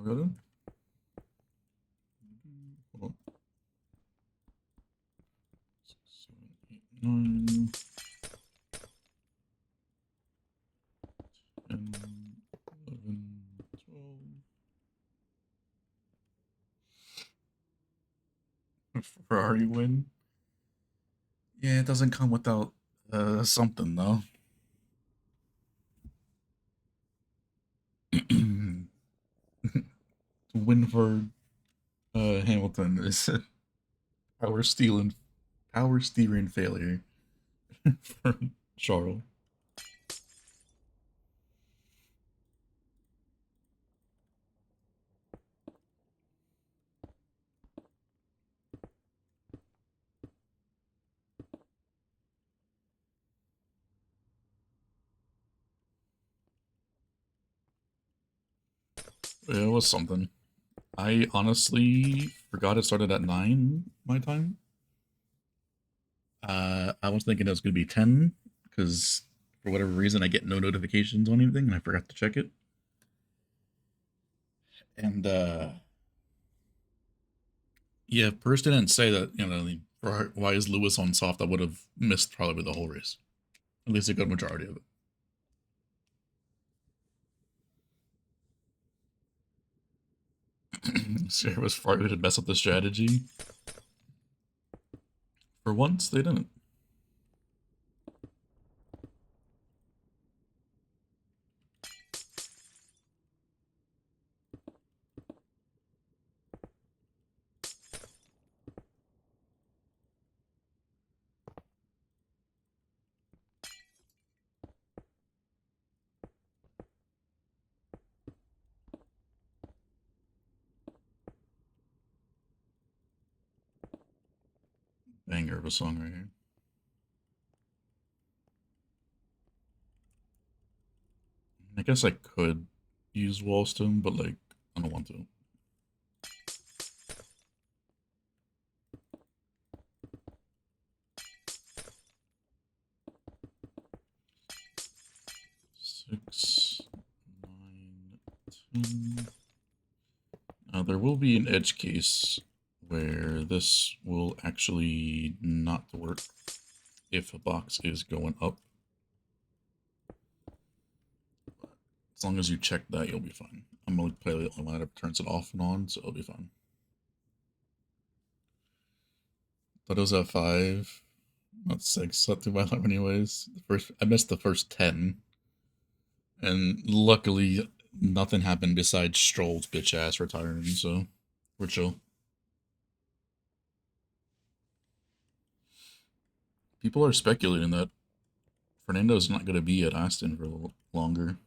we go. Hold on. 6, 7, 8, 9, 10, 11, 12. Ferrari win. Yeah, it doesn't come without something though. Win for Hamilton is power stealing, power steering failure for Charles. Yeah, it was something. I honestly forgot it started at 9 my time. I was thinking it was going to be 10 because for whatever reason I get no notifications on anything and I forgot to check it. And yeah, if Purse didn't say that, why is Lewis on soft, I would have missed probably the whole race. At least a good majority of it. Sarah was farted to mess up the strategy. For once, they didn't. Banger of a song right here. I guess I could use Wallstone, but like, I don't want to. Six, 9, 10. Now there will be an edge case where this will actually not work if a box is going up. As long as you check that, you'll be fine. I'm going to play the only one that turns it off and on, so it'll be fine. Thought it was at 5, not 6. Slept through my alarm anyways. I missed the first 10, and luckily nothing happened besides Stroll's bitch ass retiring, so we're chill. People are speculating that Fernando's not going to be at Aston for a little longer.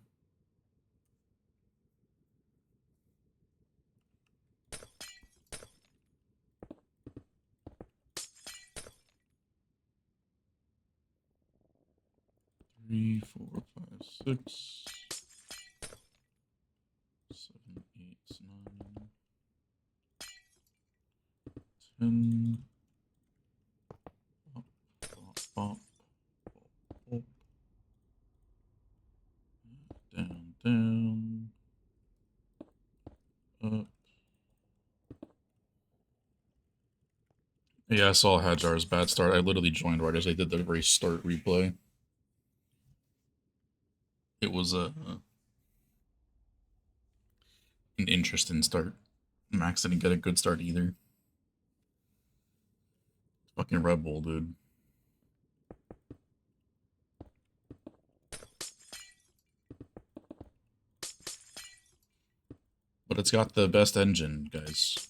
Three, 4, 5, 6, 7, 8, 9, 10. Bop, bop, bop, bop. Down, down. Up. Yeah, I saw Hajar's bad start. I literally joined right as they did the very start replay. It was an interesting start. Max didn't get a good start either. Fucking Red Bull, dude. But it's got the best engine, guys.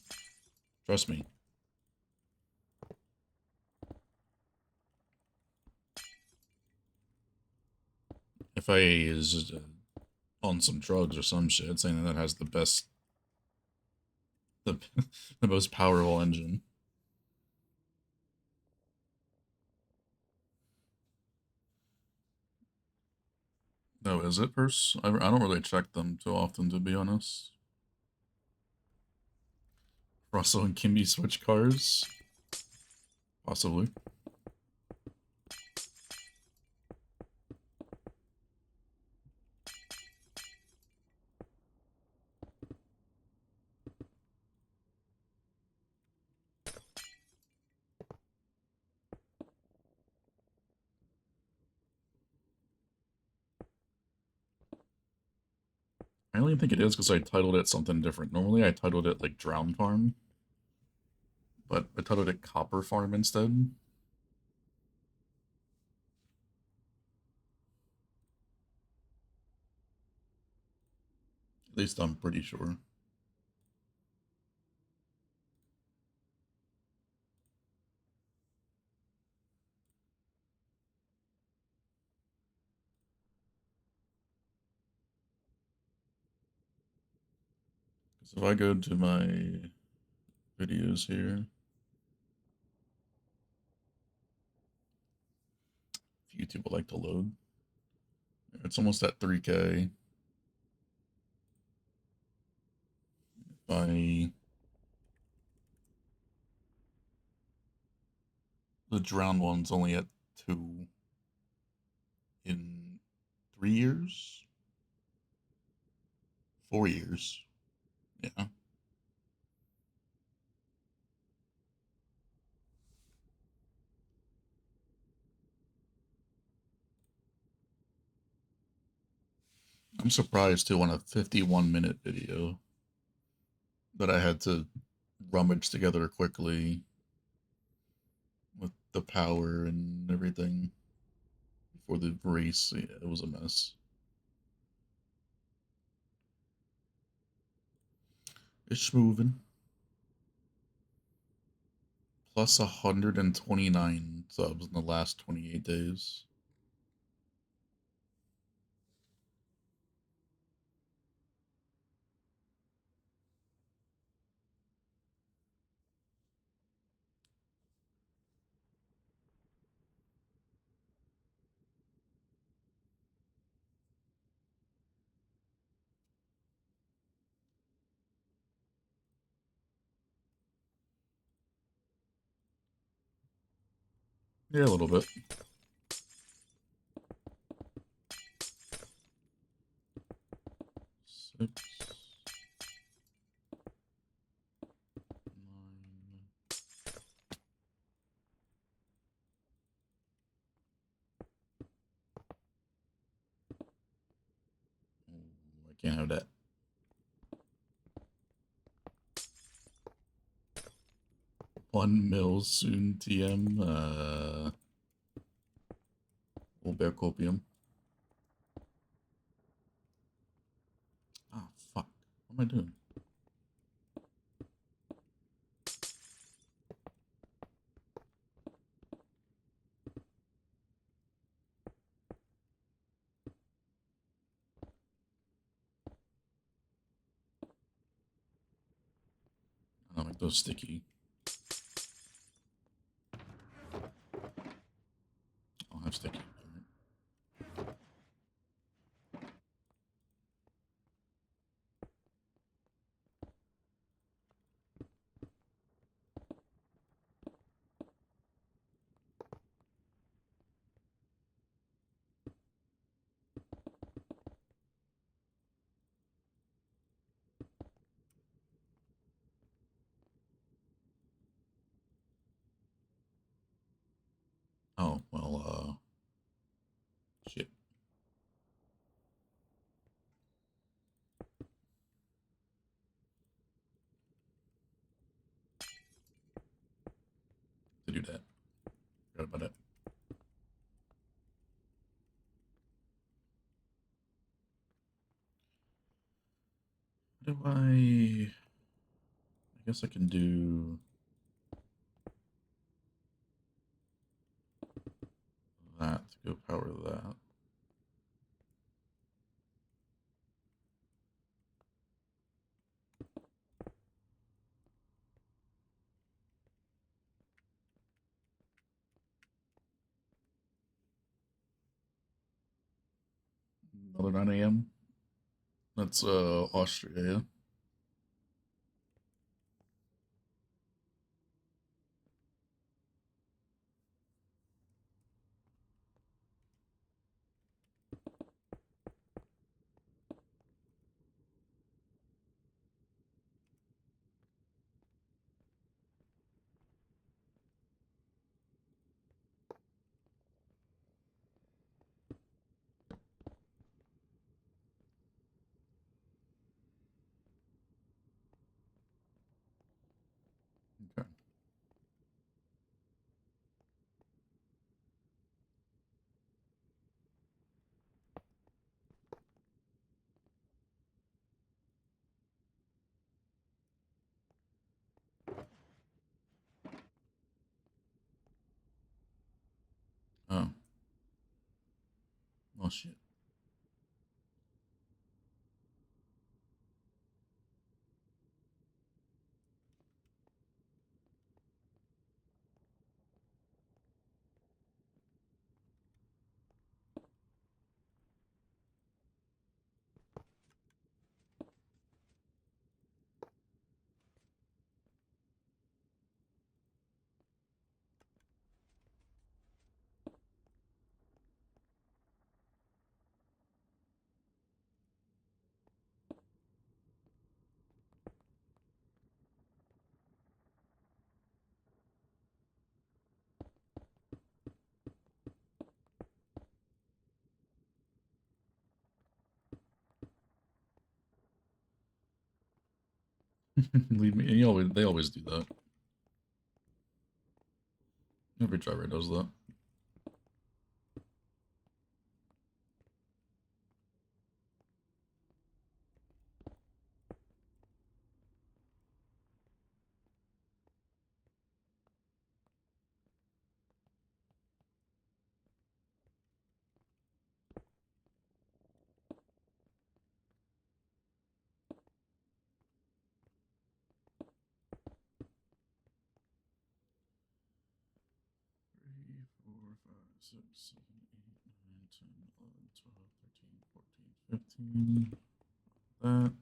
Trust me. FIA is on some drugs or some shit, saying that has the best, the, the most powerful engine. Oh, is it, Purse? I don't really check them too often, to be honest. Russell and Kimby switch cars? Possibly. only think it is because I titled it something different. Normally I titled it like Drown Farm, but I titled it Copper Farm instead. At least I'm pretty sure. So if I go to my videos here, if YouTube would like to load, it's almost at 3K. By the drowned one's only at 2 in 3 years, 4 years. Yeah. I'm surprised too on a 51-minute video that I had to rummage together quickly with the power and everything before the race. Yeah, it was a mess. It's moving. Plus 129 subs in the last 28 days. Yeah, a little bit. 6, 9. Oh, I can't have that. 1 mil soon TM. Bear copium. Oh, fuck. What am I doing? I'll make those sticky. I'll have sticky. Oh, well, shit. To do that. Forgot about it. How do I guess I can do that to go power that. Another 9 a.m. That's Austria. Oh shit. Leave me. They always do that. Every driver does that. Three, four, five, six, 7, 8, 9, 10, 11, 12, 13, 14, 15. That.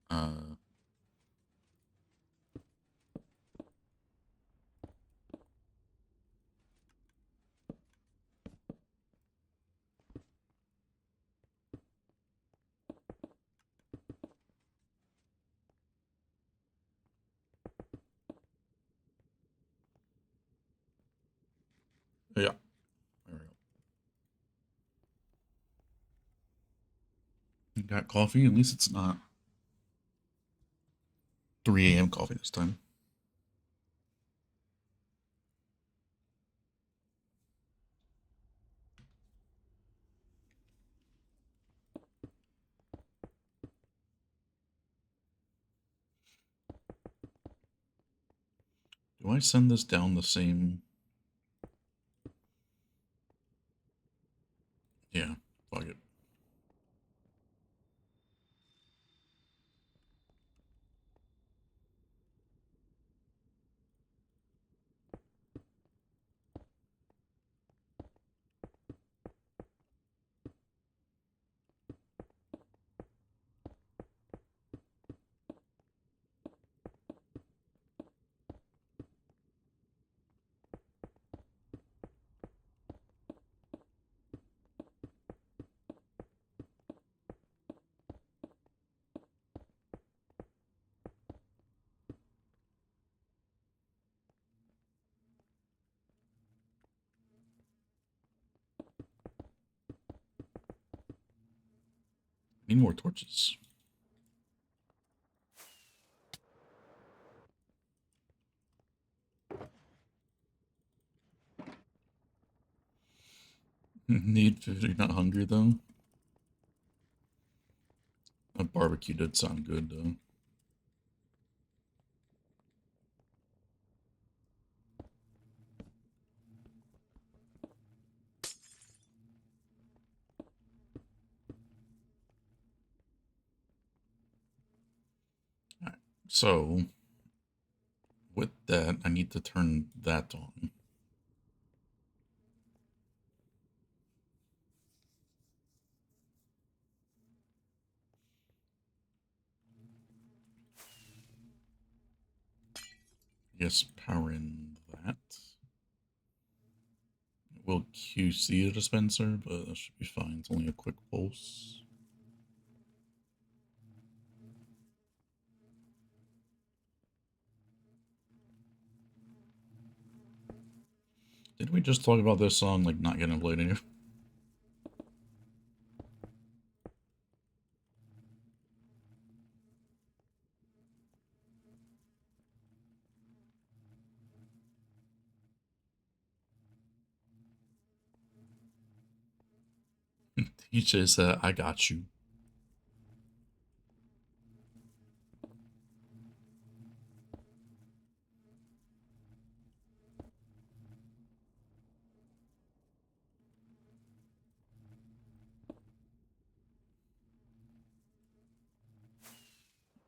Uh. Yeah. There we go. Got coffee. At least it's not 3 a.m. coffee this time. Do I send this down the same? Yeah. Fuck it. Need more torches. Need food. You're not hungry though. A barbecue did sound good though. I So, with that, I need to turn that on. Yes, power in that. We'll QC the dispenser, but that should be fine. It's only a quick pulse. Did we just talk about this song, like, not getting played anymore? TJ said, I got you.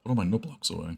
Put all my note blocks away.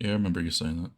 Yeah, I remember you saying that.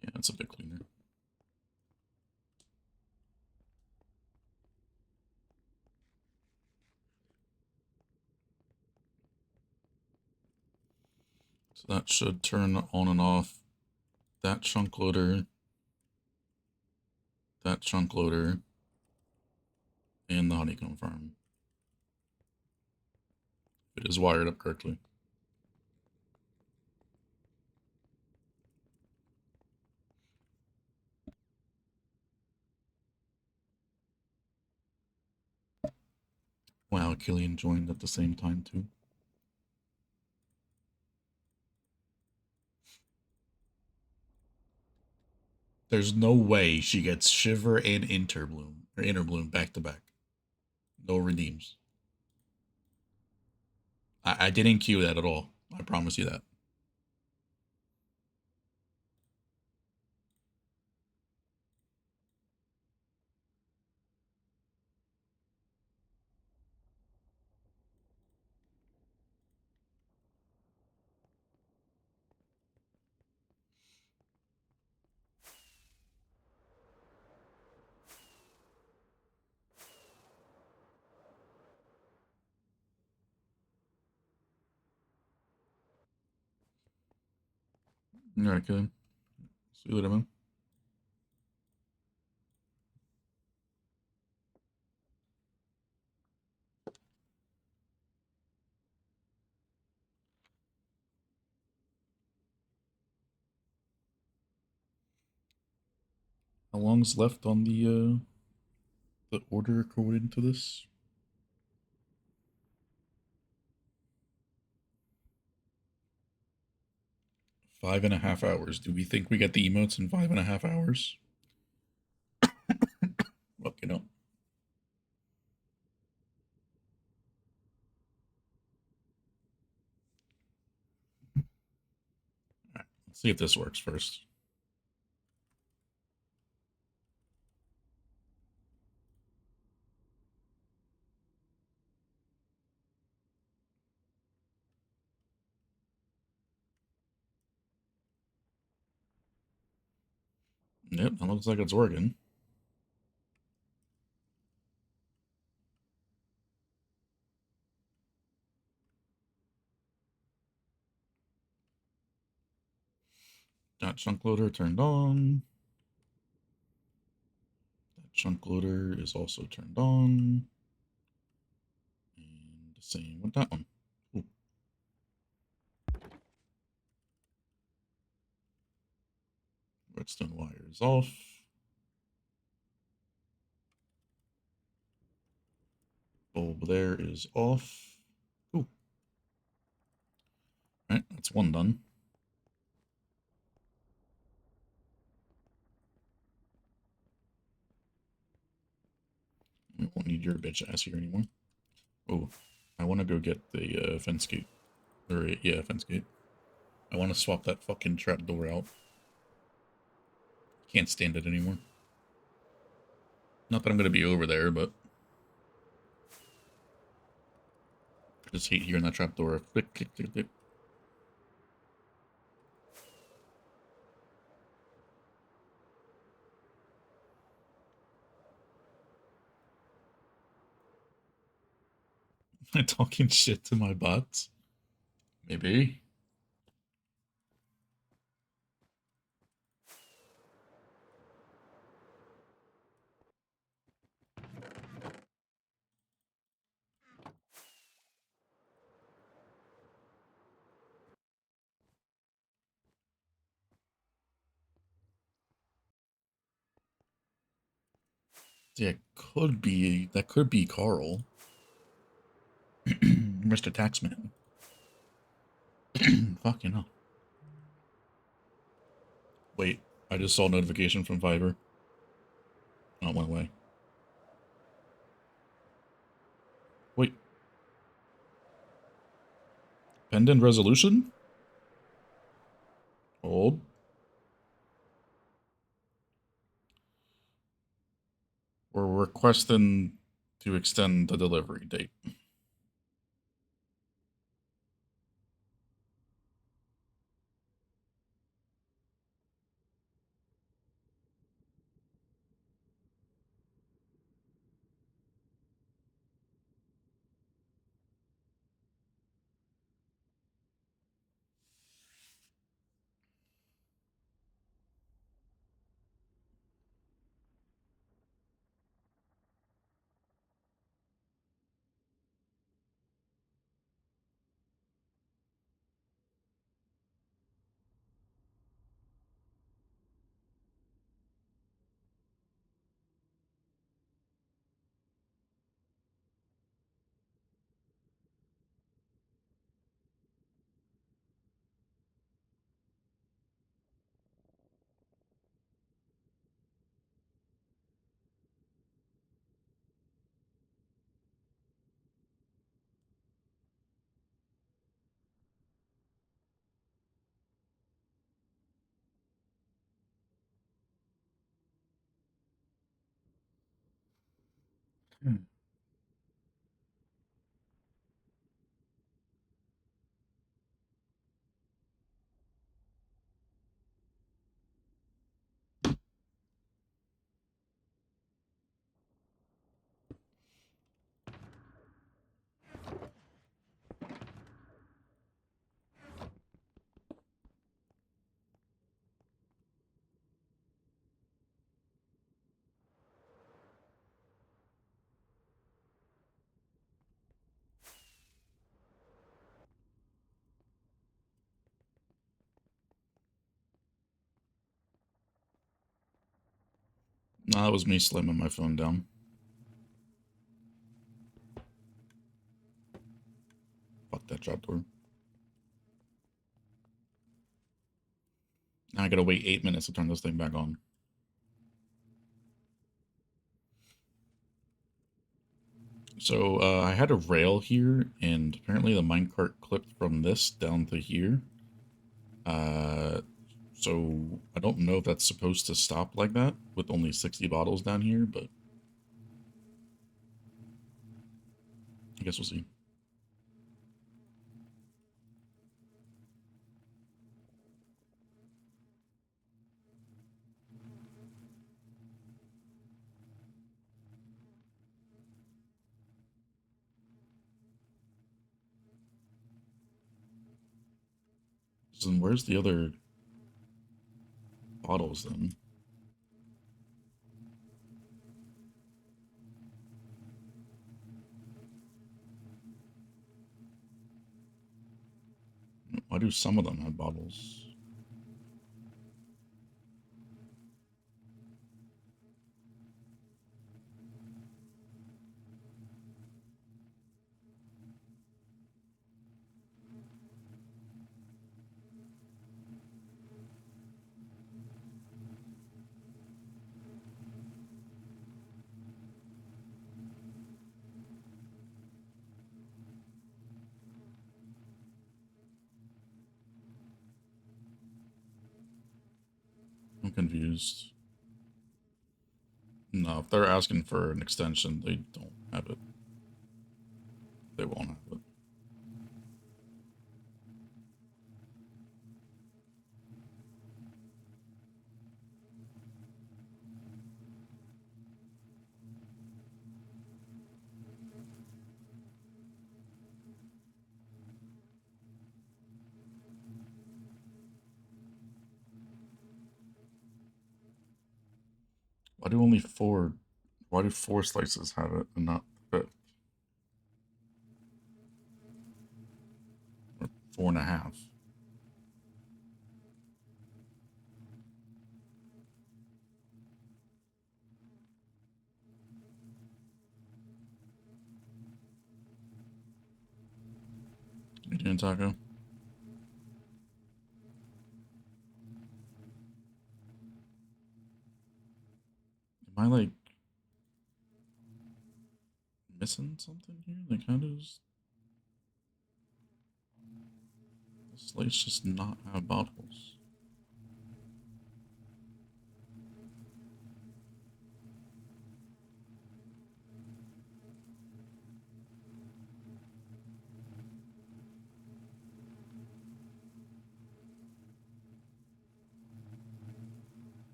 Yeah, it's a bit cleaner. So that should turn on and off that chunk loader, that chunk loader, and the honeycomb farm. It is wired up correctly. Wow, Killian joined at the same time too. There's no way she gets Shiver and Interbloom or Interbloom back to back. No redeems. I didn't queue that at all. I promise you that. Alright, Killian. See you later, man. How long's left on the order according to this? 5.5 hours. Do we think we get the emotes in 5.5 hours? Look, you know. Alright, let's see if this works first. Yep, that looks like it's working. That chunk loader turned on. That chunk loader is also turned on. And the same with that one. Ooh. Redstone wire is off. Bulb there is off. Ooh. Alright, that's one done. We won't need your bitch ass here anymore. Oh, I want to go get the fence gate. Or, yeah, fence gate. I want to swap that fucking trapdoor out. Can't stand it anymore. Not that I'm going to be over there, but I just hate hearing that trapdoor. Click, click, click, click. Am I talking shit to my bots? Maybe. Yeah, could be. That could be Carl. Mr. Taxman. Fucking hell. Wait, I just saw a notification from Fiverr. Oh, it went away. Wait. Pending resolution? Hold. We're requesting to extend the delivery date. Hmm. Nah, that was me slamming my phone down. Fuck that trapdoor. Now I gotta wait 8 minutes to turn this thing back on. So I had a rail here, and apparently the minecart clipped from this down to here. So I don't know if that's supposed to stop like that with only 60 bottles down here, but I guess we'll see. So then where's the other bottles then? Why do some of them have bottles? I'm confused. No, if they're asking for an extension, they don't have it. They won't have it. Why do only four? Why do 4 slices have it and not the fifth? Or 4.5? You doing, Taco? Am I like missing something here? Like, how does the slice just not have bottles?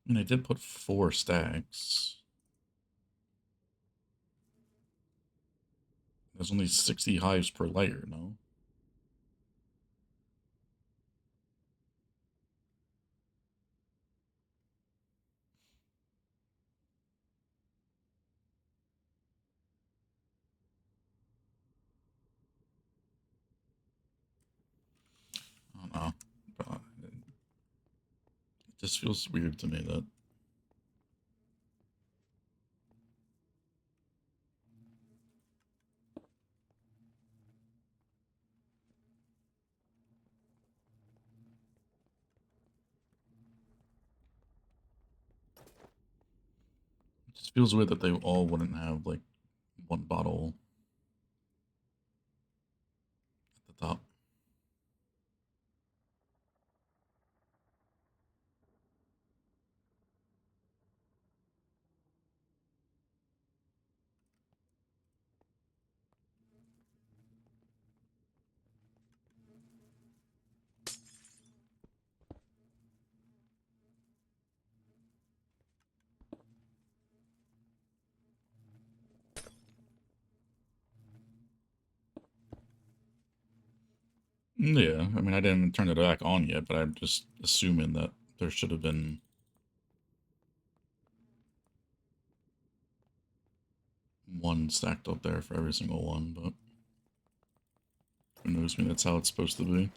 I mean, I did put 4 stacks. There's only 60 hives per layer, no? I don't know. But it just feels weird to me that. It just feels weird that they all wouldn't have like one bottle at the top. Yeah, I mean, I didn't even turn it back on yet, but I'm just assuming that there should have been one stacked up there for every single one, but who knows me, that's how it's supposed to be.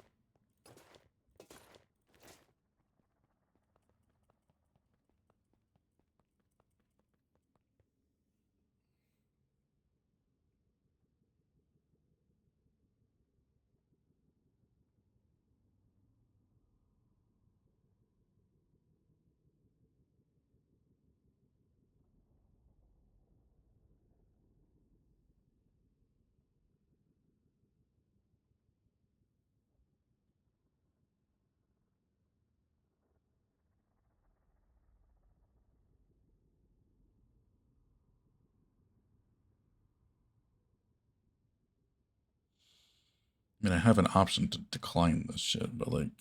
I mean, I have an option to decline this shit, but like,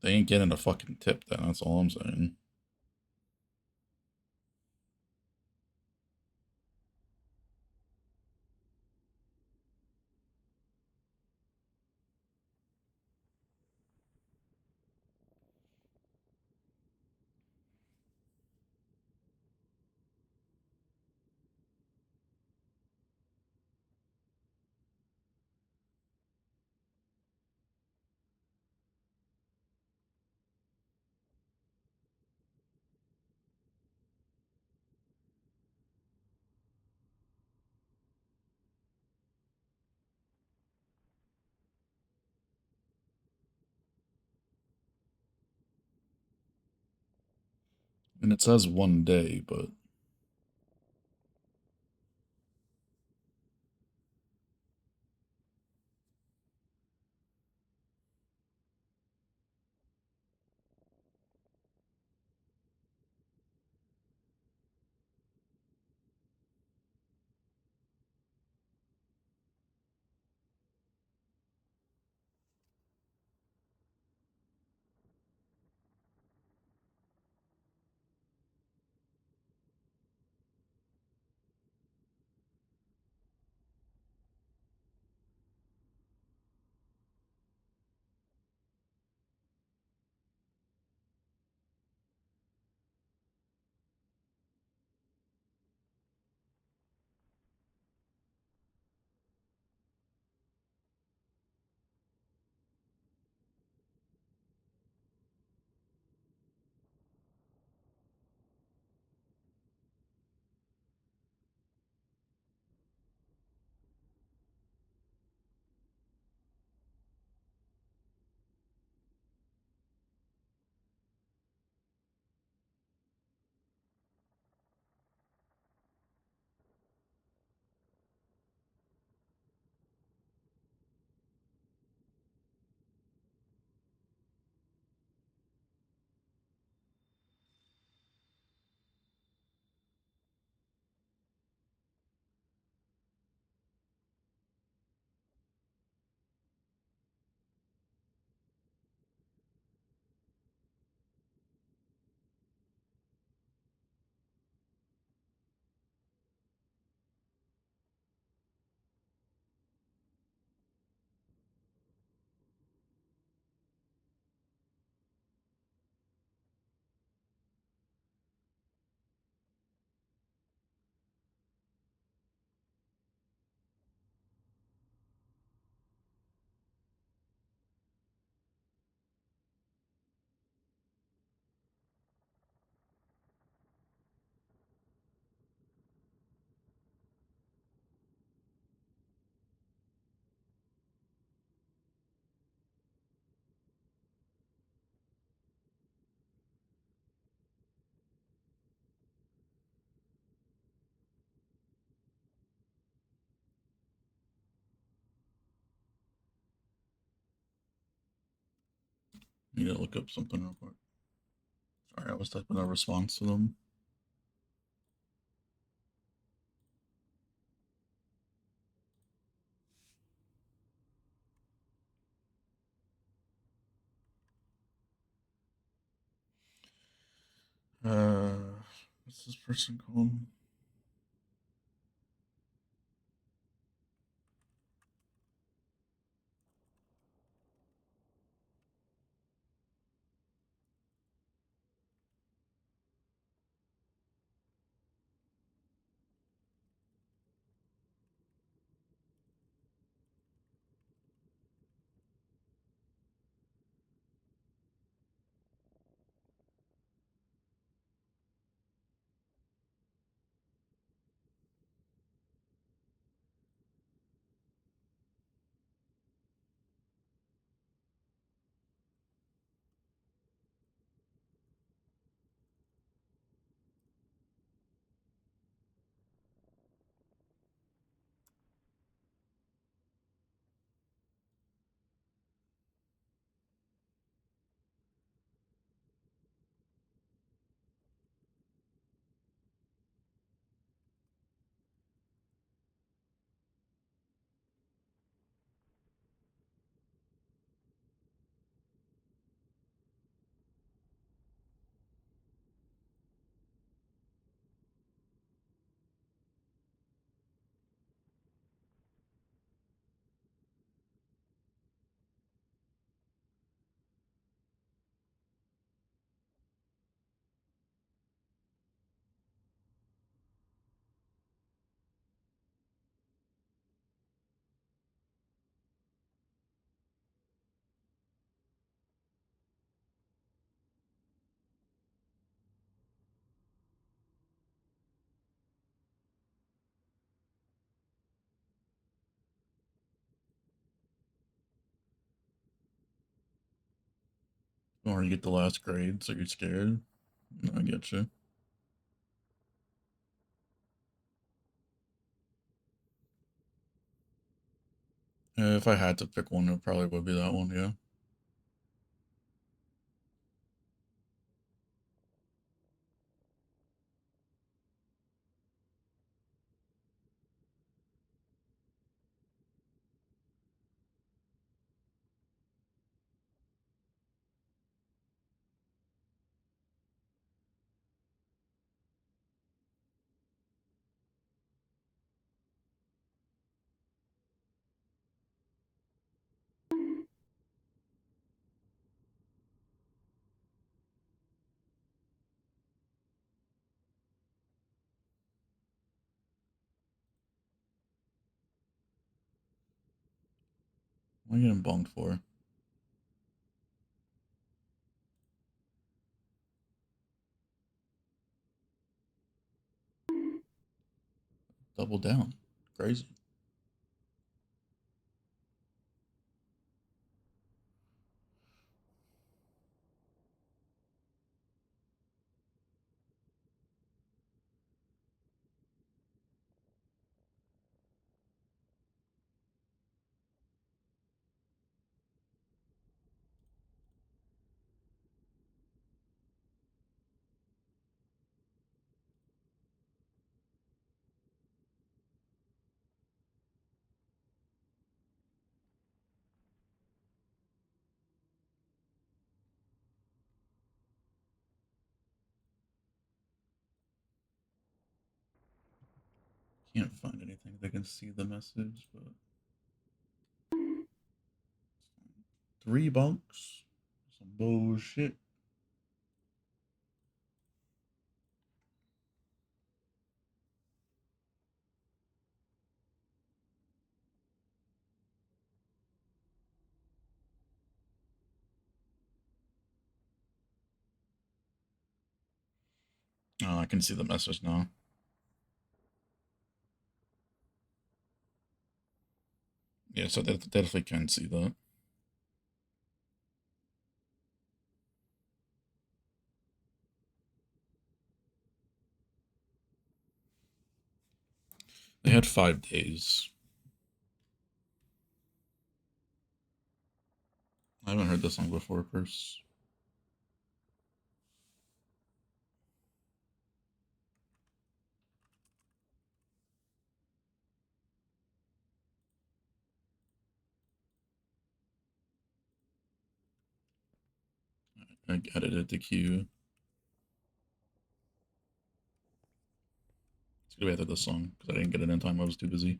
they ain't getting a fucking tip then, that's all I'm saying. And it says 1 day, but I need to look up something real quick. Sorry, I was typing a response to them. What's this person called? Or you get the last grade, so you're scared. No, I get you. If I had to pick one, it probably would be that one, yeah. What are you getting bonked for? Double down. Crazy. Can't find anything that can see the message, but 3 bunks? Some bullshit. Oh, I can see the message now. Yeah, so they definitely can see that. They had 5 days. I haven't heard this song before, Chris. I edited the queue. It's gonna be after this song because I didn't get it in time. I was too busy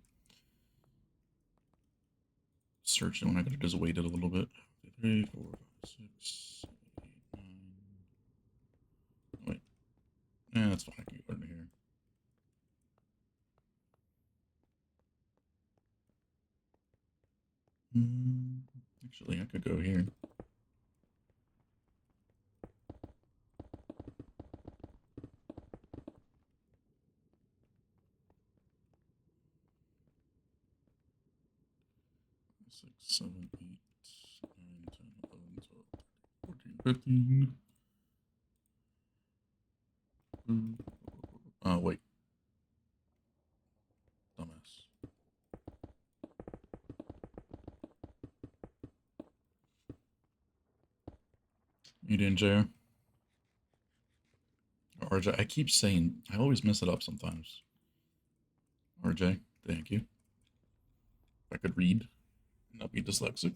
searching when I could have just waited a little bit. 3, 4, 5, 6, 7, 8, 9. Wait, yeah, that's fine. I can go in here. Actually, I could go here. Six, 7, 8, 9, 10, 11, 12, 14, 15. Oh, wait. Dumbass. You didn't, JR? RJ, I keep saying, I always mess it up sometimes. RJ, thank you. If I could read, not be dyslexic.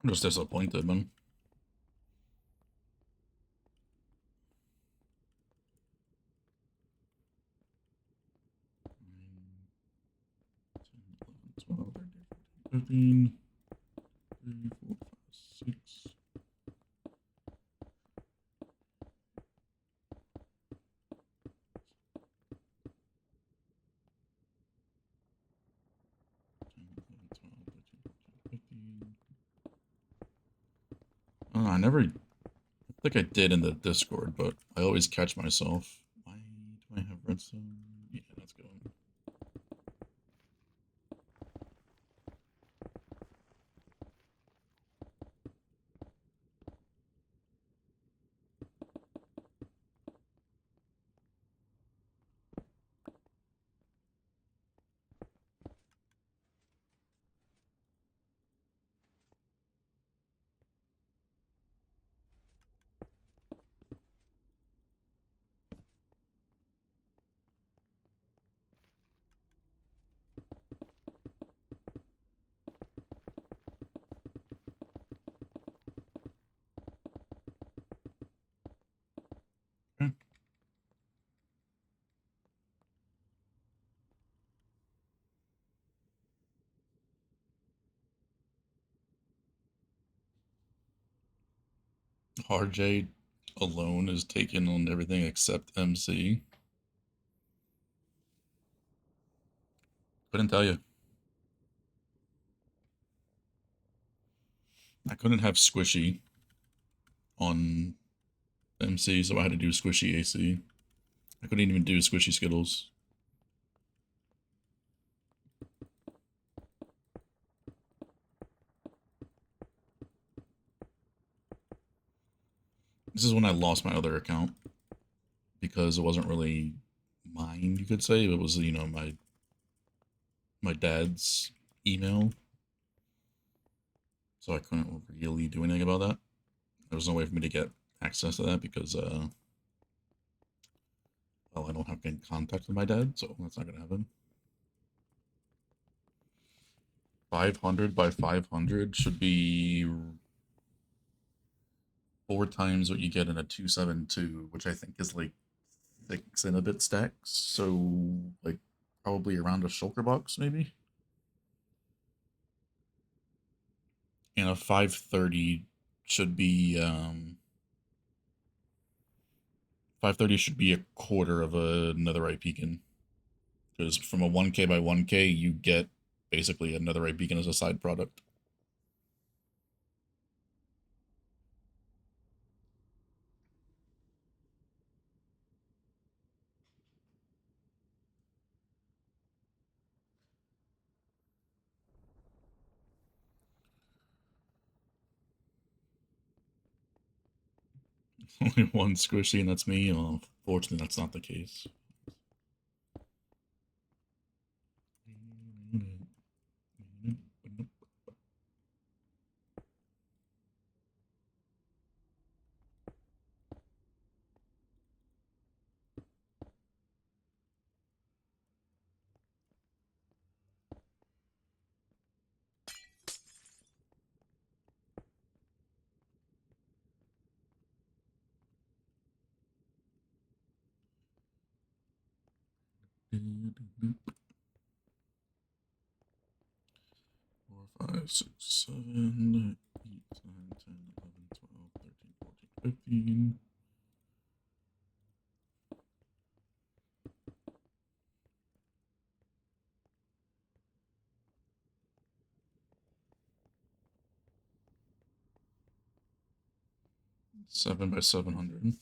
I'm just disappointed, man. Nine, 10, 11, 12, 13, 14, 15, 3, 4, 5, 6. I never think I did in the Discord, but I always catch myself. Why do I have redstone? RJ alone is taking on everything except MC. Couldn't tell you. I couldn't have Squishy on MC, so I had to do Squishy AC. I couldn't even do Squishy Skittles. This is when I lost my other account because it wasn't really mine, you could say. It was, you know, my dad's email. So I couldn't really do anything about that. There was no way for me to get access to that because, well, I don't have any contact with my dad, so that's not gonna happen. 500 by 500 should be 4 times what you get in a 272, which I think is like 6 and a bit stacks. So, like, probably around a shulker box, maybe? And a 530 should be, 530 should be a quarter of another netherite beacon. Because from a 1k by 1k, you get basically a netherite beacon as a side product. Only one squishy, and that's me. Well, fortunately, that's not the case. Four, 5, 6, 7, 8, 9, 10, 11, 12, 13, 14, 15. 7 by 700.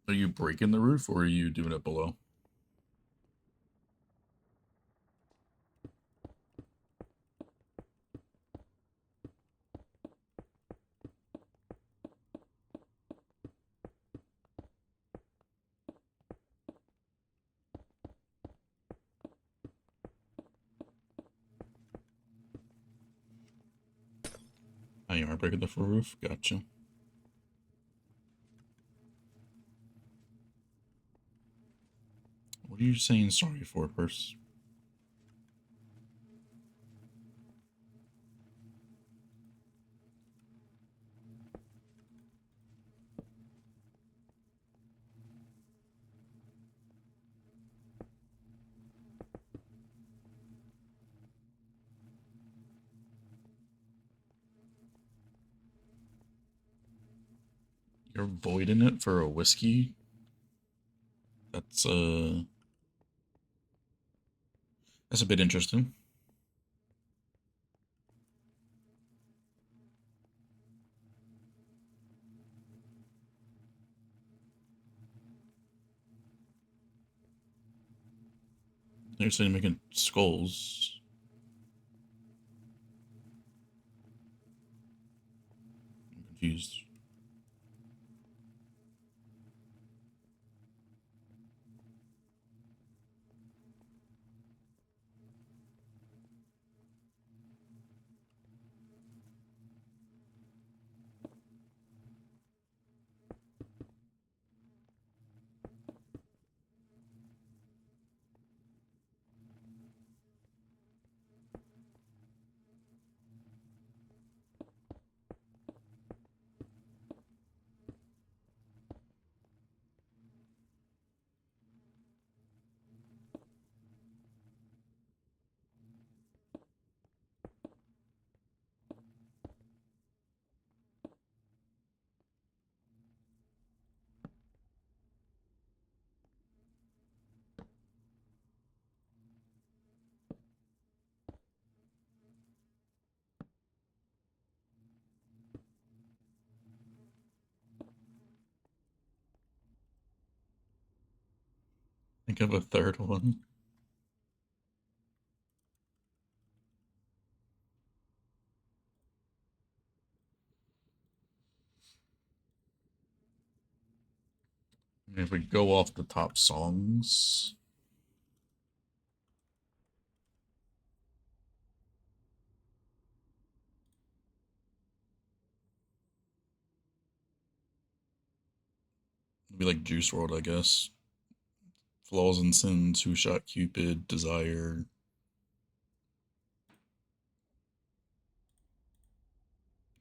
Are you breaking the roof or are you doing it below? Oh, you are breaking the roof? Gotcha. What are you saying sorry for, Purse? You're voiding it for a whiskey? That's a bit interesting. You're saying making skulls. I'm confused. Think of a third one. If we go off the top songs, it'd be like Juice WRLD, I guess. Flaws and Sins, Who Shot Cupid, Desire.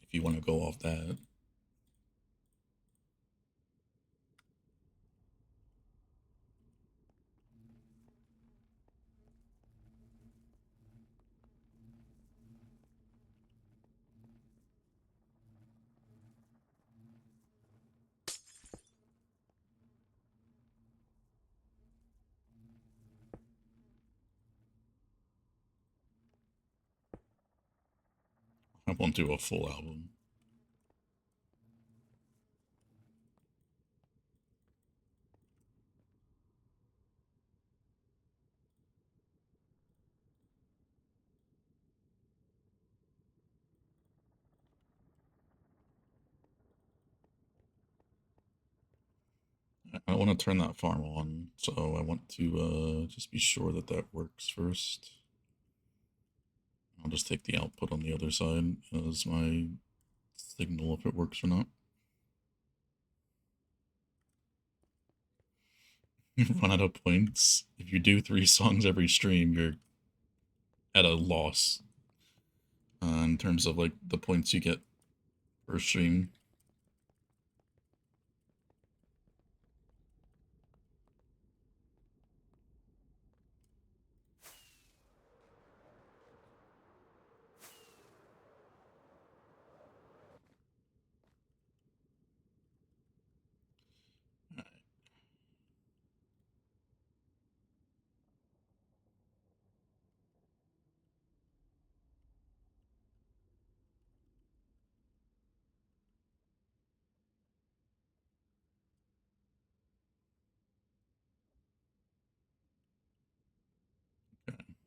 If you want to go off that. I won't do a full album. I want to turn that farm on, so I want to just be sure that that works first. I'll just take the output on the other side as my signal if it works or not. You run out of points. If you do 3 songs every stream, you're at a loss in terms of like the points you get per stream.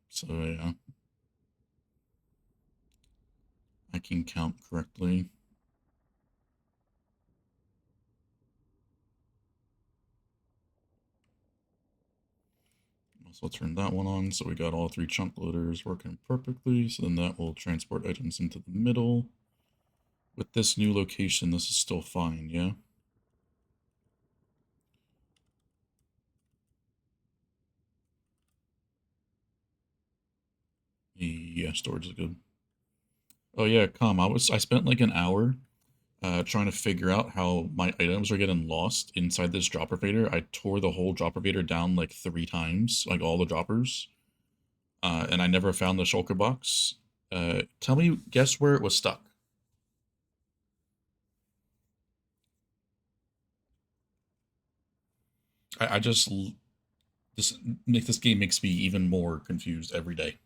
So yeah, I can count correctly. Also turn that one on, so we got all 3 chunk loaders working perfectly. So then that will transport items into the middle. With this new location, this is still fine, yeah? Yeah, storage is good. Oh yeah, I spent like an hour trying to figure out how my items are getting lost inside this dropper fader. I tore the whole dropper fader down like 3 times, like all the droppers. And I never found the shulker box. Tell me, guess where it was stuck? I just this game makes me even more confused every day.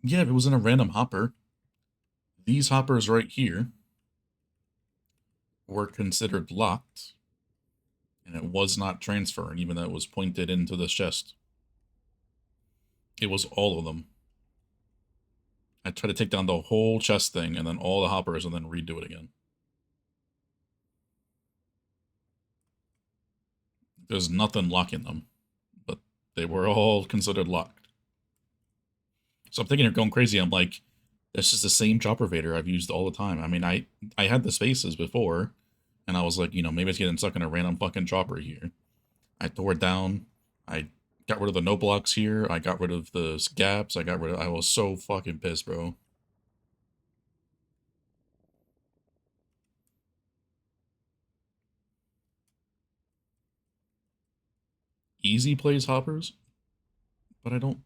Yeah, if it was in a random hopper, these hoppers right here were considered locked, and it was not transferring, even though it was pointed into this chest. It was all of them. I tried to take down the whole chest thing, and then all the hoppers, and then redo it again. There's nothing locking them, but they were all considered locked. So I'm thinking you're going crazy. I'm like, this is the same dropper vader I've used all the time. I mean, I had the spaces before, and I was like, maybe it's getting stuck in a random fucking dropper here. I tore it down. I got rid of the no blocks here. I got rid of the gaps. I was so fucking pissed, bro. Easy plays hoppers, but I don't.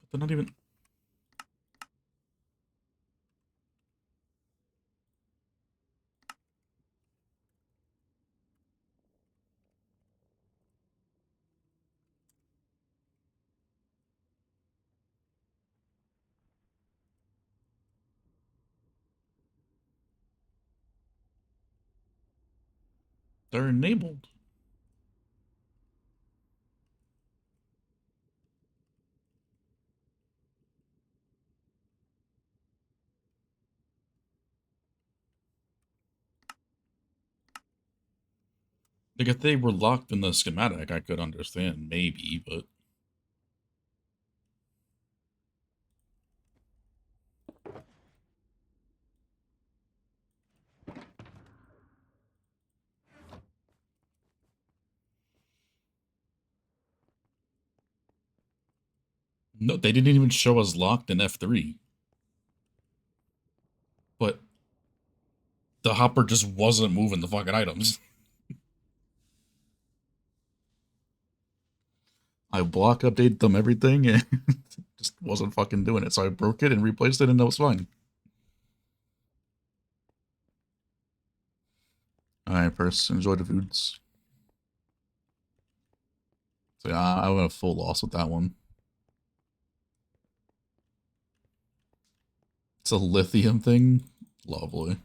But they're not even. They're enabled. Like, if they were locked in the schematic, I could understand, maybe, but... No, they didn't even show us locked in F3. But the hopper just wasn't moving the fucking items. I block updated them everything and just wasn't fucking doing it. So I broke it and replaced it and that was fine. Alright, first, enjoy the foods. So yeah, I went a full loss with that one. It's a lithium thing. Lovely.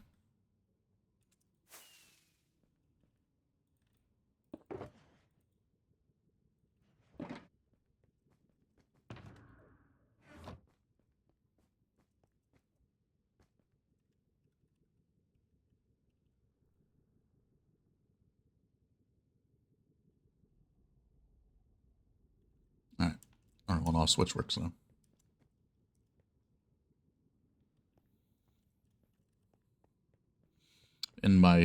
Alright. Alright, well, now switch works now. In my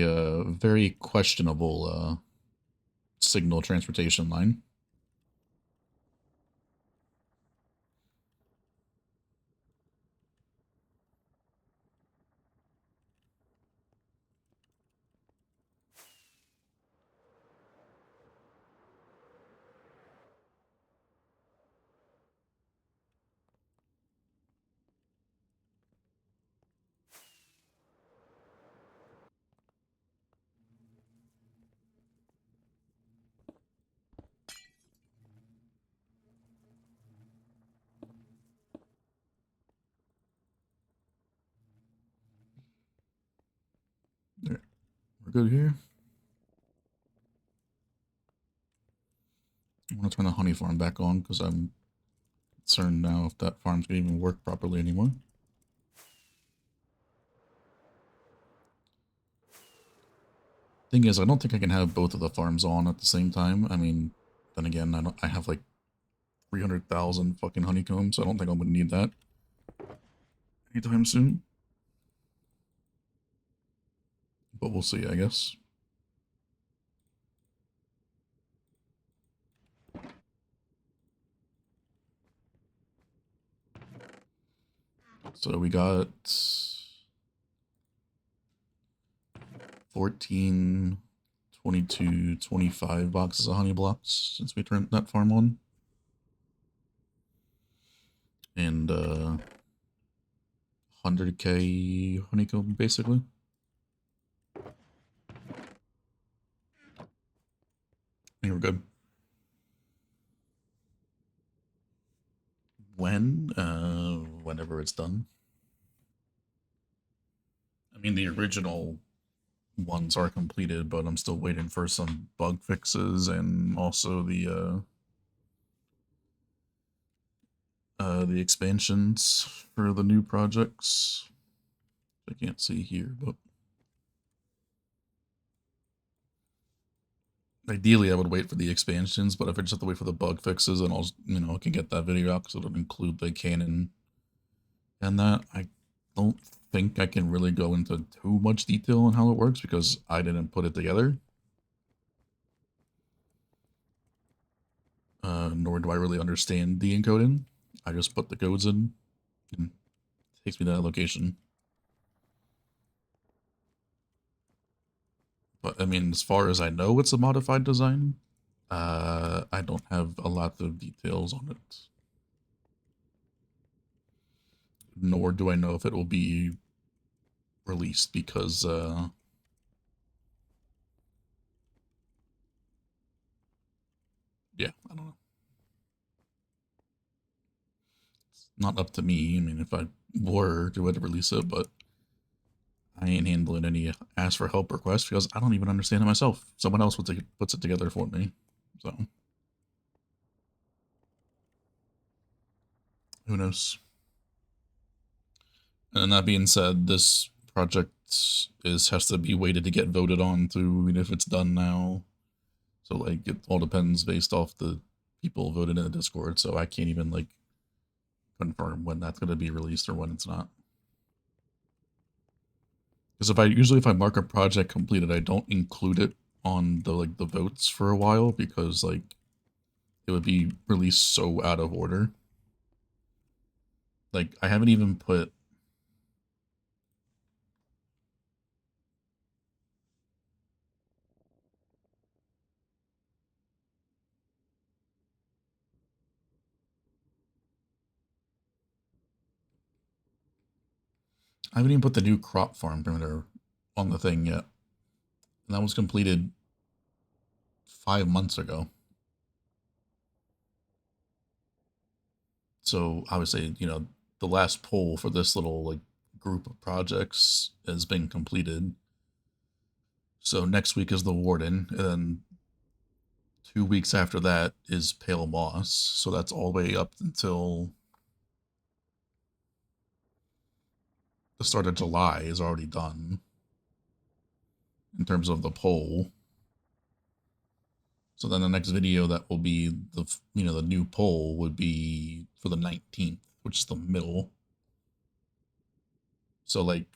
very questionable signal transportation line. There. We're good here. I want to turn the honey farm back on because I'm concerned now if that farm's going to even work properly anymore. Thing is, I don't think I can have both of the farms on at the same time. I mean, then again, I have like 300,000 fucking honeycombs, so I don't think I'm going to need that anytime soon. But we'll see, I guess. So we got 14, 22, 25 boxes of honey blocks since we turned that farm on. And 100k honeycomb, basically. I think we're good. When? Whenever it's done. I mean, the original ones are completed, but I'm still waiting for some bug fixes and also the expansions for the new projects. I can't see here, but ideally I would wait for the expansions, but if I just have to wait for the bug fixes, and I can get that video out because it'll include the canon and that. I don't think I can really go into too much detail on how it works because I didn't put it together. Nor do I really understand the encoding. I just put the codes in and it takes me to that location. But I mean, as far as I know, it's a modified design. I don't have a lot of details on it. Nor do I know if it will be released because yeah, I don't know. It's not up to me. I mean, if I were to release it, but I ain't handling any ask for help requests because I don't even understand it myself. Someone else puts it together for me. So, who knows? And that being said, this project has to be waited to get voted on through, even if it's done now. So like it all depends based off the people voted in the Discord. So I can't even like confirm when that's going to be released or when it's not. Because if I mark a project completed, I don't include it on the votes for a while because like it would be released so out of order. Like I haven't even put the new crop farm perimeter on the thing yet. And that was completed 5 months ago. So I would say, the last poll for this little like group of projects has been completed. So next week is the Warden, and then 2 weeks after that is Pale Moss. So that's all the way up until the start of July is already done in terms of the poll. So then the next video that will be the new poll would be for the 19th, which is the middle. So like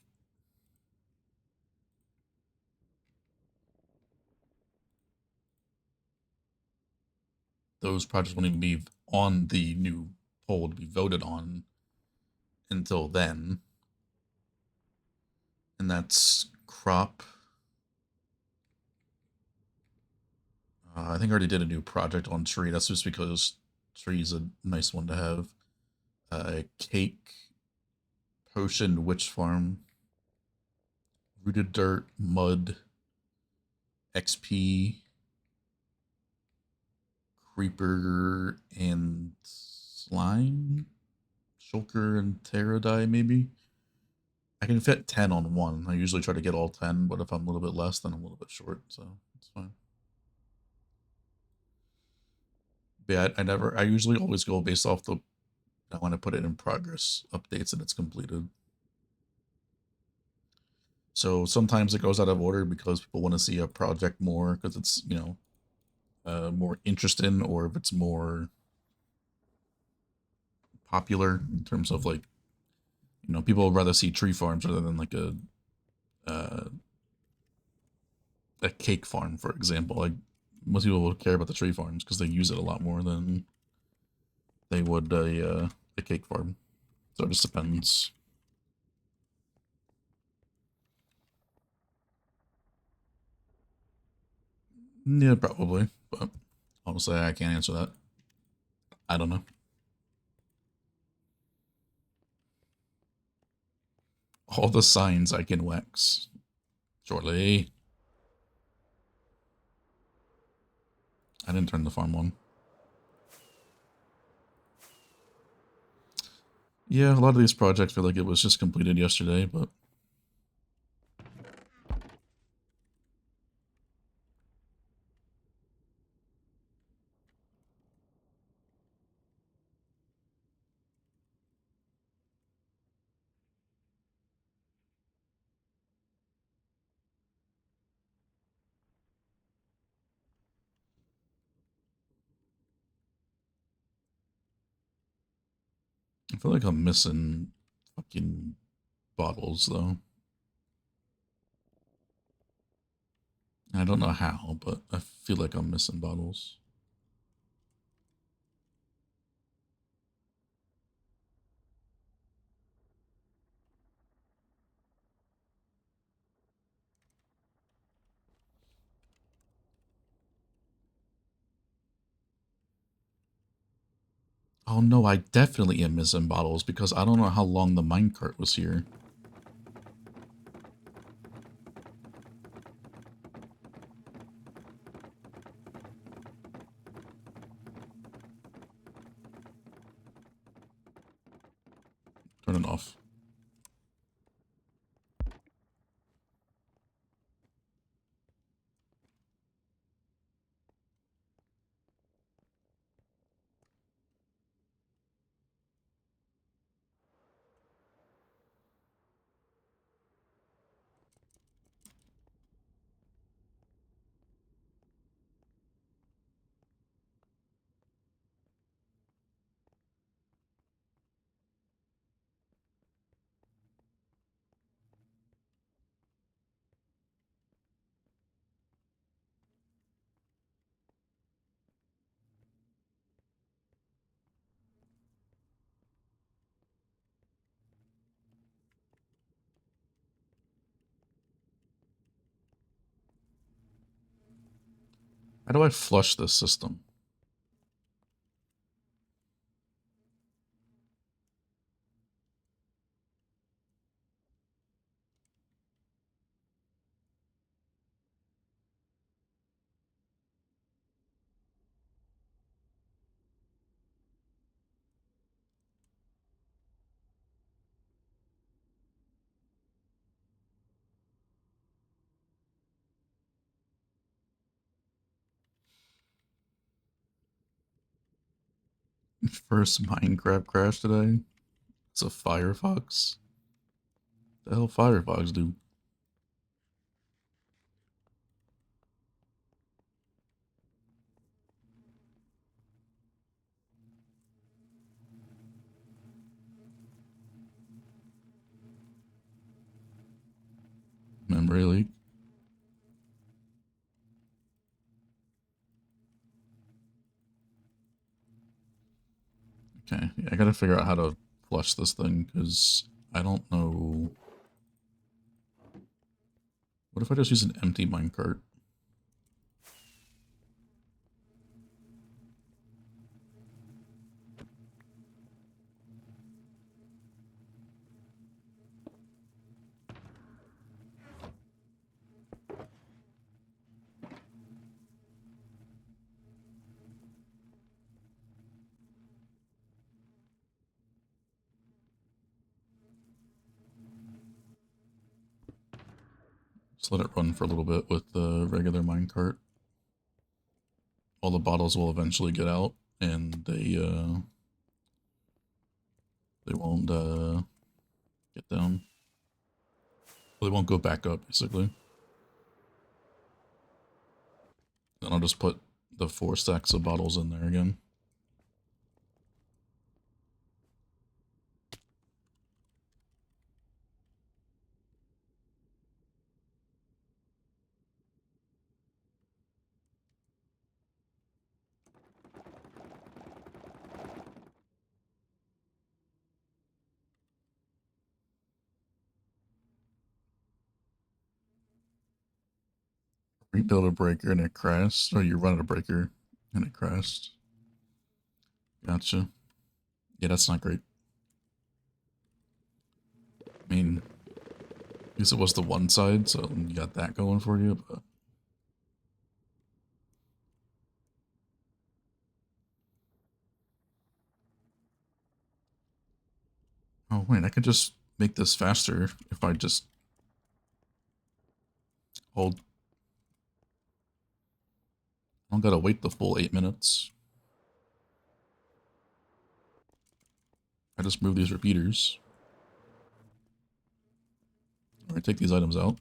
those projects won't even be on the new poll to be voted on until then. And that's crop. I think I already did a new project on tree. That's just because tree's a nice one to have. Cake, potion, witch farm, rooted dirt, mud, XP, creeper, and slime, shulker, and pterodie maybe. I can fit 10 on one. I usually try to get all 10, but if I'm a little bit less, then I'm a little bit short, so it's fine. But yeah, I usually always go based off I want to put it in progress updates and it's completed. So sometimes it goes out of order because people want to see a project more because it's, more interesting, or if it's more popular in terms of like, people would rather see tree farms rather than like uh, a cake farm, for example. Like most people will care about the tree farms because they use it a lot more than they would a cake farm. So it just depends. Yeah, probably. But honestly, I can't answer that. I don't know. All the signs I can wax shortly. I didn't turn the farm on. Yeah, a lot of these projects feel like it was just completed yesterday, but I feel like I'm missing fucking bottles though. I don't know how, but I feel like I'm missing bottles. Oh no, I definitely am missing bottles because I don't know how long the minecart was here. Turn it off. How do I flush this system? First Minecraft crash today. It's a Firefox. The hell Firefox do? Memory leak. Okay, yeah, I gotta figure out how to flush this thing, because I don't know. What if I just use an empty minecart? Just let it run for a little bit with the regular minecart. All the bottles will eventually get out, and they won't get down. They won't go back up, basically. Then I'll just put the 4 stacks of bottles in there again. Rebuild a breaker and it crashed. Or you run a breaker and it crashed. Gotcha. Yeah, that's not great. I mean, at least it was the one side, so you got that going for you, but... Oh, wait, I could just make this faster if I just hold. I don't gotta wait the full 8 minutes. I just move these repeaters. Alright, take these items out.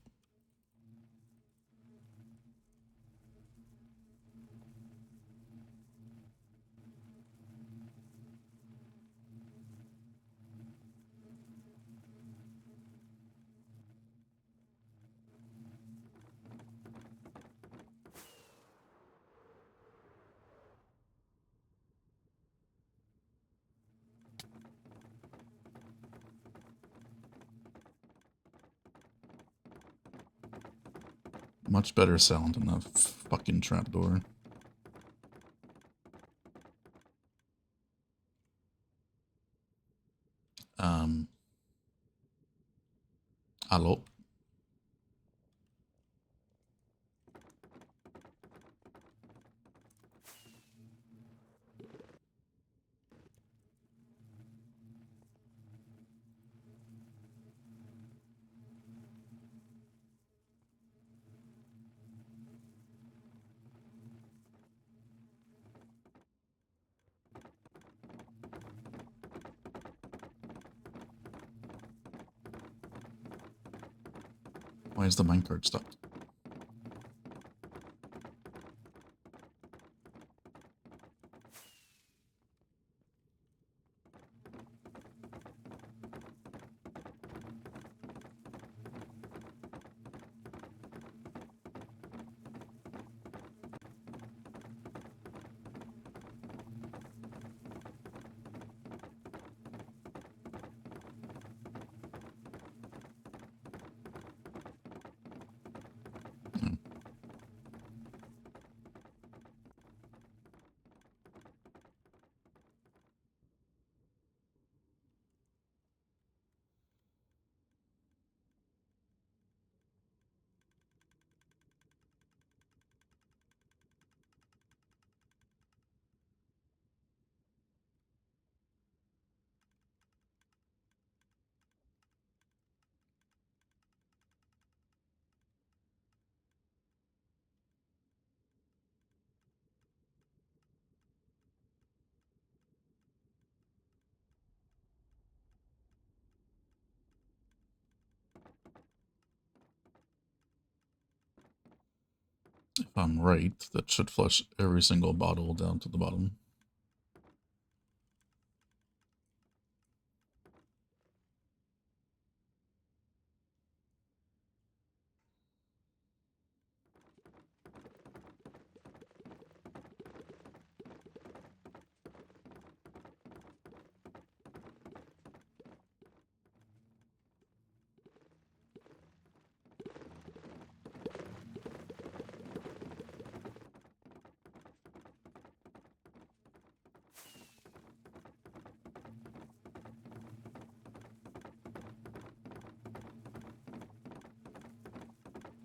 Much better sound than the fucking trapdoor. Hello? Why is the minecart stuck? I'm right, that should flush every single bottle down to the bottom.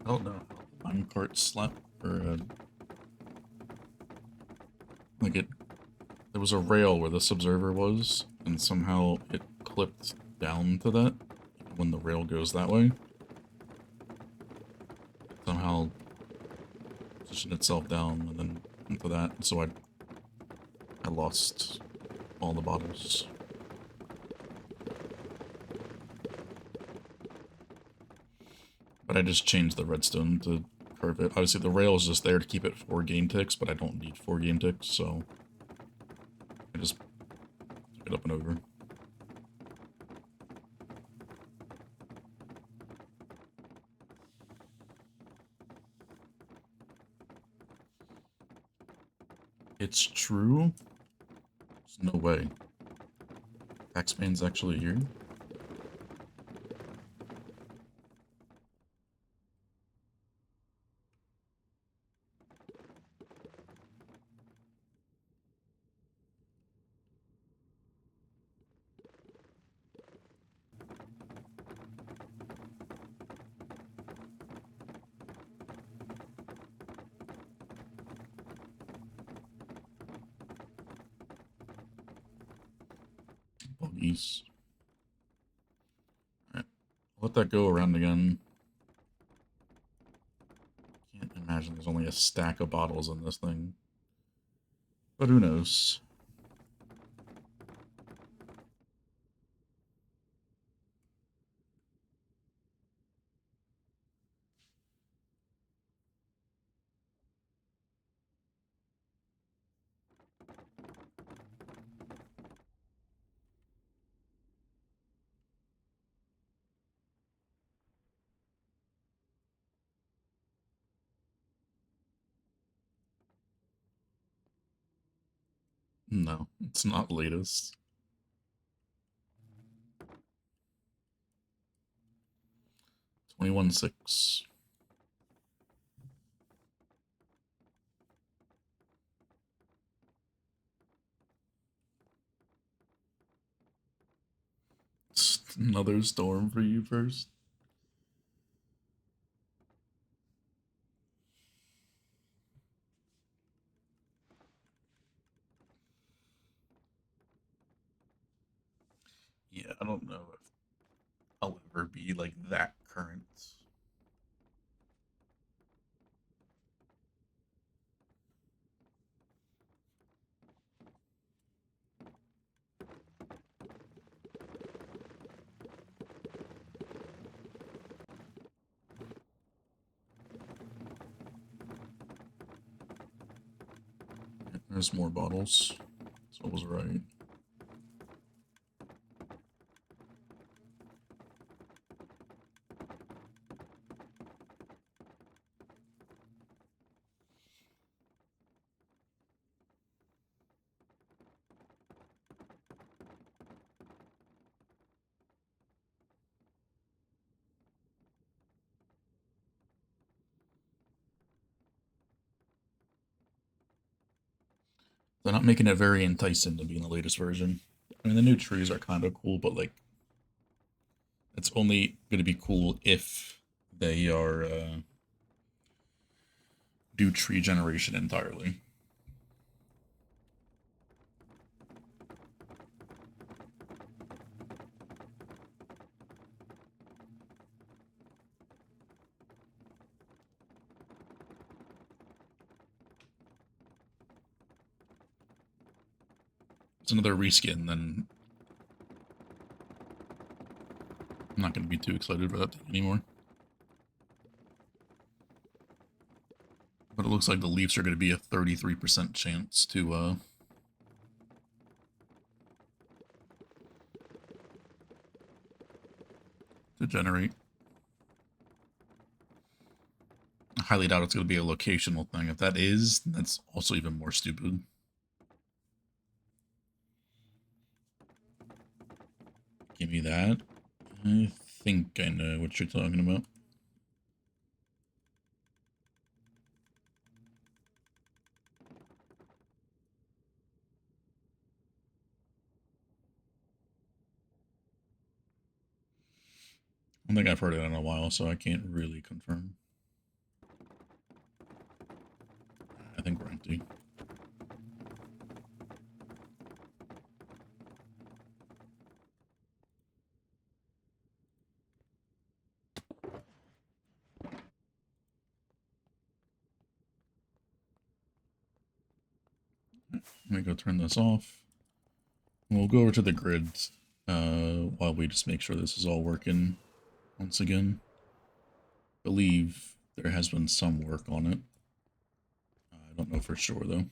I don't know how the minecart slept, or like it. There was a rail where this observer was, and somehow it clipped down to that when the rail goes that way. Somehow positioned itself down and then into that, so I lost all the bottles. But I just changed the redstone to curve it. Obviously, the rail is just there to keep it 4 game ticks, but I don't need 4 game ticks, so I just took it up and over. It's true? There's no way. Taxman's actually here? Buggies. Alright. Let that go around again. Can't imagine there's only a stack of bottles in this thing. But who knows? No, it's not latest. 21.6. Another storm for you first. Yeah, I don't know if I'll ever be like that current. There's more bottles. So I was right. They're not making it very enticing to be in the latest version. I mean, the new trees are kind of cool, but like, it's only going to be cool if they are do tree generation entirely. It's another reskin, then I'm not going to be too excited for that anymore. But it looks like the Leafs are going to be a 33% chance to generate. I highly doubt it's going to be a locational thing. If that is, that's also even more stupid. Give me that. I think I know what you're talking about. I don't think I've heard it in a while, so I can't really confirm. I think we're empty. Let me go turn this off. We'll go over to the grid while we just make sure this is all working once again. I believe there has been some work on it. I don't know for sure, though.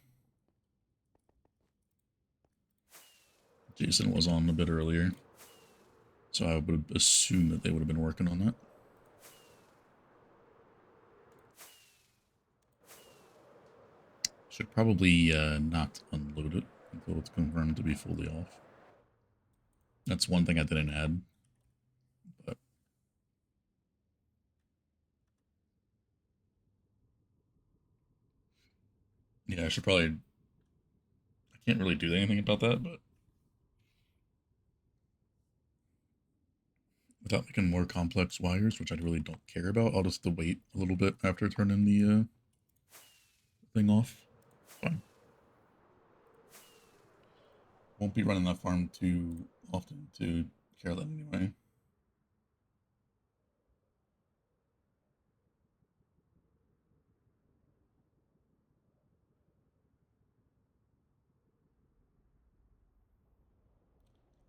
Jason was on a bit earlier, so I would assume that they would have been working on that. Should probably not unload it until it's confirmed to be fully off. That's one thing I didn't add. But yeah, I should probably... I can't really do anything about that, but without making more complex wires, which I really don't care about, I'll just wait a little bit after turning the thing off. Fine. Won't be running that farm too often to care that anyway.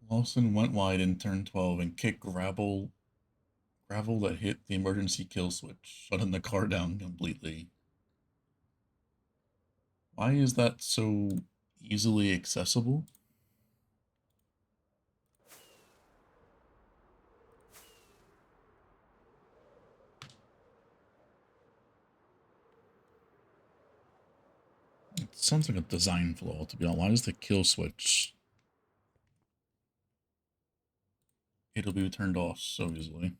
Lawson went wide in turn 12 and kicked gravel that hit the emergency kill switch, shutting the car down completely. Why is that so easily accessible? It sounds like a design flaw, to be honest. Why is the kill switch... It'll be turned off so easily.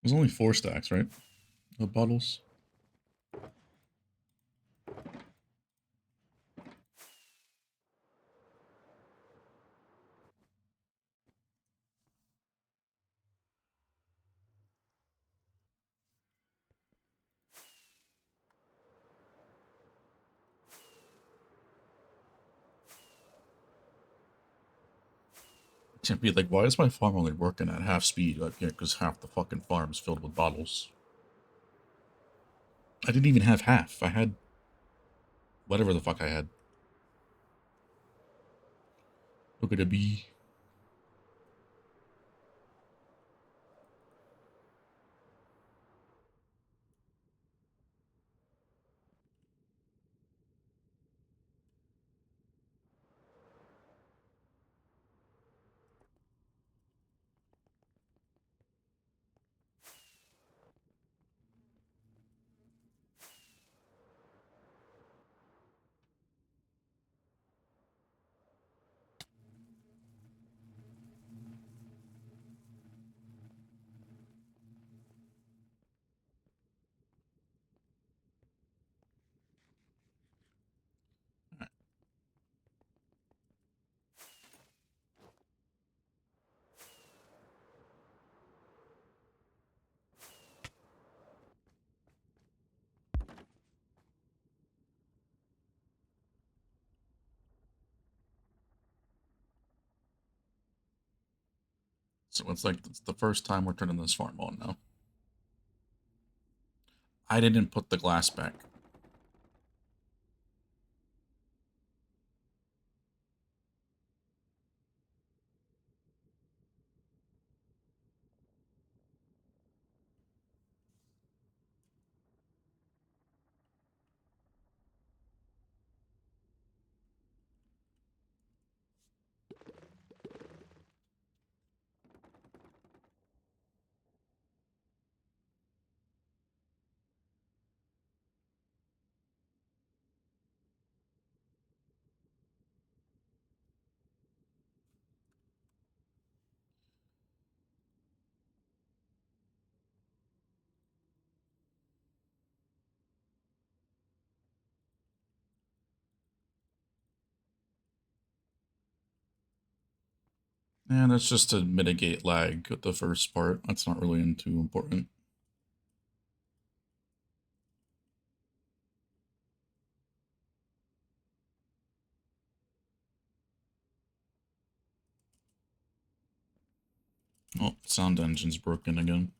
There's only 4 stacks, right? Of bottles. Can't be like, why is my farm only working at half speed? Like, yeah, because half the fucking farm is filled with bottles. I didn't even have half. I had whatever the fuck I had. Look at the bee. So it's like it's the first time we're turning this farm on now. I didn't put the glass back. And that's just to mitigate lag with the first part. That's not really too important. Oh, sound engine's broken again.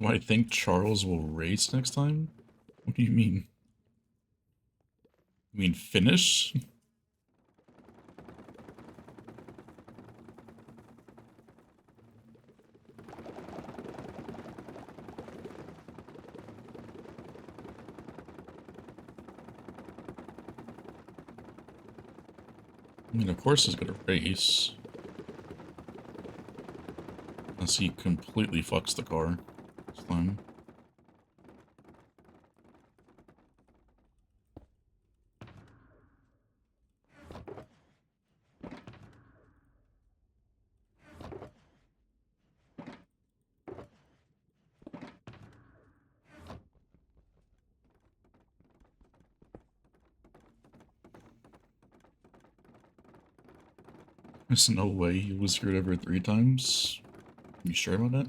Do I think Charles will race next time? What do you mean? You mean finish? I mean, of course he's gonna race. Unless he completely fucks the car. It's fine. There's no way he was screwed over 3 times. You sure about that?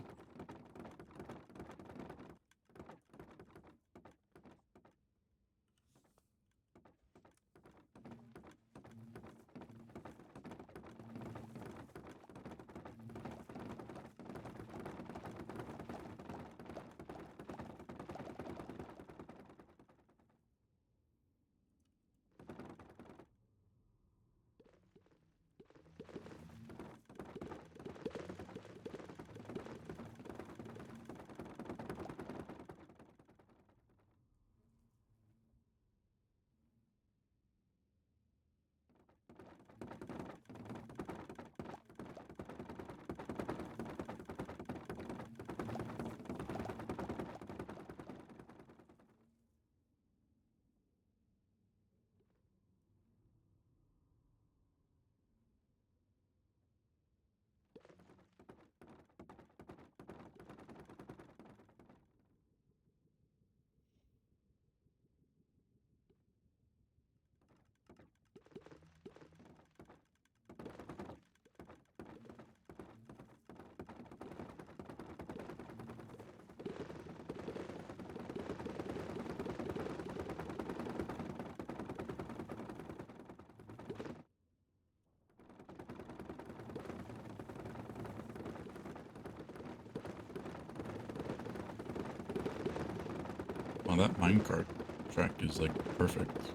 Wow, that minecart track is like perfect.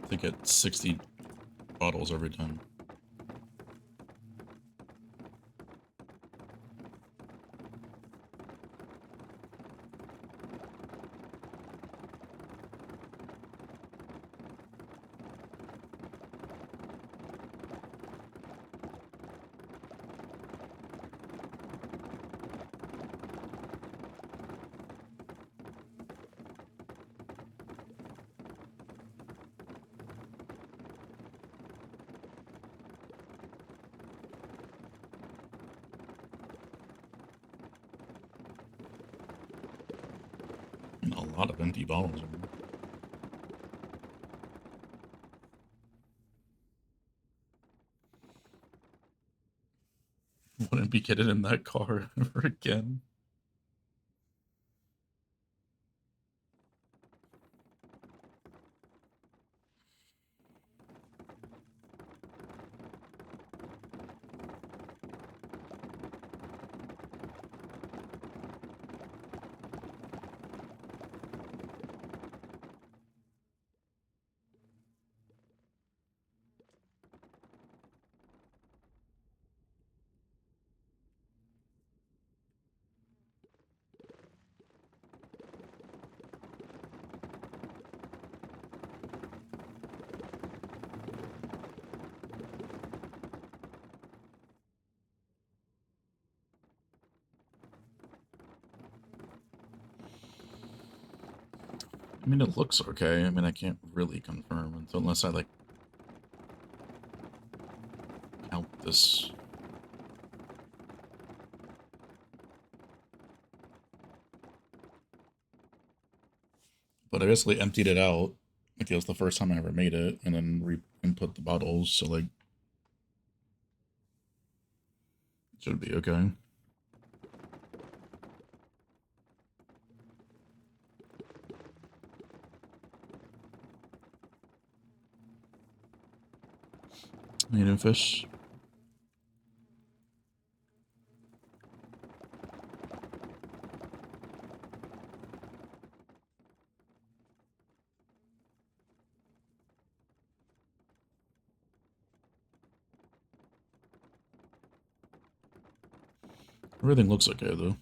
To get 60 bottles every time. A lot of empty bottles in here. Wouldn't be getting in that car ever again. I mean, it looks okay. I mean, I can't really confirm unless I, like, count this. But I basically emptied it out. Like, it was the first time I ever made it, and then re-input the bottles, so, like, it should be okay. Native fish. Everything looks okay, though.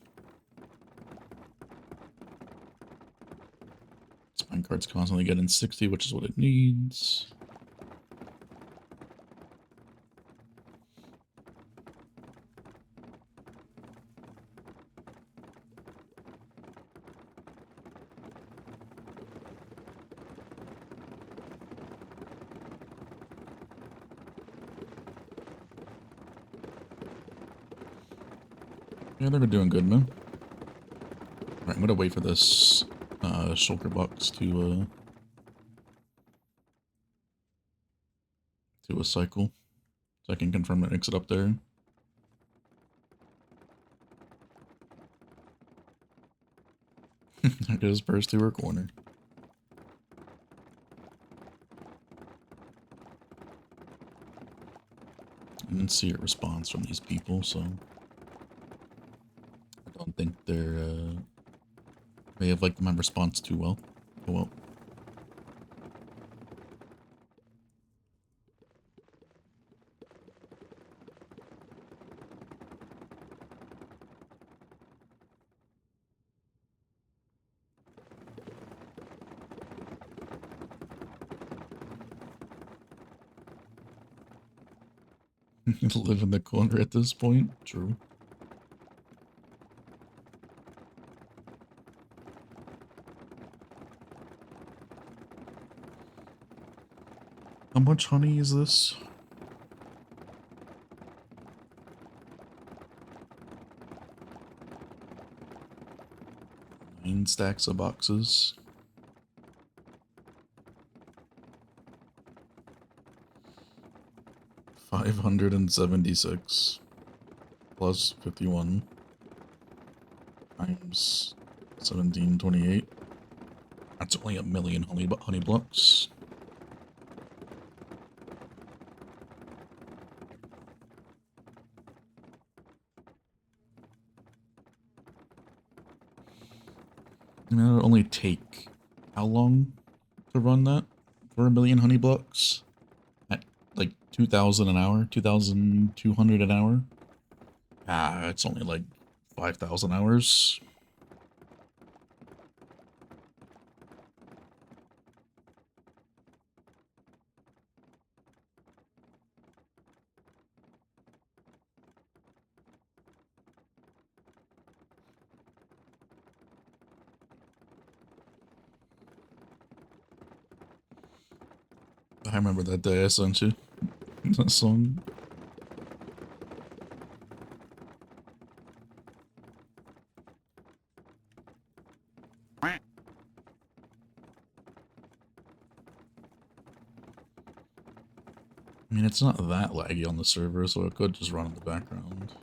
This minecart's constantly getting 60, which is what it needs. Yeah, they're doing good, man. Alright, I'm gonna wait for this shulker box to a cycle, so I can confirm the exit up there. There goes burst to her corner. I didn't see a response from these people, so I don't think they have liked my response too well. Oh well. Live in the corner at this point. True. How much honey is this? Nine stacks of boxes. $576 plus 51 times 1728. That's only a million honey blocks. I mean, it'll only take how long to run that for a million honey blocks? At like 2,000 an hour, 2,200 an hour. Ah, it's only like 5,000 hours. I remember that day I sent you that song. I mean, it's not that laggy on the server, so it could just run in the background.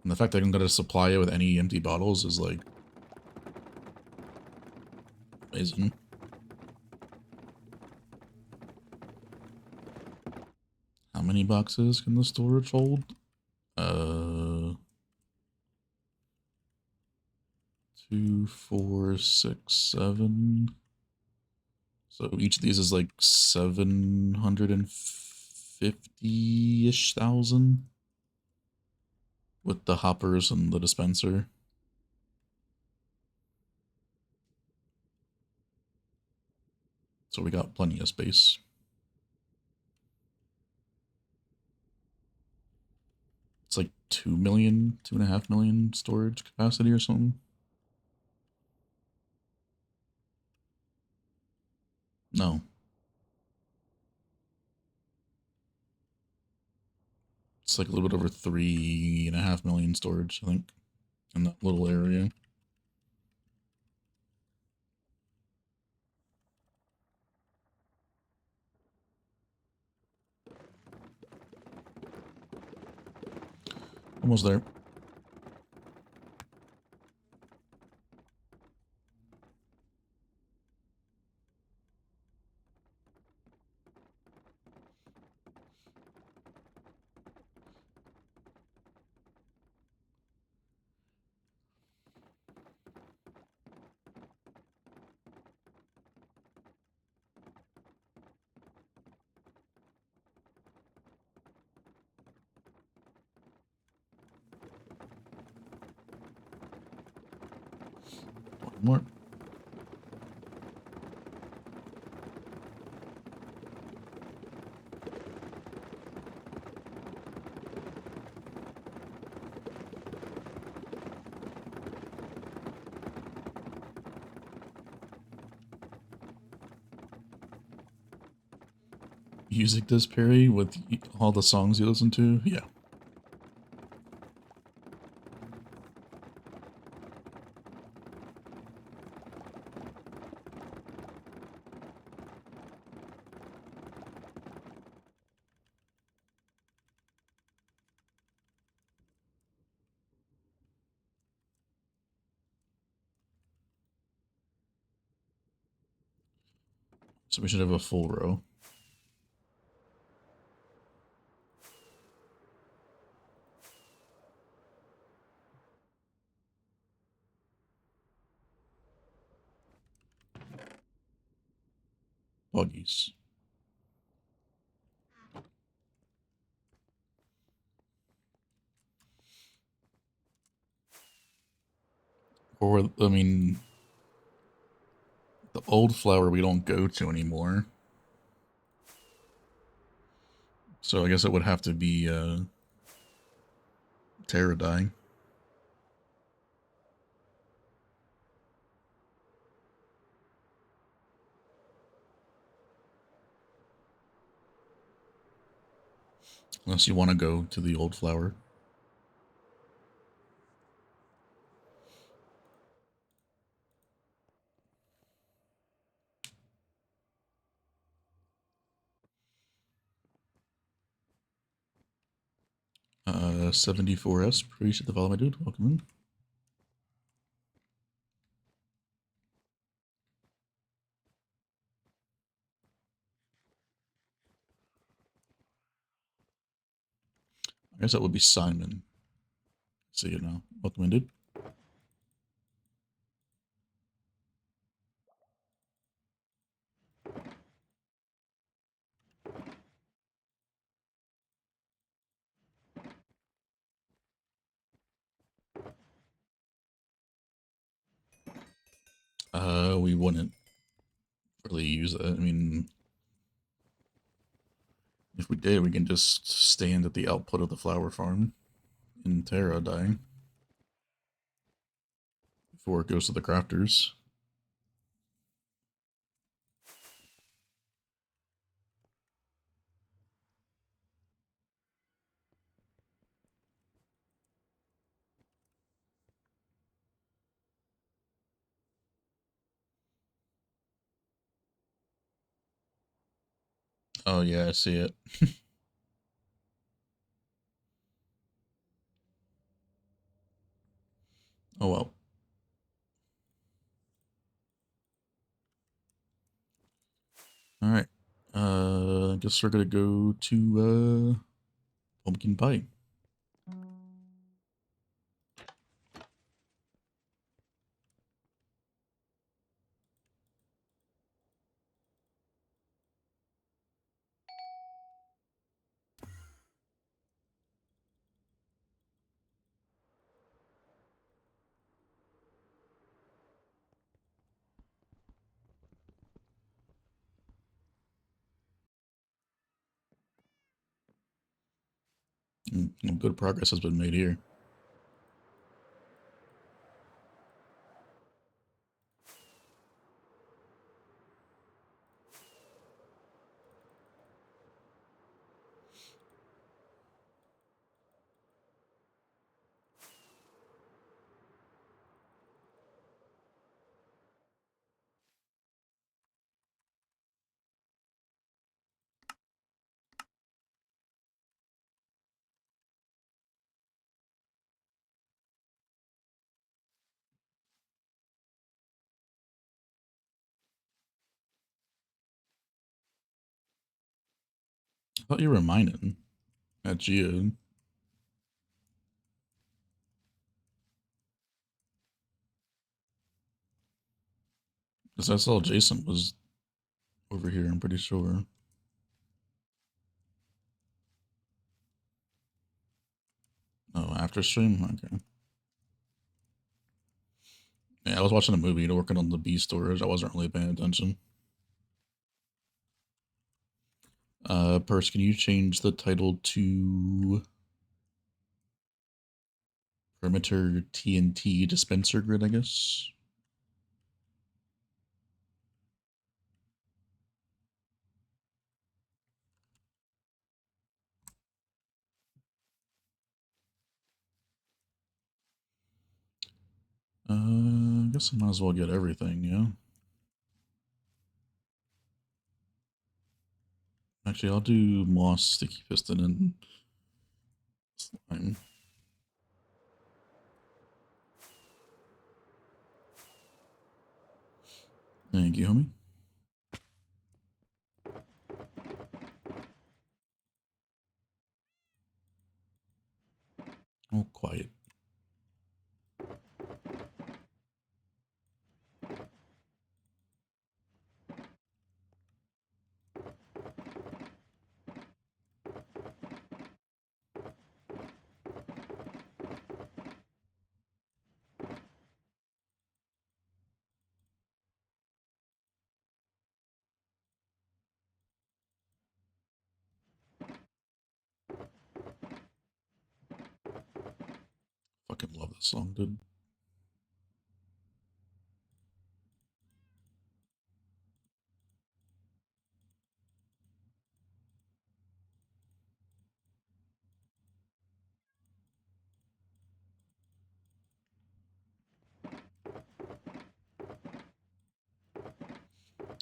And the fact that I can get a supply it with any empty bottles is, like, amazing. How many boxes can the storage hold? 2, 4, 6, 7. So each of these is like 750-ish thousand with the hoppers and the dispenser. So we got plenty of space. It's like 2 million, 2.5 million storage capacity or something. No. It's like a little bit over 3.5 million storage, I think, in that little area. Almost there. One more. Music does Perry with all the songs you listen to? Yeah. So we should have a full row. Buggies. Or, I mean, the old flower we don't go to anymore. So I guess it would have to be Pterodine. Unless you want to go to the old flower. 74S, appreciate the follow, my dude. Welcome in. I guess that would be Simon. See you now. Welcome in, dude. We wouldn't really use it. I mean, if we did, we can just stand at the output of the flower farm in Pterodine before it goes to the crafters. Oh yeah, I see it. Oh well. All right. I guess we're gonna go to pumpkin pie. Good progress has been made here. I thought you were mining at Geo. Because I saw Jason was over here, I'm pretty sure. Oh, after stream? Okay. Yeah, I was watching a movie, working on the bee storage. I wasn't really paying attention. Purse, can you change the title to Perimeter TNT Dispenser Grid, I guess? I guess I might as well get everything, yeah? Actually, I'll do Moss, Sticky Piston, and Slime. Thank you, homie. Oh, quiet. Fucking love this song, dude.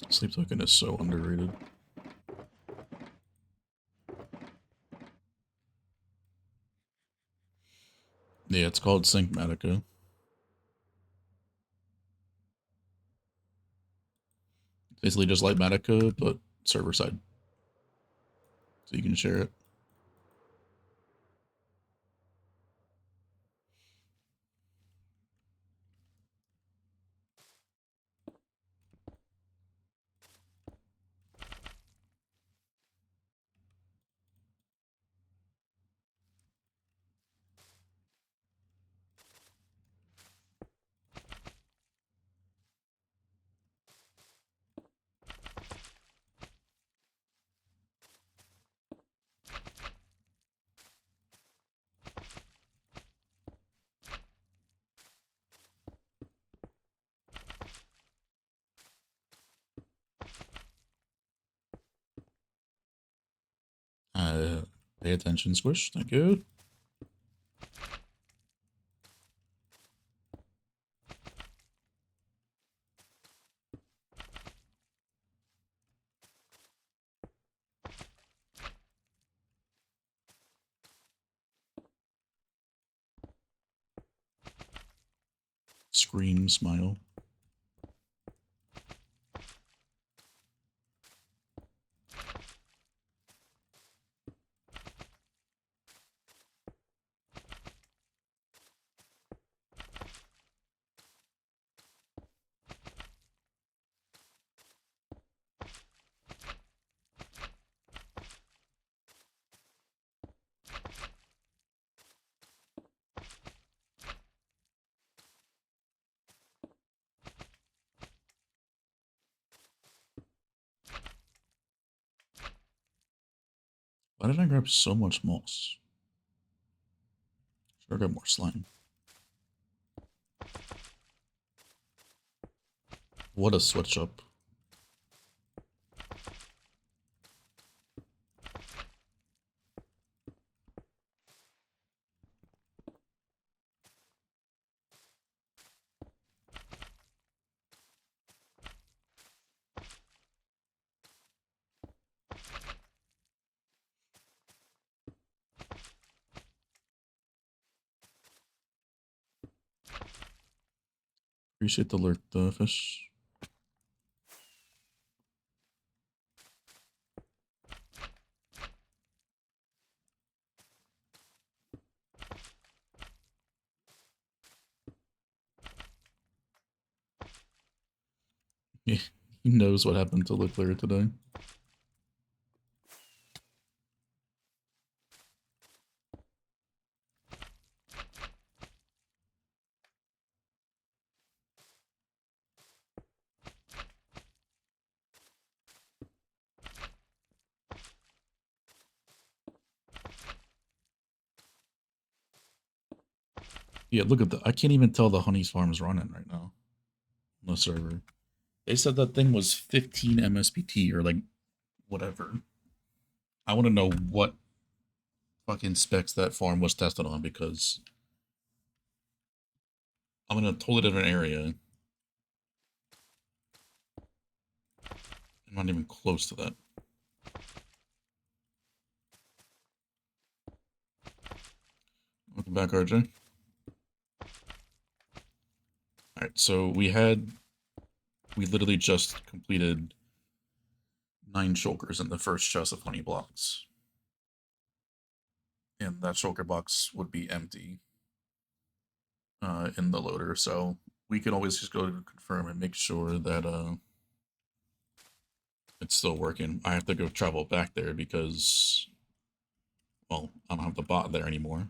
Sleep Token is so underrated. Yeah, it's called Syncmatica. Basically just like Matica, but server side. So you can share it. Pay attention, Squish. Thank you. Scream, smile. Why did I grab so much moss? Should I grab more slime? What a switch up. Appreciate the alert, the fish. He knows what happened to Leclerc today. Yeah, look at that. I can't even tell the Honey's farm is running right now on the server. They said that thing was 15 MSPT or like whatever. I want to know what fucking specs that farm was tested on because I'm in a totally different area. I'm not even close to that. Welcome back, RJ. Alright, so we literally just completed 9 shulkers in the first chest of honey blocks. And that shulker box would be empty in the loader, so we can always just go to confirm and make sure that it's still working. I have to go travel back there because, well, I don't have the bot there anymore.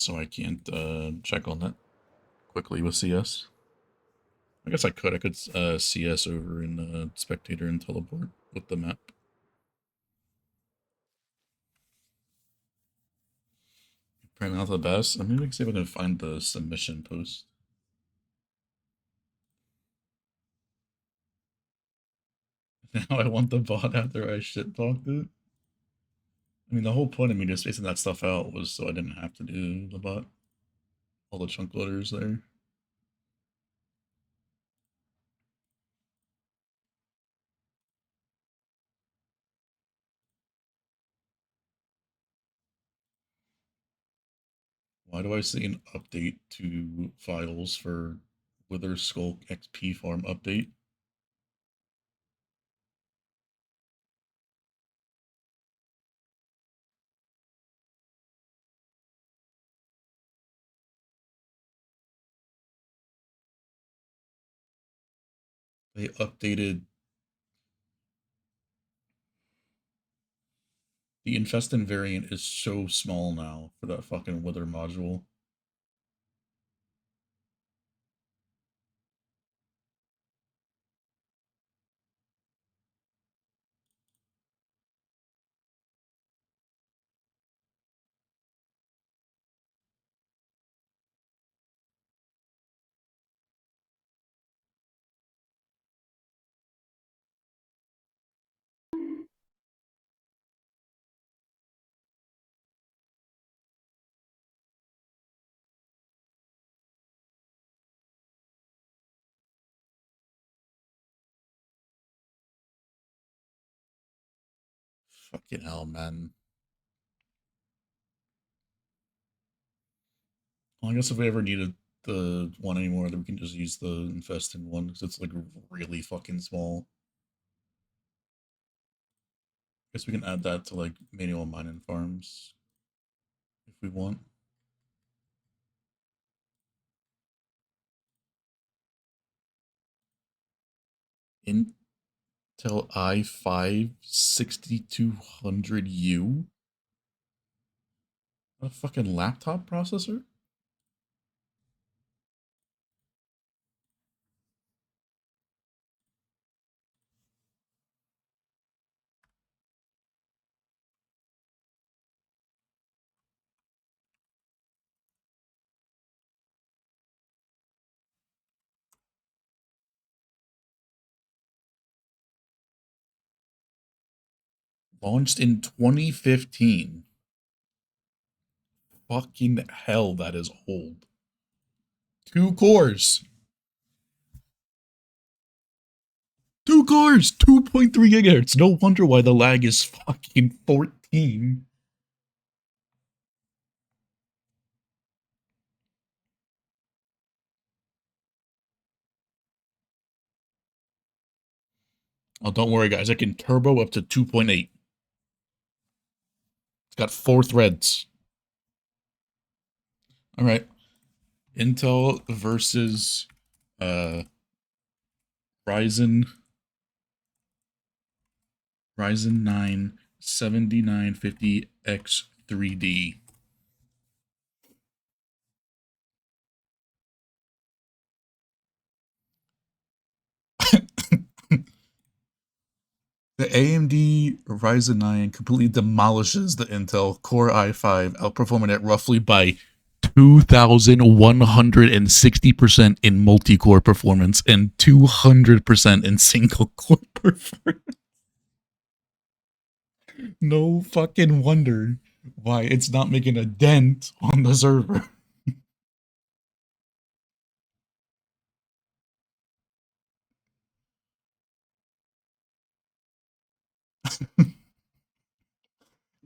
So I can't check on that quickly with CS. I guess I could. I could CS over in Spectator and teleport with the map. Probably not the best. I mean, we can see if I can find the submission post. Now I want the bot after I shit talked it. I mean, the whole point of me just spacing that stuff out was so I didn't have to do the bot. All the chunk loaders there. Why do I see an update to files for Wither Skull XP farm update? They updated the Infestin variant is so small now for that fucking Wither module. Fucking hell, man. Well, I guess if we ever needed the one anymore, then we can just use the infested one because it's like really fucking small. Guess we can add that to like manual mining farms if we want. Intel i5 6200U? A fucking laptop processor? Launched in 2015. Fucking hell, that is old. 2 cores. 2 cores. 2.3 gigahertz. No wonder why the lag is fucking 14. Oh, don't worry, guys. I can turbo up to 2.8. It's got 4 threads. All right. Intel versus Ryzen 9 7950X3D. The AMD Ryzen 9 completely demolishes the Intel Core i5, outperforming it roughly by 2,160% in multi-core performance and 200% in single-core performance. No fucking wonder why it's not making a dent on the server.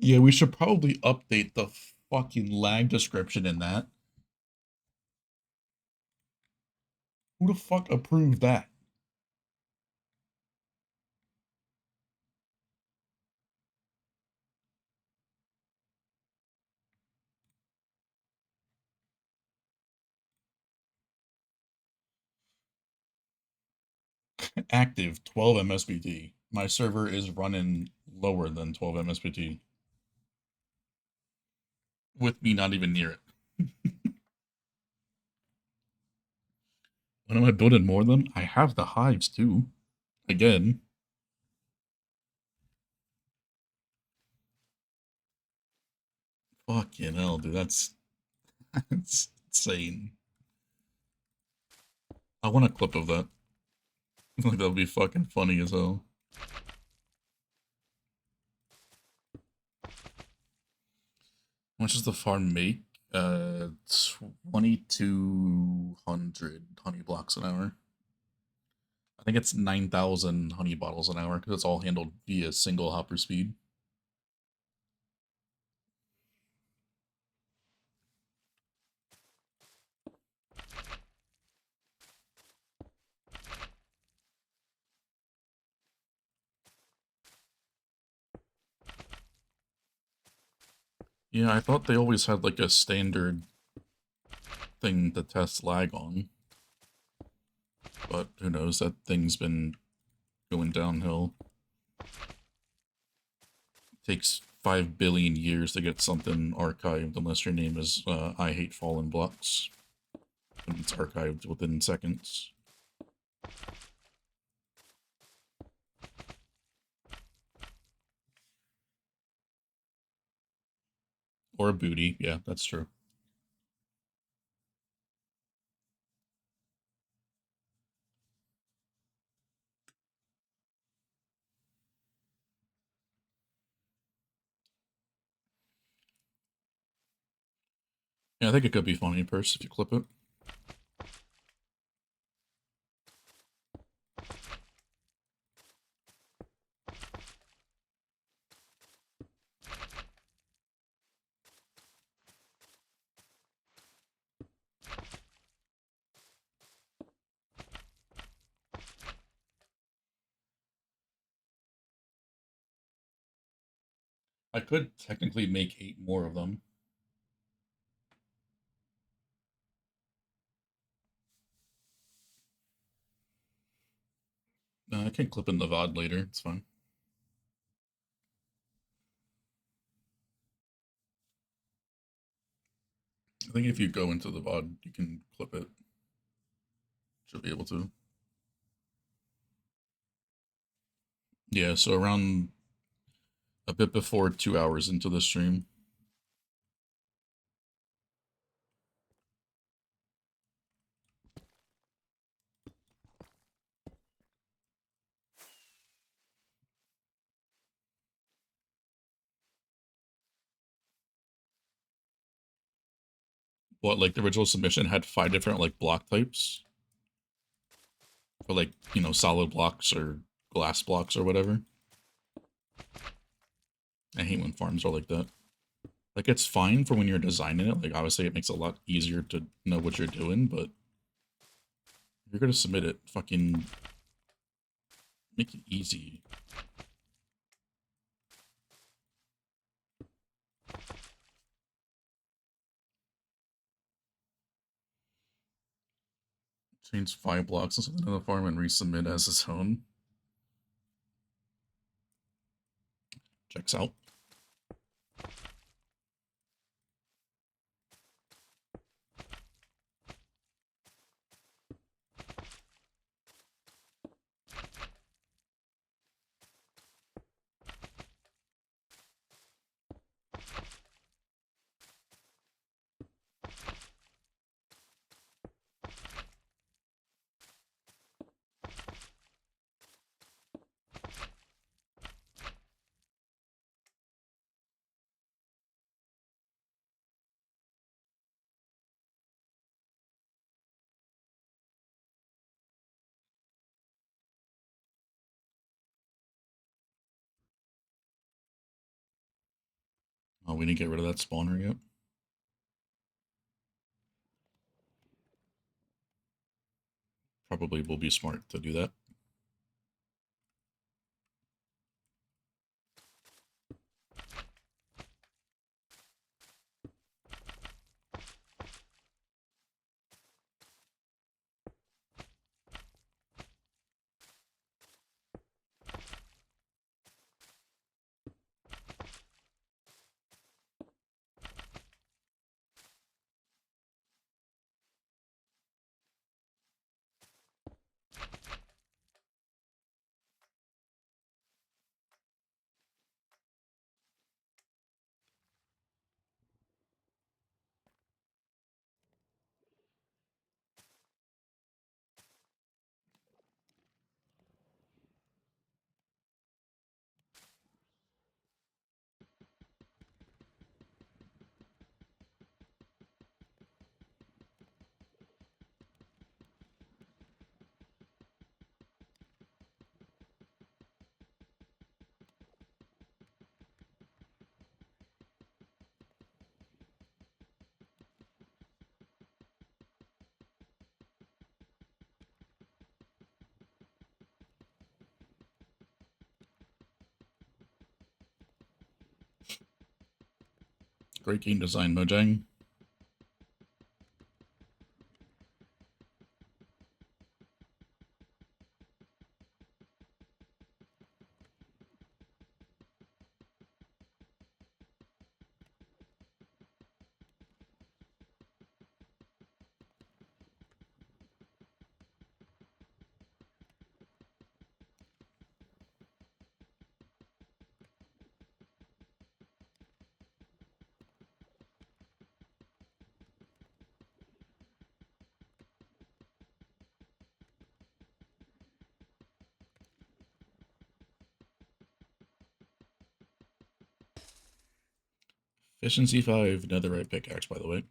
Yeah, we should probably update the fucking lag description in that. Who the fuck approved that? Active 12 MSBT. My server is running lower than 12 MSBT. With me not even near it. When am I building more of them? I have the hives too. Again. Fucking hell, dude. That's insane. I want a clip of that. I feel like that would be fucking funny as hell. How much does the farm make? 2,200 honey blocks an hour. I think it's 9,000 honey bottles an hour because it's all handled via single hopper speed. Yeah, I thought they always had like a standard thing to test lag on. But who knows, that thing's been going downhill. It takes 5 billion years to get something archived unless your name is I Hate Fallen Blocks. And it's archived within seconds. Or a booty, yeah, that's true. Yeah, I think it could be funny in person if you clip it. I could technically make 8 more of them. No, I can clip in the VOD later. It's fine. I think if you go into the VOD, you can clip it. Should be able to. Yeah, so around a bit before 2 hours into the stream. What, like the original submission had 5 different like block types for like, you know, solid blocks or glass blocks or whatever. I hate when farms are like that. Like it's fine for when you're designing it. Like obviously it makes it a lot easier to know what you're doing, but if you're gonna submit it, fucking make it easy. Change 5 blocks or something in the farm and resubmit as its own. Checks out. Oh, we didn't get rid of that spawner yet. Probably will be smart to do that. Great game design, Mojang. Efficiency 5, netherite pickaxe, by the way.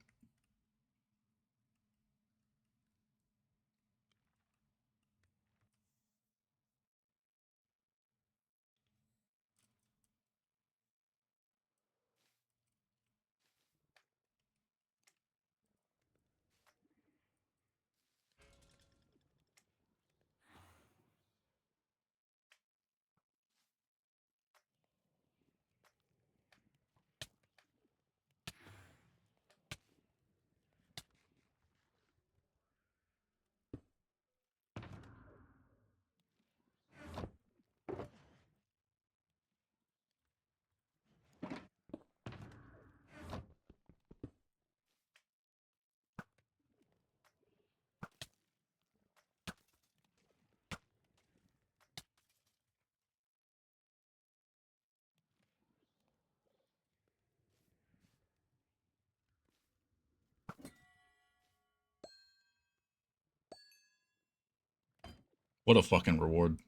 What a fucking reward.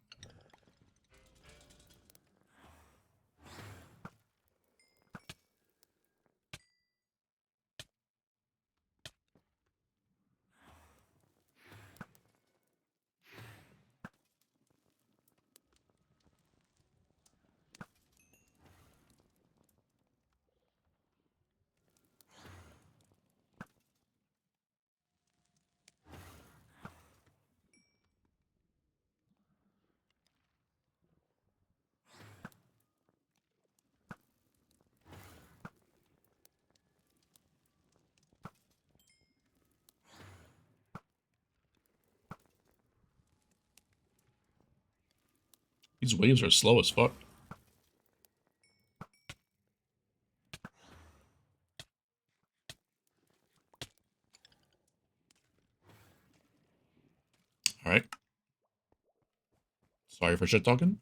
These waves are slow as fuck. Alright. Sorry for shit talking.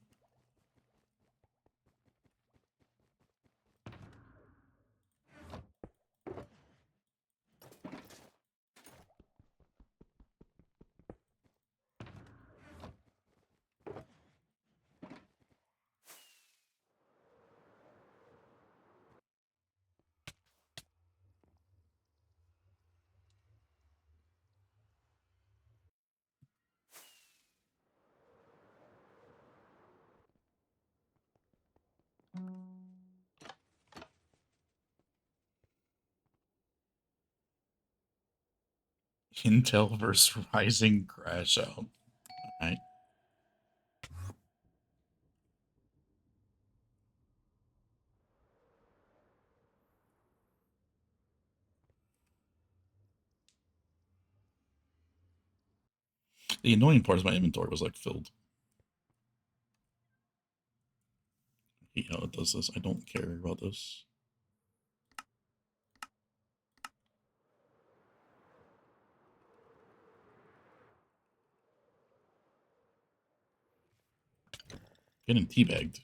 Intel versus Rising crash out. Alright. The annoying part is my inventory was like filled. I hate how it does this. I don't care about this. Getting teabagged.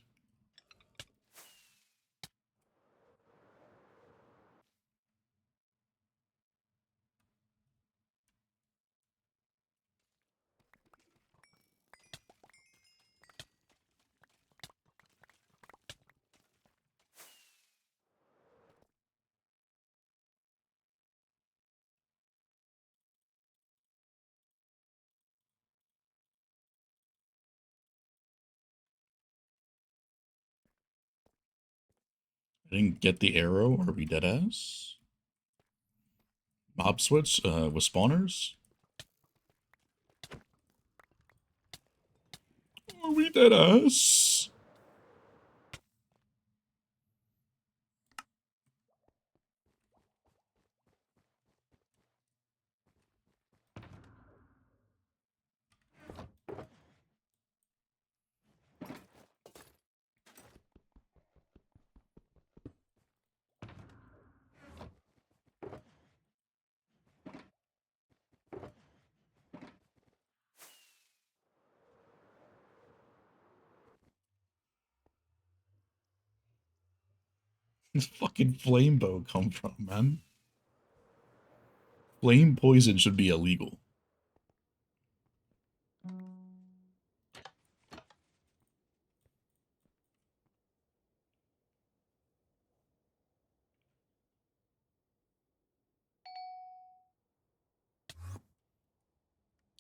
I didn't get the arrow. Are we dead ass? Mob switch with spawners? Are we dead ass? This fucking flame bow come from, man? Flame poison should be illegal. I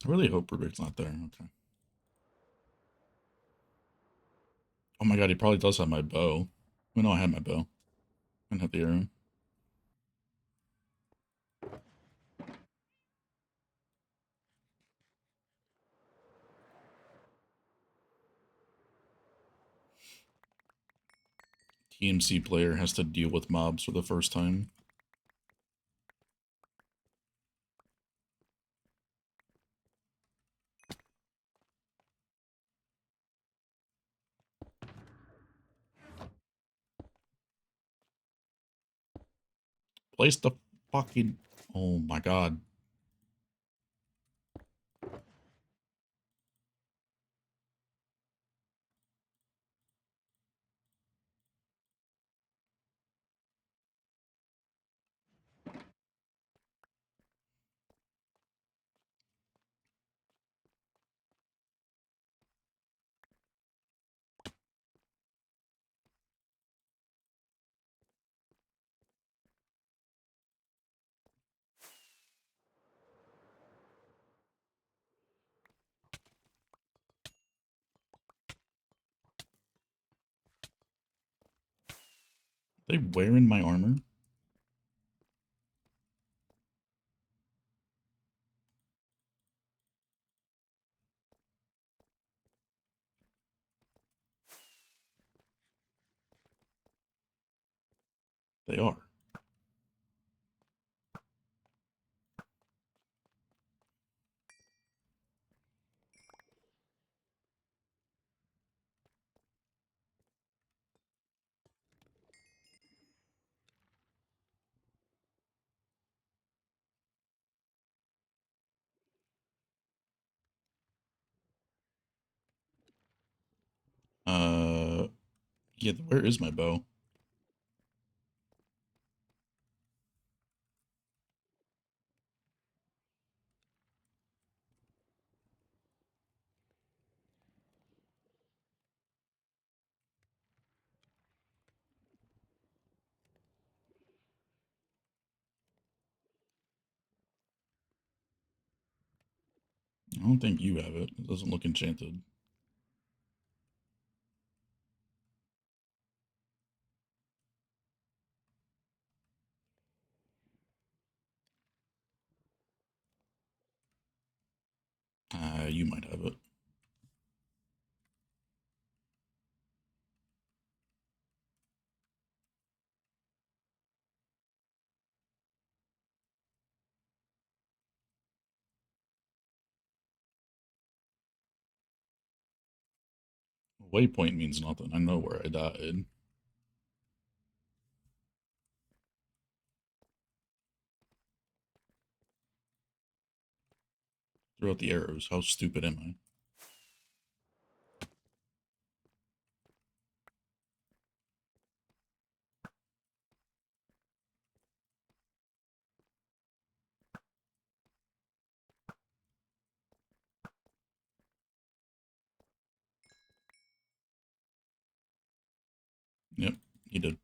really hope Rubric's not there. Okay. Oh my god, he probably does have my bow. I know I had my bow. I didn't have the arrow. TMC player has to deal with mobs for the first time. Place the fucking... Oh my god. They wearing my armor? They are. Yeah, where is my bow? I don't think you have it. It doesn't look enchanted. You might have it. Waypoint means nothing. I know where I died. Throw out the arrows. How stupid am I? Yep, he did.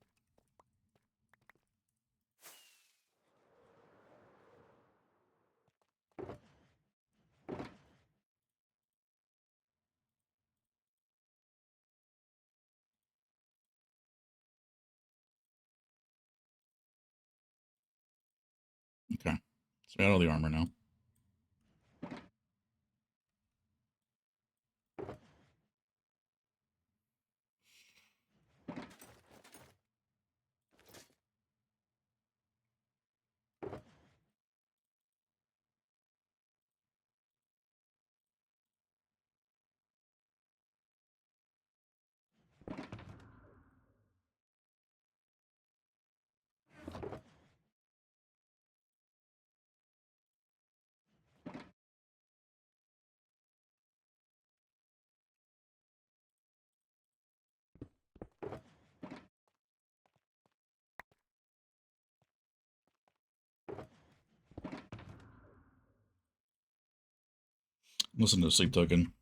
Okay. So I got all the armor now. Listen to Sleep Token.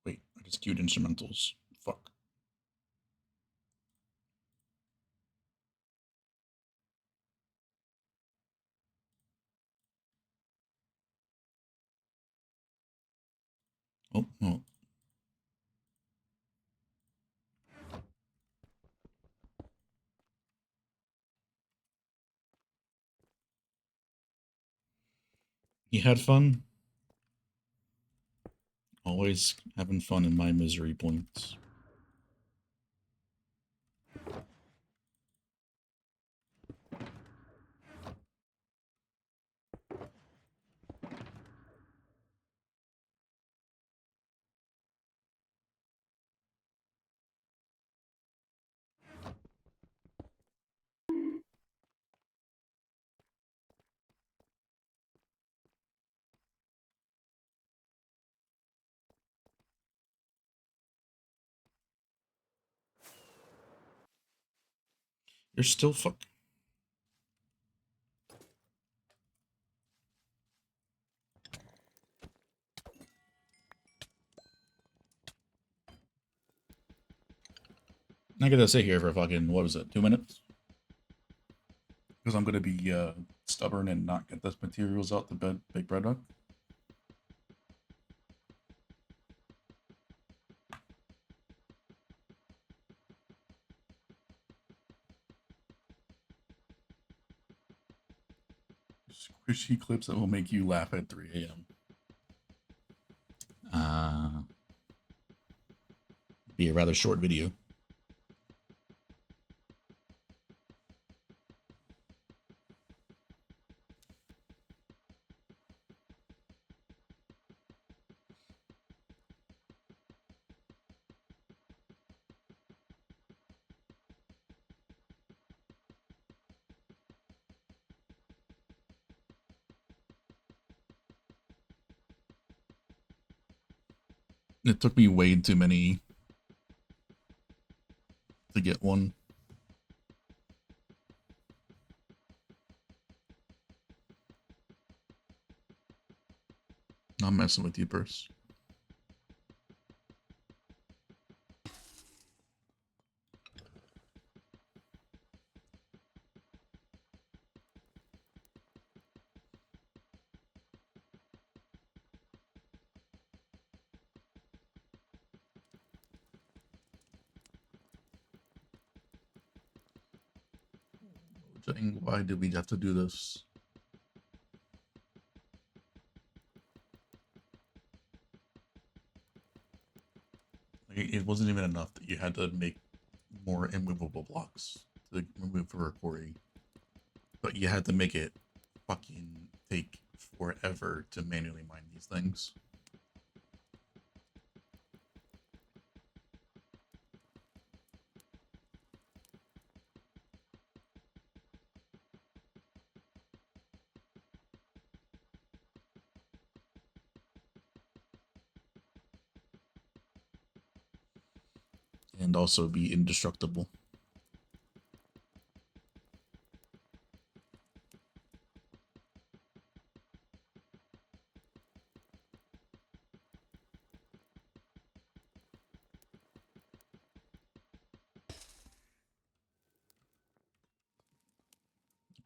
Wait, I just queued instrumentals. Fuck. Oh, oh. You had fun? Always having fun in my misery points. You're still fuck. I gotta sit here for fucking, what was it, 2 minutes? Because I'm gonna be stubborn and not get those materials out the big bread up. Squishy clips that will make you laugh at 3 a.m. Be a rather short video. It took me way too many to get one. I'm messing with you, Purse. Why did we have to do this? It wasn't even enough that you had to make more immovable blocks to remove for a quarry, but you had to make it fucking take forever to manually mine these things. And also be indestructible.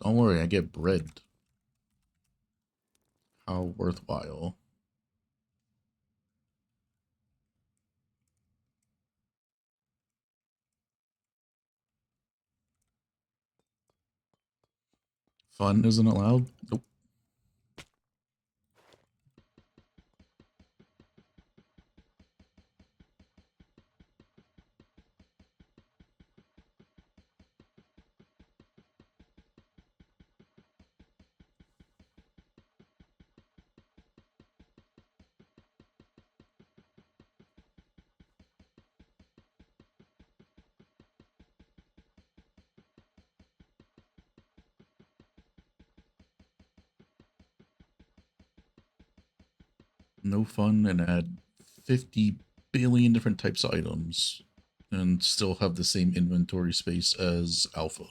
Don't worry, I get bread. How worthwhile. Fun isn't allowed? Nope. No fun and add 50 billion different types of items and still have the same inventory space as Alpha.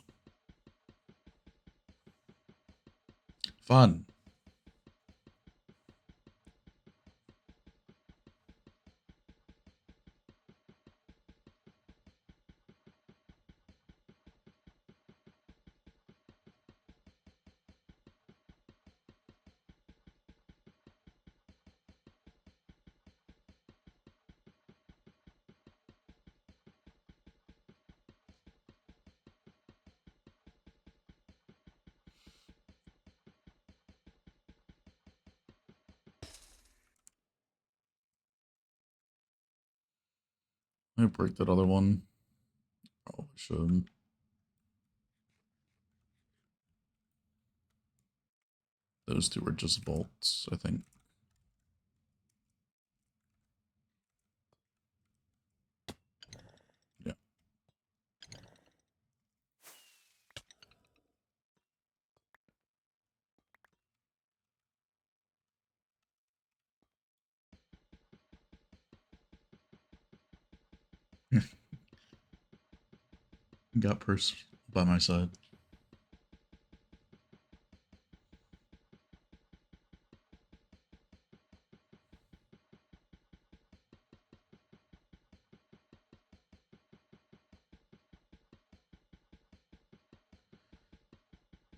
Fun. I break that other one. Oh, I should. Those two are just bolts, I think. Yeah. Got Purse by my side.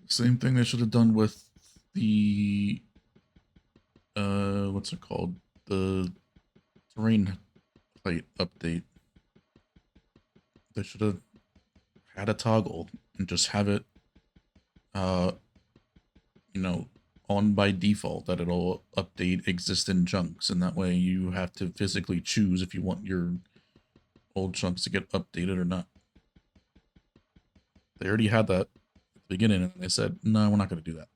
Same thing they should have done with the what's it called? The terrain height update. They should have had a toggle and just have it uh you know on by default that it'll update existing chunks, and that way you have to physically choose if you want your old chunks to get updated or not. They already had that at the beginning and they said, no, we're not going to do that.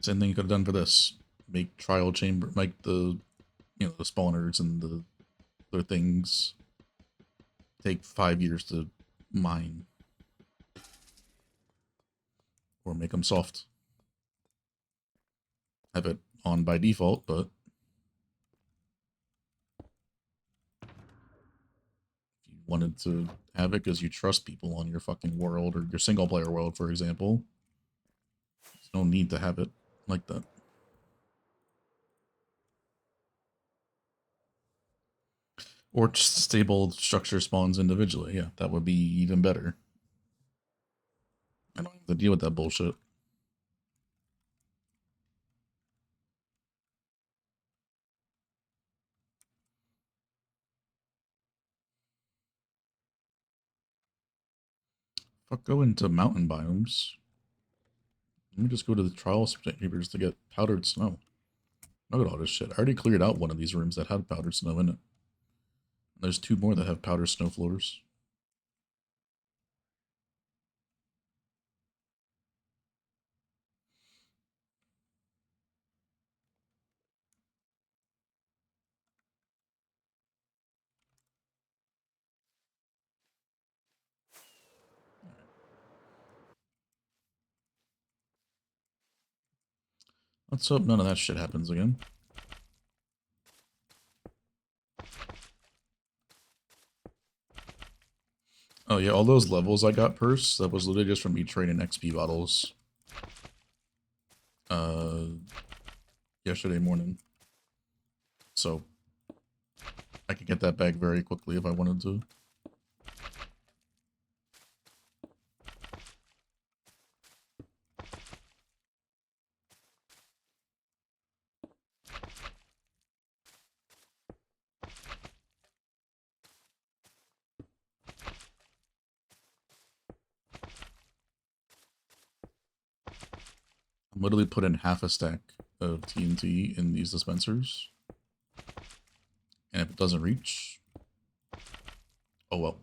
Same thing you could have done for this. Make trial chamber, make the, the spawners and the other things take 5 years to mine. Or make them soft. Have it on by default, but if you wanted to have it because you trust people on your fucking world or your single player world, for example, there's no need to have it like that. Or just stable structure spawns individually. Yeah, that would be even better. I don't have to deal with that bullshit. Fuck, go into mountain biomes. Let me just go to the trial chambers to get powdered snow. Look at all this shit. I already cleared out one of these rooms that had powdered snow in it. There's 2 more that have powdered snow floors. Let's hope none of that shit happens again. Oh yeah, all those levels I got purse, that was literally just from me trading XP bottles. Yesterday morning. So, I could get that back very quickly if I wanted to. I'm literally putting half a stack of TNT in these dispensers. And if it doesn't reach, oh well.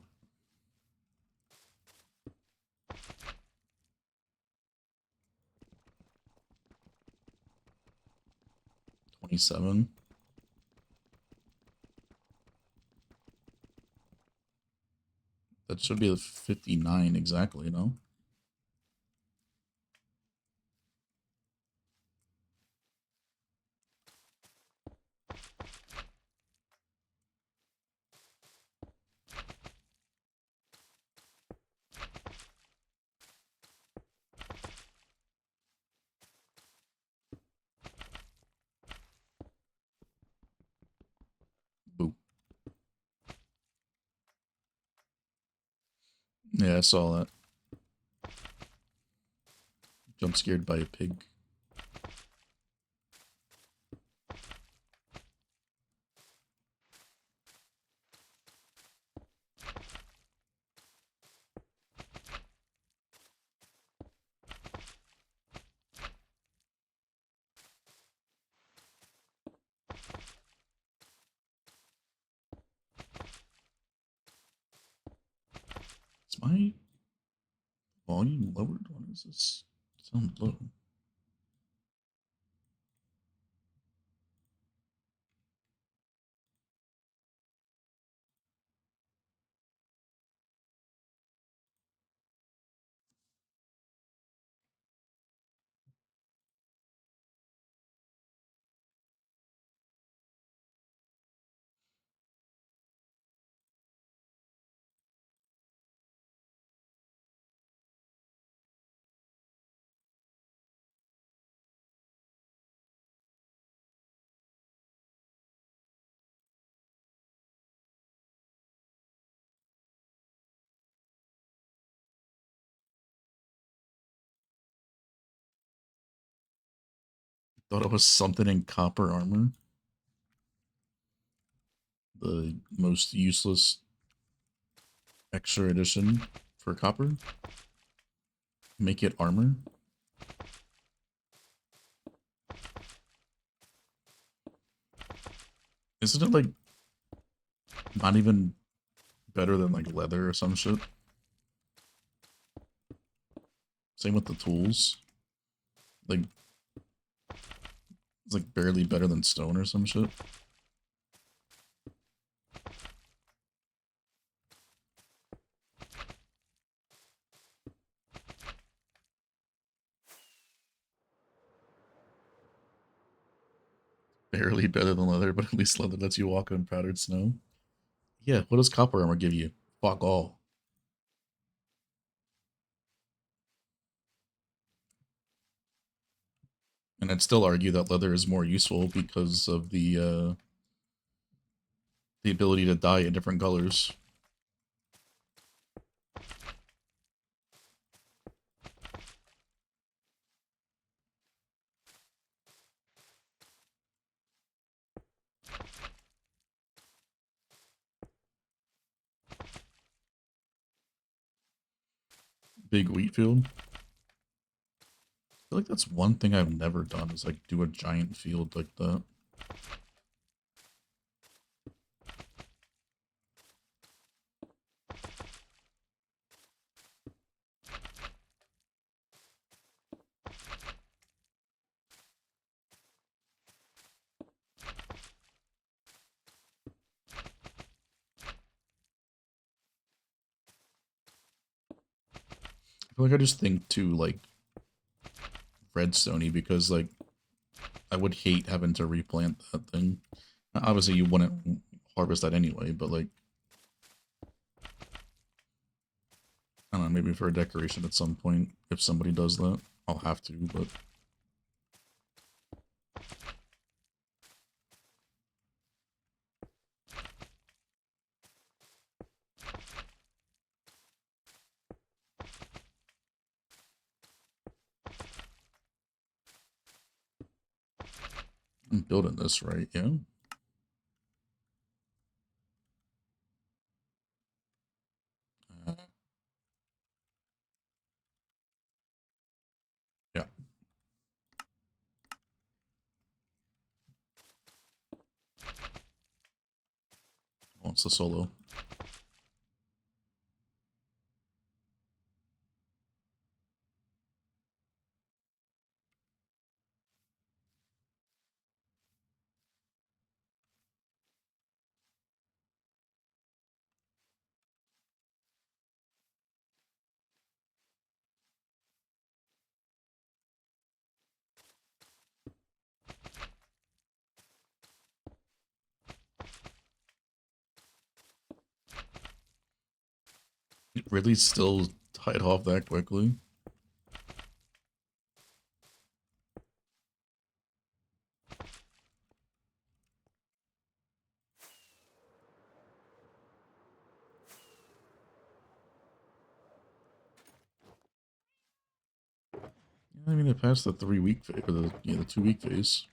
27. That should be the 59 exactly, no? Boo. Yeah, I saw that. Jump scared by a pig. Is my volume lowered? What is this? It sounds low. Thought it was something in copper armor. The most useless extra edition for copper. Make it armor. Isn't it like not even better than like leather or some shit? Same with the tools. Like it's like barely better than stone or some shit. Barely better than leather, but at least leather lets you walk on powdered snow. Yeah, what does copper armor give you? Fuck all. And I'd still argue that leather is more useful because of the ability to dye in different colors. Big wheat field. I feel like that's one thing I've never done is like do a giant field like that. I feel like I just think too like redstone-y because like I would hate having to replant that thing. Obviously you wouldn't harvest that anyway, but like I don't know, maybe for a decoration at some point if somebody does that. I'll have to, but I'm building this right, yeah. Yeah. Oh, it's the solo. It really still tied off that quickly. I mean, it passed the 3-week phase, or the 2-week phase.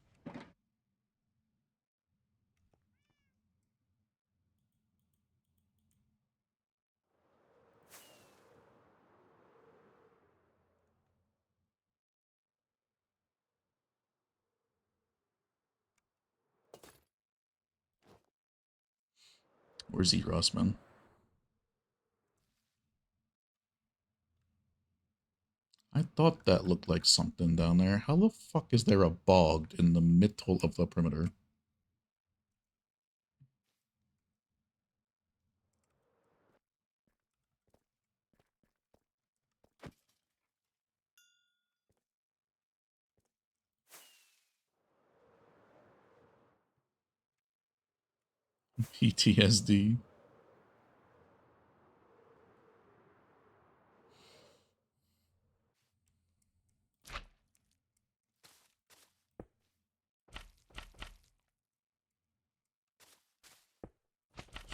Where's Ross, man? I thought that looked like something down there. How the fuck is there a bog in the middle of the perimeter? PTSD.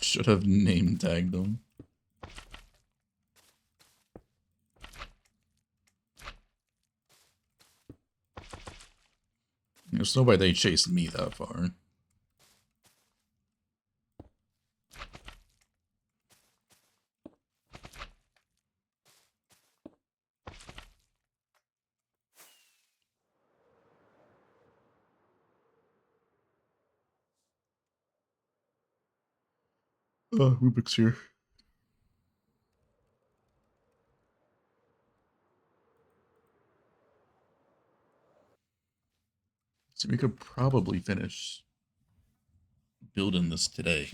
Should have name tagged them. There's no way they chased me that far. Rubik's here. So we could probably finish building this today.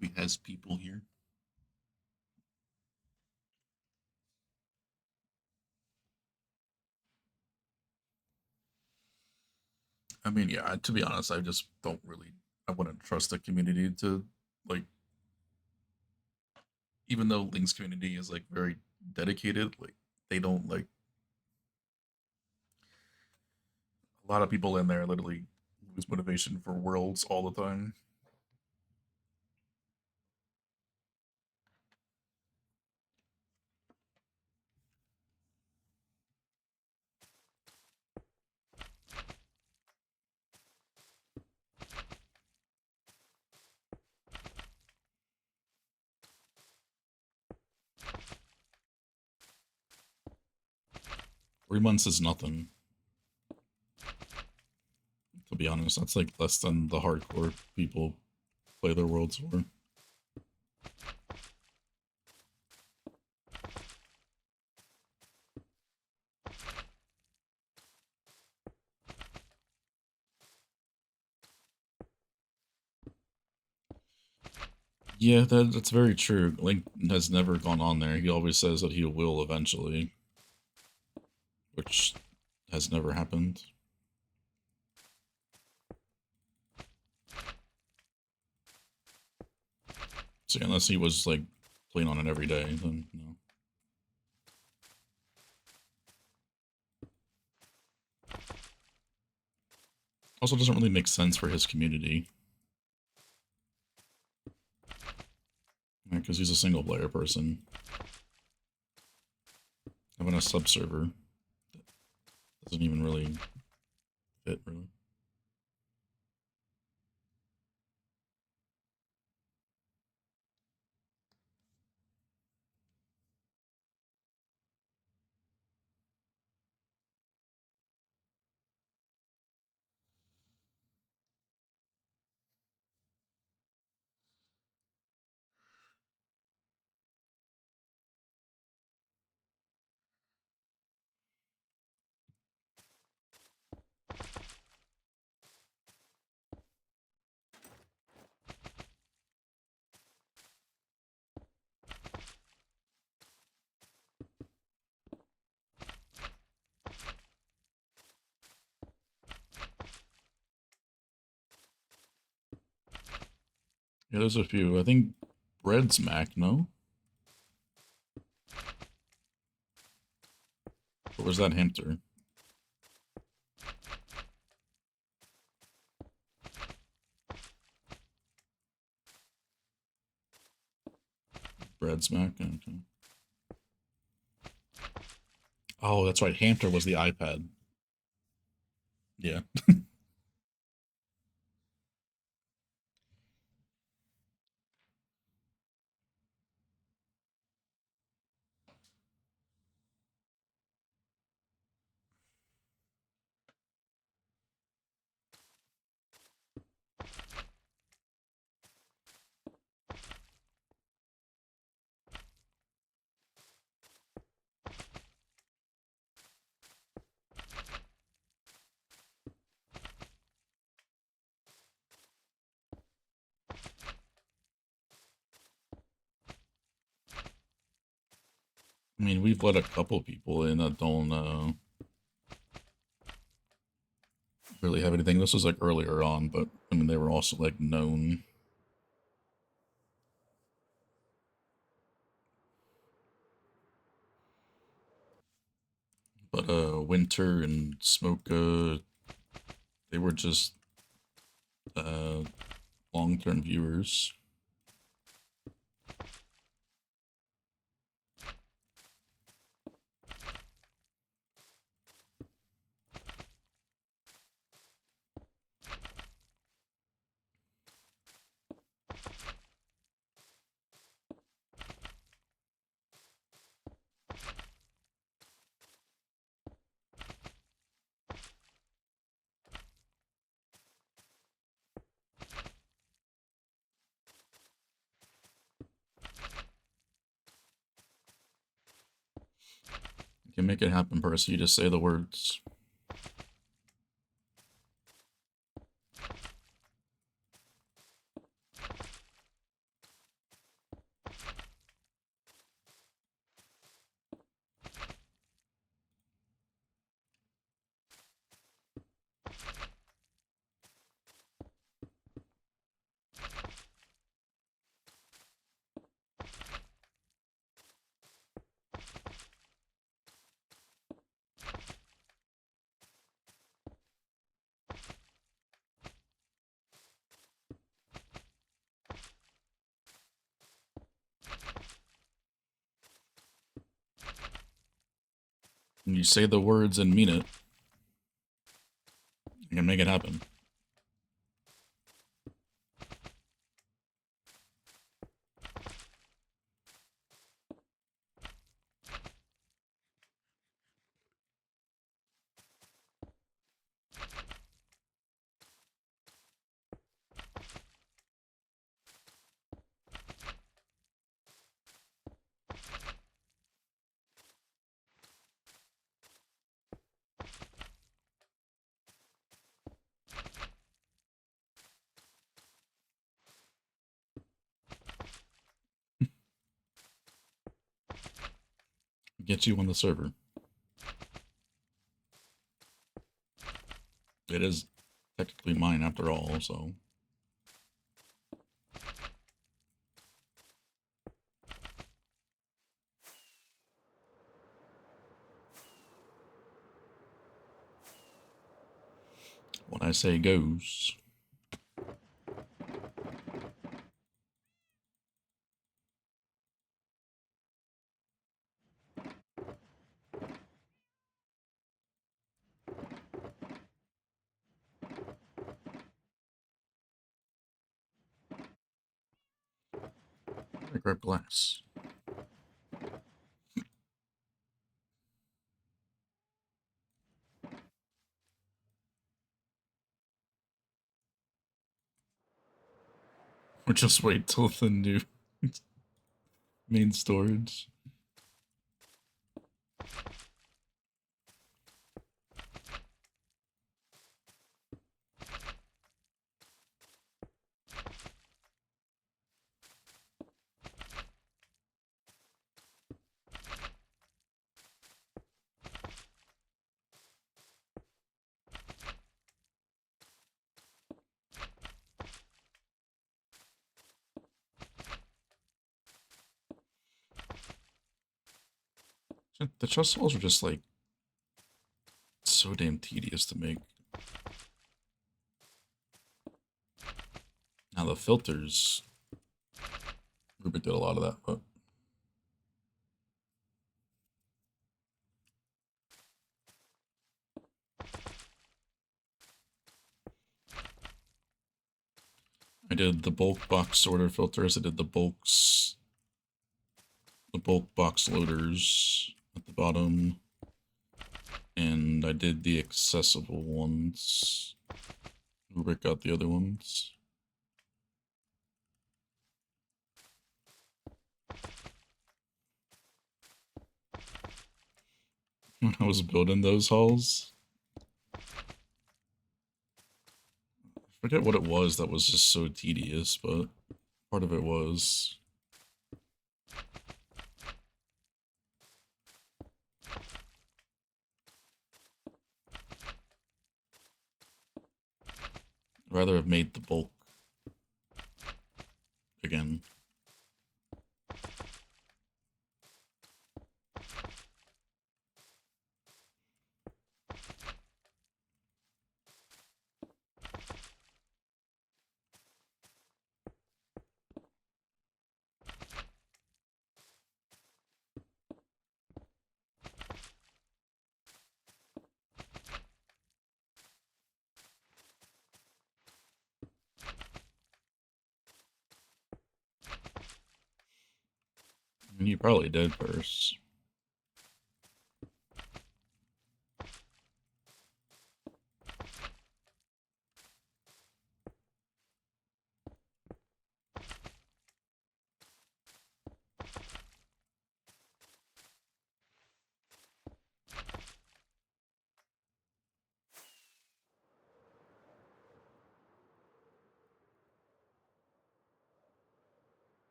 We has people here. I mean, yeah, to be honest, I just don't really, I wouldn't trust the community to, like, even though Link's community is, like, very dedicated, like, they don't, like, a lot of people in there literally lose motivation for worlds all the time. $3 months is nothing. To be honest, that's like less than the hardcore people play their worlds for. Yeah, that's very true. Link has never gone on there. He always says that he will eventually, which has never happened. So unless he was like playing on it every day, then no. Also, doesn't really make sense for his community. Because he's a single player person. Having a sub server doesn't even really fit, really. Yeah, there's a few. I think Bread's Mac, no? Or was that Hamster? Bread's Mac, okay. Oh, that's right. Hamster was the iPad. Yeah. I mean, we've let a couple people in that don't really have anything. This was like earlier on, but I mean, they were also like known. But Winter and Smoke, they were just uh, long-term viewers. can make it happen, Percy. You just say the words. When you say the words and mean it, you can make it happen. Get you on the server. It is technically mine after all, so. What I say goes. I grab glass. Or just wait till the new main storage. The chest walls are just like so damn tedious to make. Now the filters, Rubik did a lot of that, but I did the bulk box sorter filters. I did the bulk box loaders at the bottom, and I did the accessible ones. Rubik got the other ones. When I was building those halls, I forget what it was that was just so tedious, but part of it was. I'd rather have made the bulk again. I mean, you probably did first.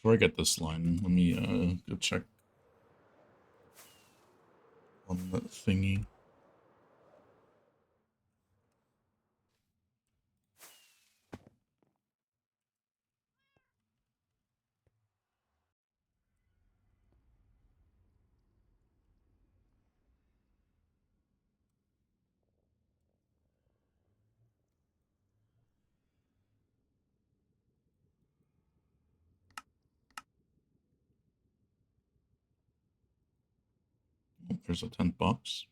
Before I get this line, let me go check on that thingy. Oh, there's a 10th box.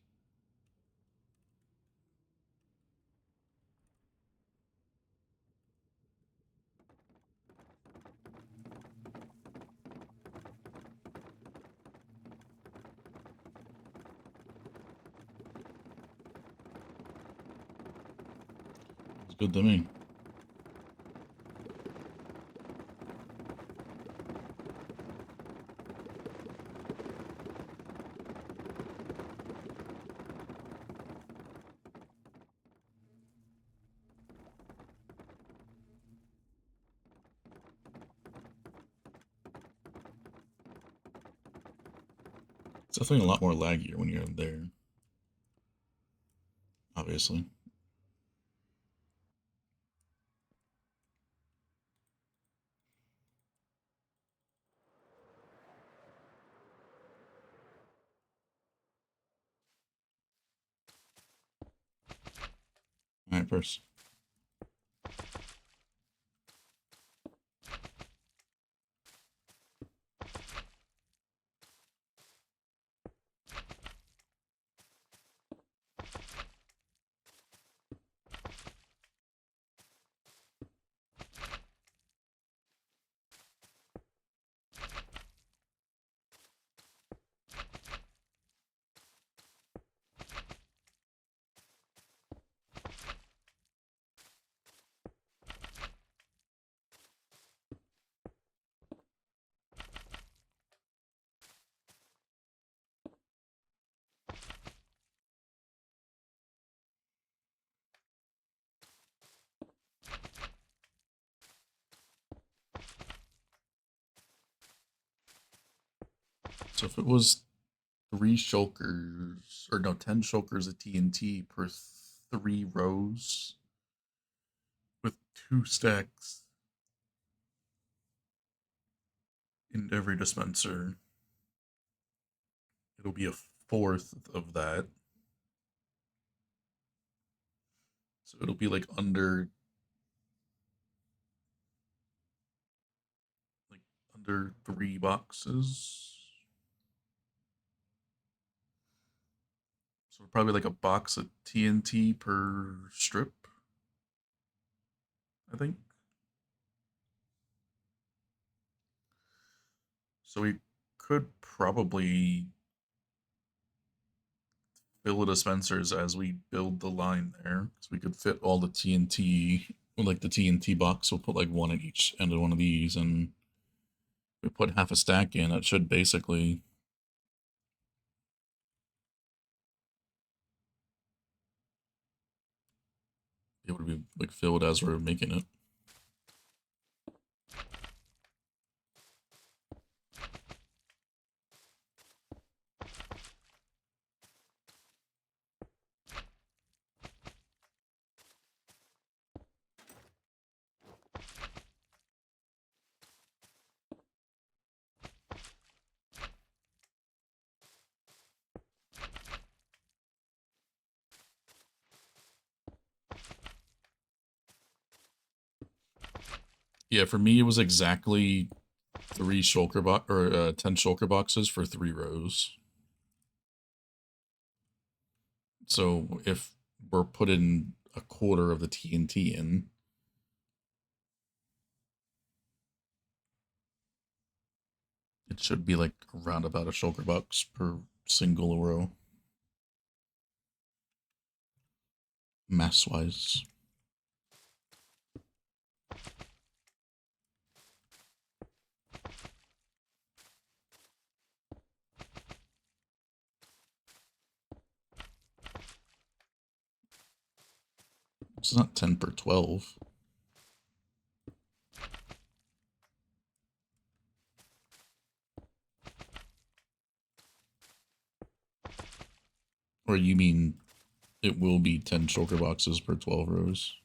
It's good to me. It's definitely a lot more laggier when you're there. Obviously. Alright, first. So if it was 3 shulkers, or no, 10 shulkers of TNT per 3 rows with 2 stacks in every dispenser, it'll be a fourth of that. So it'll be like under 3 boxes. So probably like a box of TNT per strip, I think. So we could probably fill the dispensers as we build the line there. So we could fit all the TNT, like the TNT box. We'll put like one at each end of one of these, and we put half a stack in. It should basically be able to be like filled as we're making it. Yeah, for me it was exactly 3 shulker box or 10 shulker boxes for 3 rows. So if we're putting a quarter of the TNT in, it should be like around about a shulker box per single row, mass wise. It's not 10 per 12. Or you mean it will be 10 shulker boxes per 12 rows?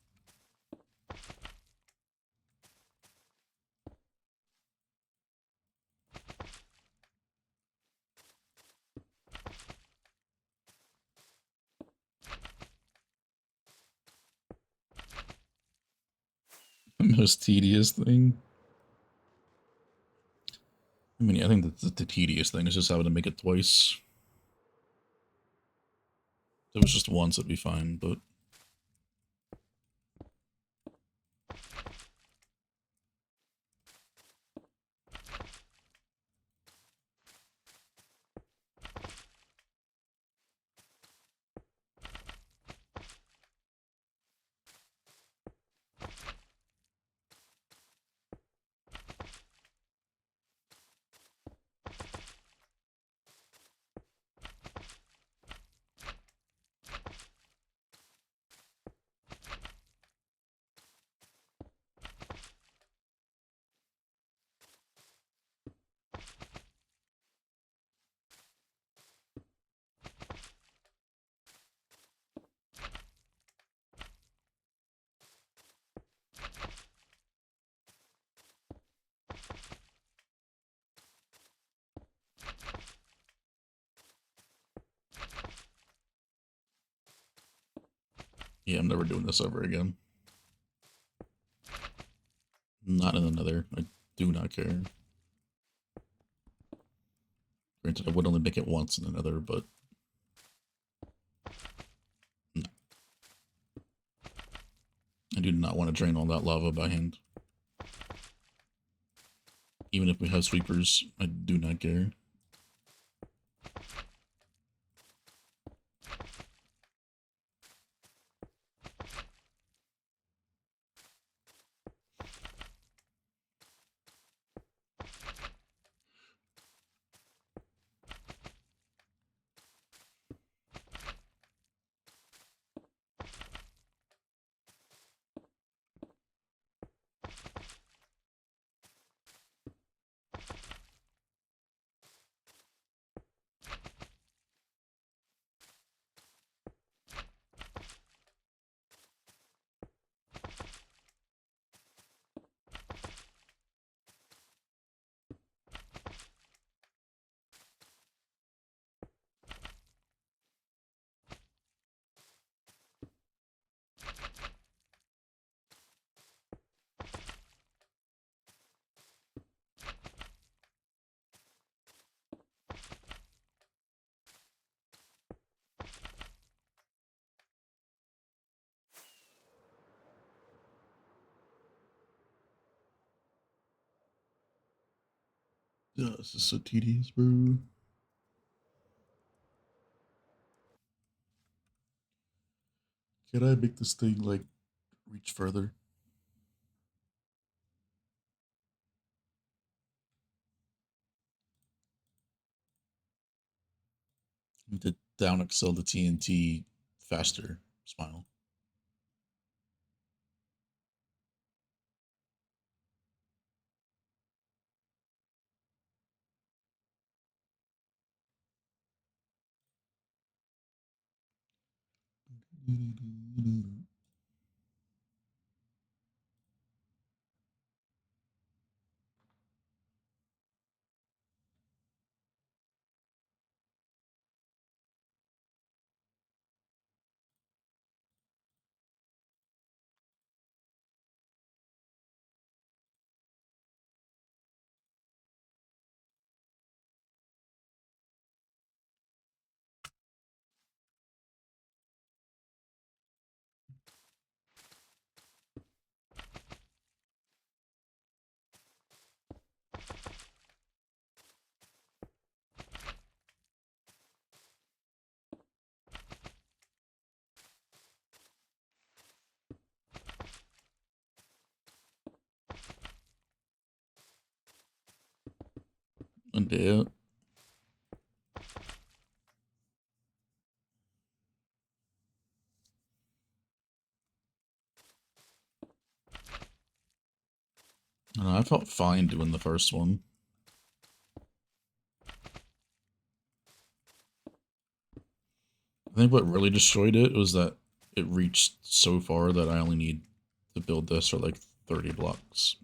The most tedious thing? I mean, I think the tedious thing is just having to make it twice. If it was just once, it'd be fine, but... Yeah, I'm never doing this ever again. Not in another. I do not care. Granted, I would only make it once in another, but... No. I do not want to drain all that lava by hand. Even if we have sweepers, I do not care. Yeah, this is so tedious, bro. Can I make this thing, like, reach further? Need to down excel the TNT faster. Smile. And yeah. I felt fine doing the first one. I think what really destroyed it was that it reached so far that I only need to build this for like 30 blocks.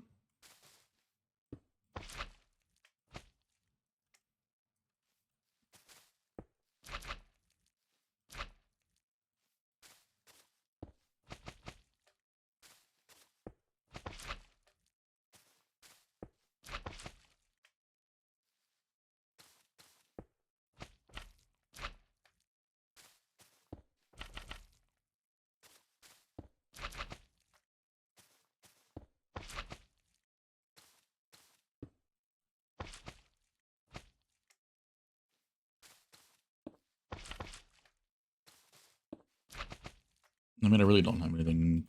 I mean, I really don't have anything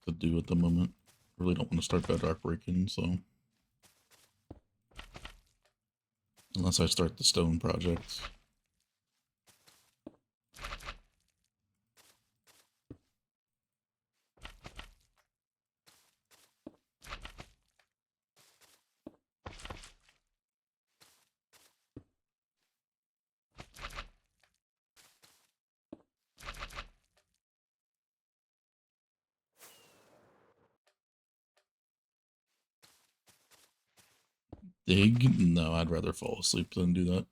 to do at the moment. I really don't want to start bedrock breaking, so... Unless I start the stone project. Dig? No, I'd rather fall asleep than do that.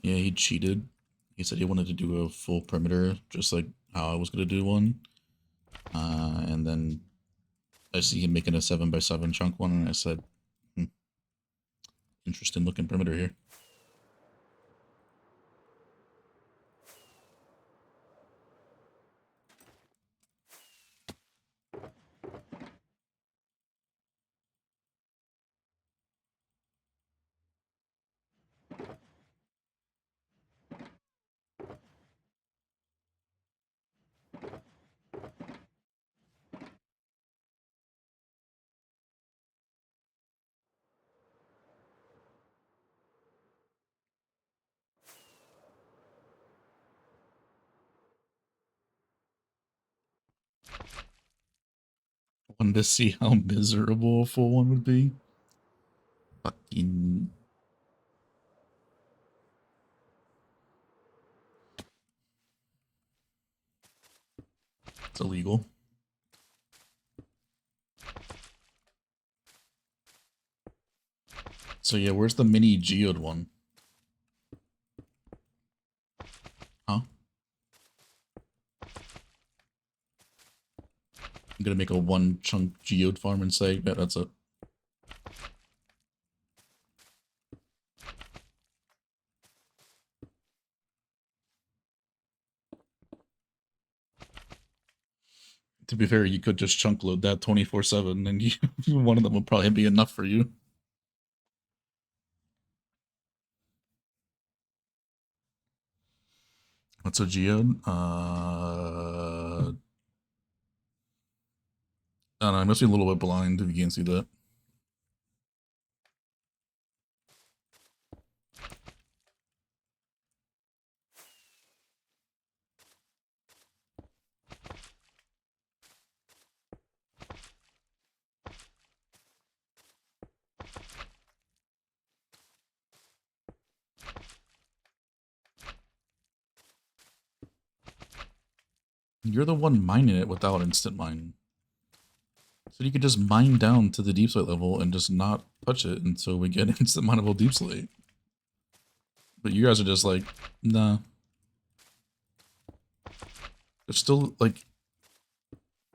Yeah, he cheated. He said he wanted to do a full perimeter, just like how I was going to do one. And then I see him making a 7x7 chunk one, and I said, interesting looking perimeter here. I wanted to see how miserable a full one would be. Fucking... It's illegal. So yeah, where's the mini geode one? Huh? I'm gonna make a one chunk geode farm and say, yeah, that's it. To be fair, you could just chunk load that 24/7 and you, one of them would probably be enough for you. What's a geode? I don't know, I must be a little bit blind if you can't see that. You're the one mining it without instant mine. So you could just mine down to the deep slate level and just not touch it until we get instant mineable deep slate. But you guys are just like, nah. There's still like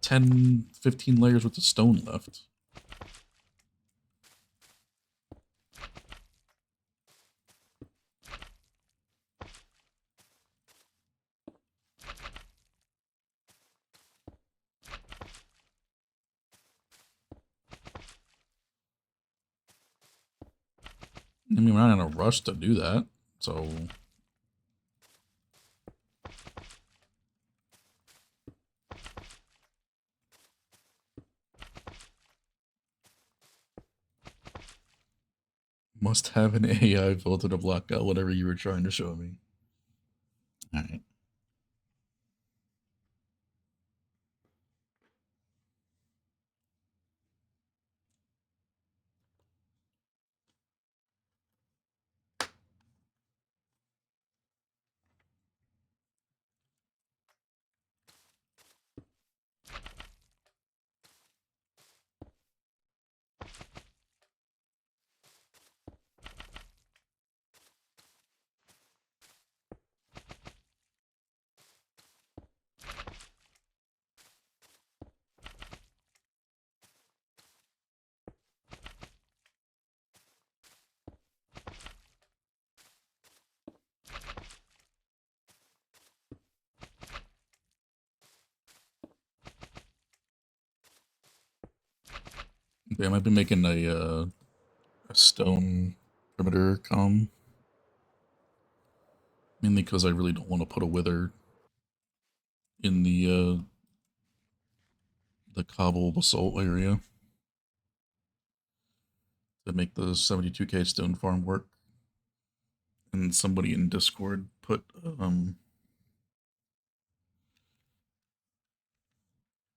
10, 15 layers worth of stone left. I mean, we're not in a rush to do that, so... Must have an AI filter to block out whatever you were trying to show me. Alright. Okay, I might be making a stone perimeter com. Mainly because I really don't want to put a wither in the cobble basalt area to make the 72k stone farm work. And somebody in Discord put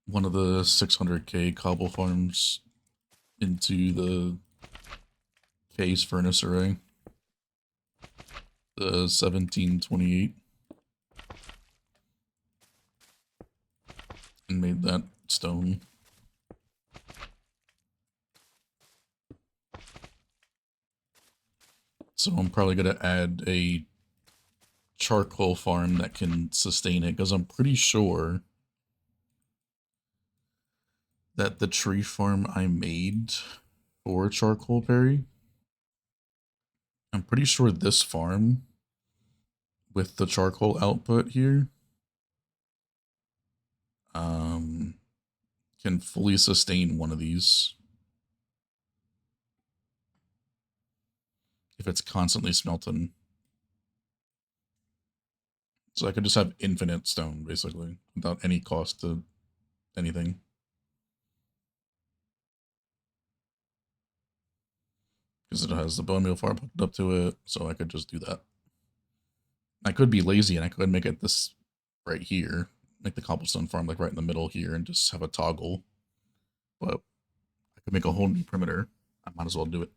one of the 600k cobble farms into the case furnace array. The 1728. And made that stone. So I'm probably going to add a charcoal farm that can sustain it, because I'm pretty sure that the tree farm I made for charcoal berry, I'm pretty sure this farm with the charcoal output here can fully sustain one of these if it's constantly smelting. So I could just have infinite stone, basically, without any cost to anything. Because it has the bone meal farm hooked up to it, so I could just do that. I could be lazy and I could make it this right here, make the cobblestone farm like right in the middle here and just have a toggle. But I could make a whole new perimeter. I might as well do it.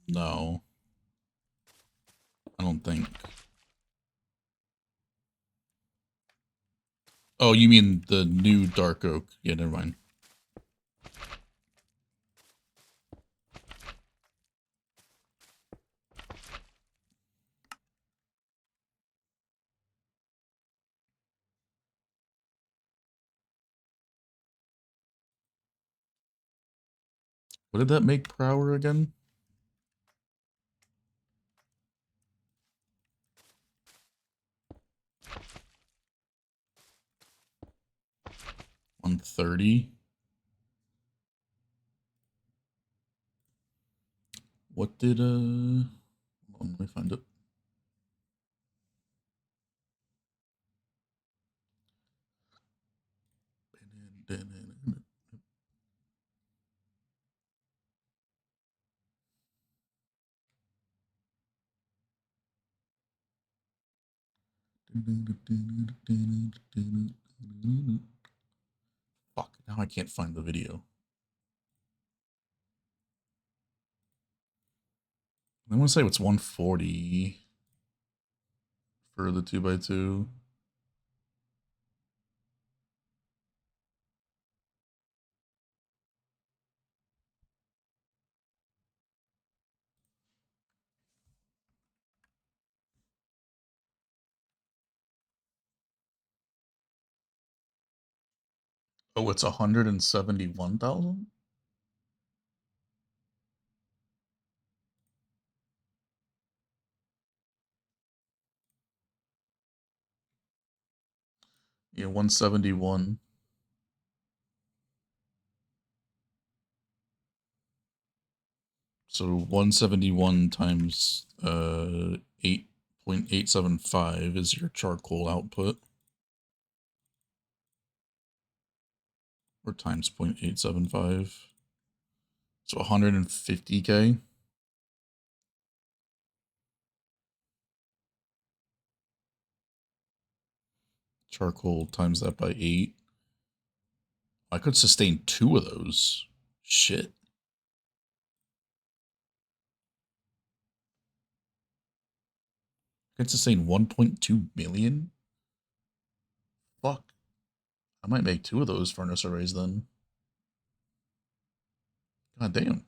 No. I don't think. Oh, you mean the new dark oak? Yeah, never mind. What did that make per hour again? $130. What did hold on, let me find it. Fuck, now I can't find the video. I want to say it's 140 for the 2x2. Oh, it's 171,000? Yeah, 171. So 171 times 8.875 is your charcoal output. or times 0.875. So 150k. Charcoal times that by 8. I could sustain 2 of those. Shit. I could sustain 1.2 million? Fuck. I might make 2 of those furnace arrays then. God damn.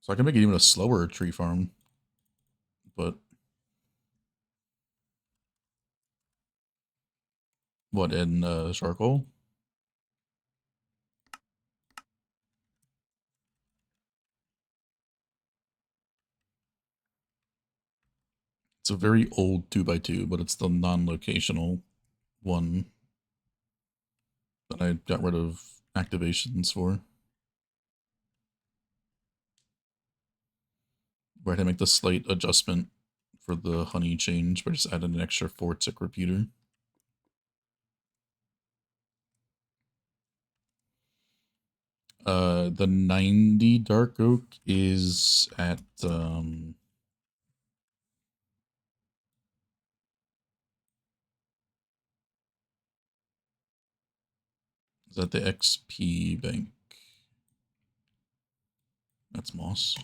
So I can make it even a slower tree farm. But what, in charcoal? It's a very old 2x2, but it's the non-locational one that I got rid of activations for. Where I had to make the slight adjustment for the honey change, but just added an extra 4-tick repeater. The 90 dark oak is at is that the XP bank? That's moss.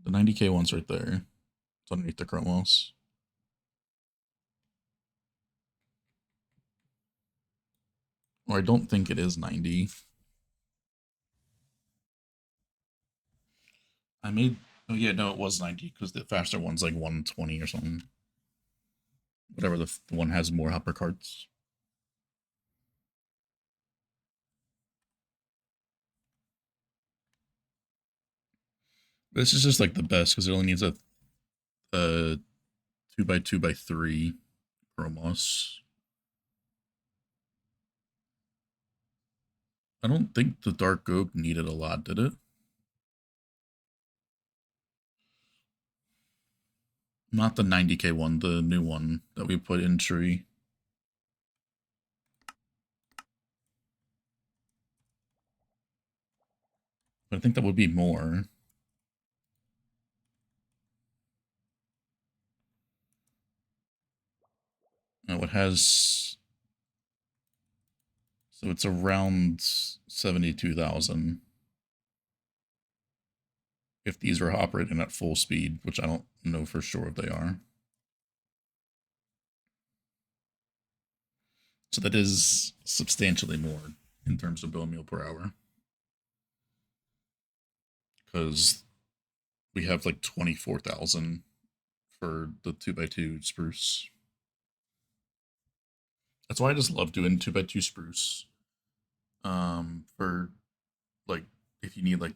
The 90k one's right there. It's underneath the chrome moss. Or I don't think it is 90. I made, oh yeah, no, it was 90 because the faster one's like 120 or something. Whatever, the one has more hopper carts. This is just like the best because it only needs a 2x2x3 chromos. I don't think the dark oak needed a lot, did it? Not the 90k one, the new one that we put in tree. But I think that would be more. No, it has, so it's around 72,000. If these are operating at full speed, which I don't know for sure if they are. So that is substantially more in terms of bone meal per hour. Because we have like 24,000 for the 2x2 spruce. That's why I just love doing 2x2 spruce. For like, if you need like,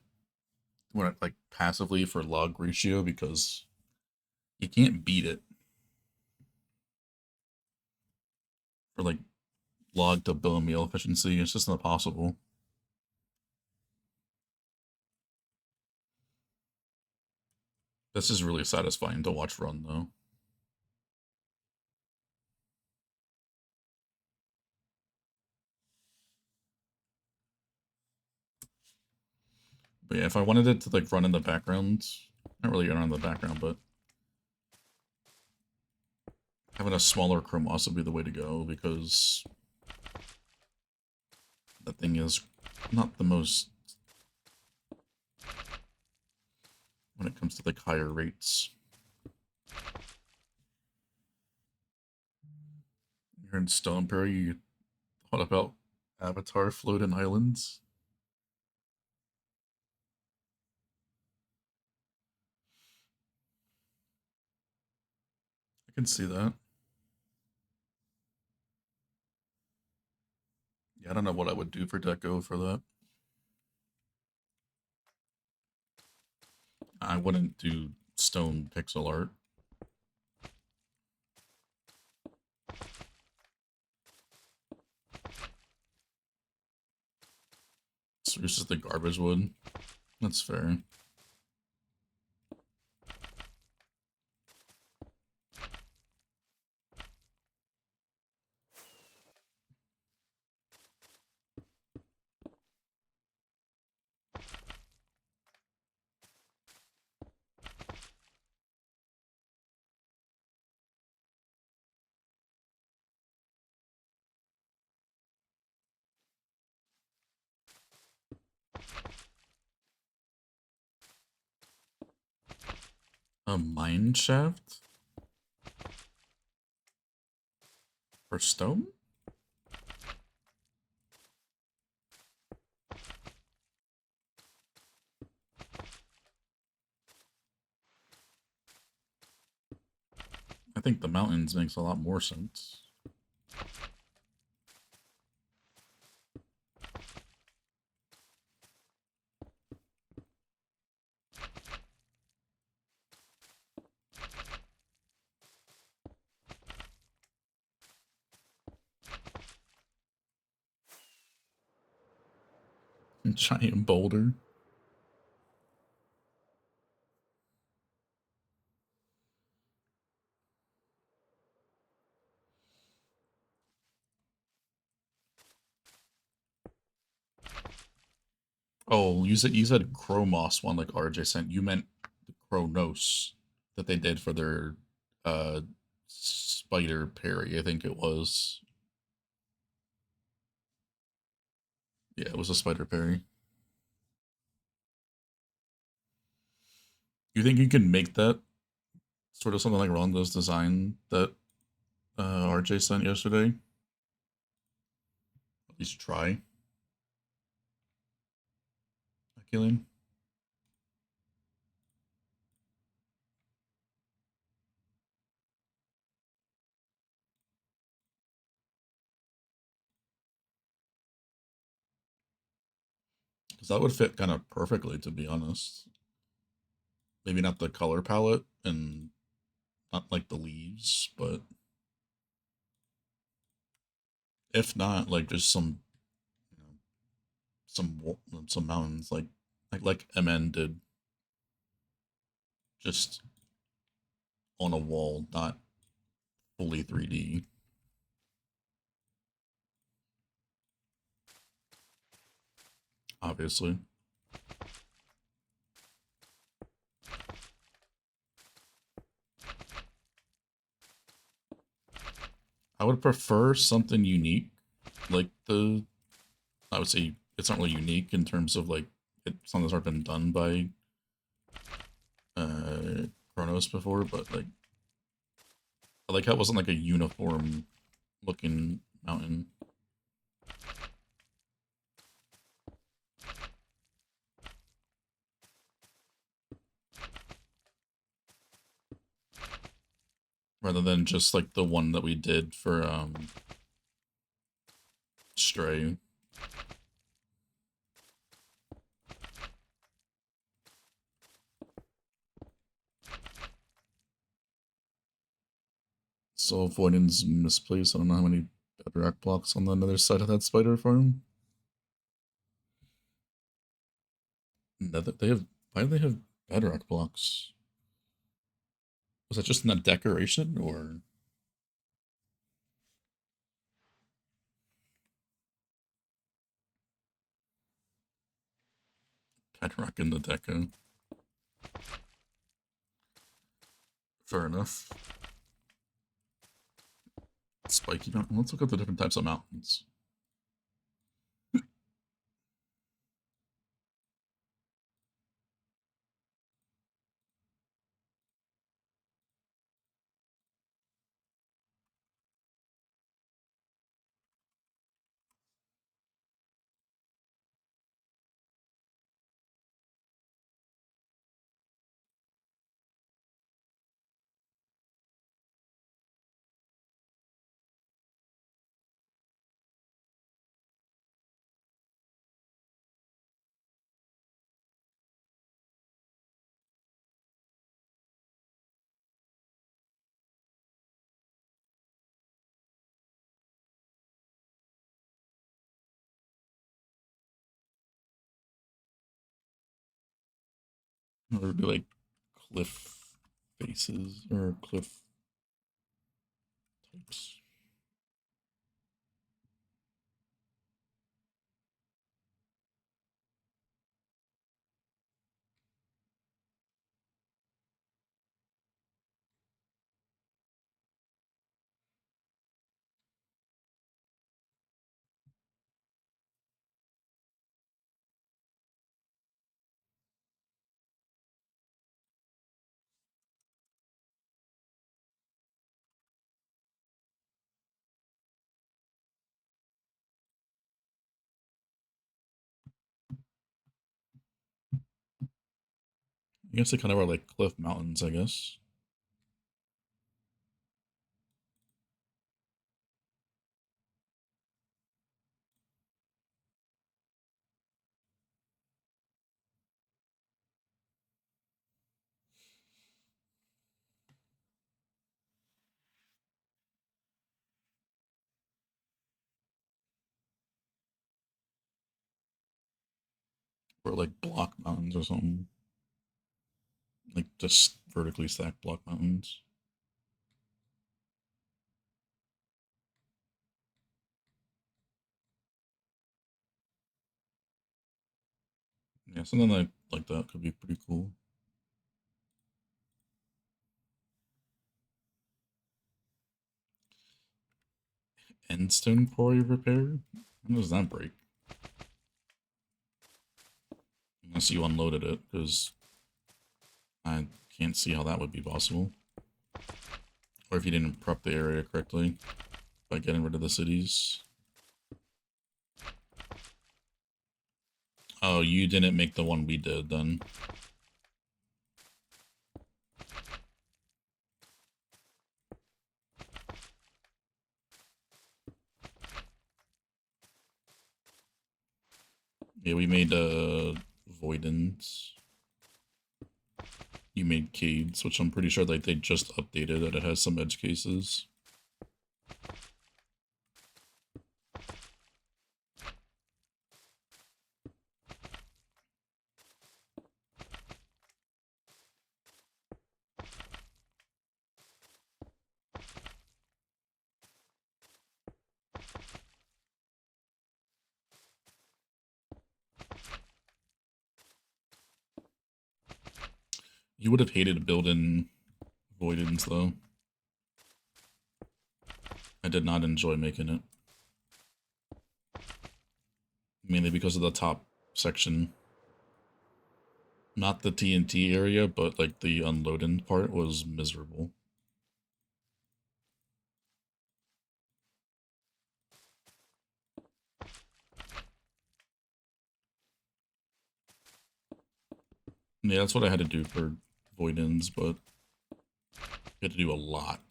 when like passively for log ratio, because you can't beat it for like log to bone meal efficiency. It's just not possible. This is really satisfying to watch run though. But yeah, if I wanted it to like run in the background, not really run in the background, but having a smaller chromos would be the way to go because that thing is not the most when it comes to like higher rates. You're in Stoneberry, you thought about Avatar Floating Islands? I can see that. Yeah, I don't know what I would do for deco for that. I wouldn't do stone pixel art. So this is the garbage wood. That's fair. A mine shaft for stone? I think the mountains makes a lot more sense. Giant boulder. Oh, you said Chromos one like RJ sent. You meant the Chronos that they did for their uh spider parry, I think it was. Yeah, it was a spider parry. You think you can make that sort of something like Rondo's design that RJ sent yesterday? At least try, Killian. Because that would fit kind of perfectly, to be honest. Maybe not the color palette and not like the leaves, but if not, like just you know, some mountains, like MN did, just on a wall, not fully 3D. Obviously, I would prefer something unique, like the. I would say it's not really unique in terms of like something that's already been done by uh Chronos before, but like I like how it wasn't like a uniform looking mountain. Rather than just like the one that we did for Stray. So avoidance misplaced. I don't know how many bedrock blocks on the other side of that spider farm. Nether, they have. Why do they have bedrock blocks? Was that just in that decoration or bedrock in the deco? Fair enough. Spiky mountain. Let's look at the different types of mountains. Or would be like cliff faces or cliff types. guess they kind of are like cliff mountains, I guess. Or like block mountains or something. Like just vertically stacked block mountains. Yeah, something like that could be pretty cool. Endstone quarry repair? How does that break? Unless you unloaded it, because I can't see how that would be possible. Or if you didn't prep the area correctly by getting rid of the cities. Oh, you didn't make the one we did then. Yeah, we made Voidens. You made Cades, which I'm pretty sure like they just updated that it has some edge cases. You would have hated building Voidens though. I did not enjoy making it. Mainly because of the top section. Not the TNT area, but like the unloading part was miserable. Yeah, that's what I had to do for Voidens, but I had to do a lot.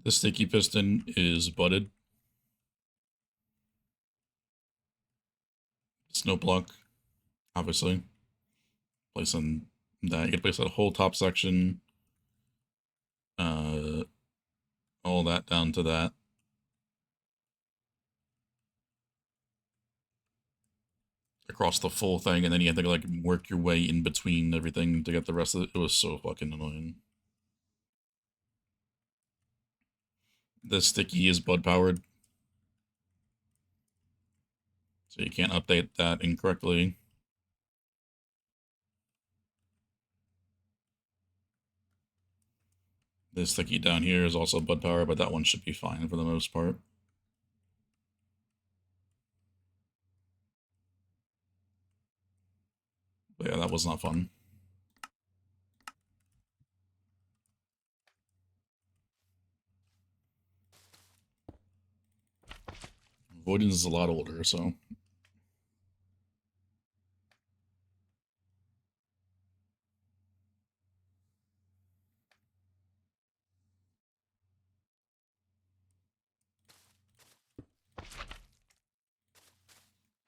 The sticky piston is butted. Snow block, obviously. Placing that. You can place that whole top section. Uh, all that down to that. Across the full thing, and then you have to like work your way in between everything to get the rest of it. It was so fucking annoying. The sticky is bud powered, so you can't update that incorrectly. The sticky down here is also bud powered, but that one should be fine for the most part. But yeah, that was not fun. Voidens is a lot older, so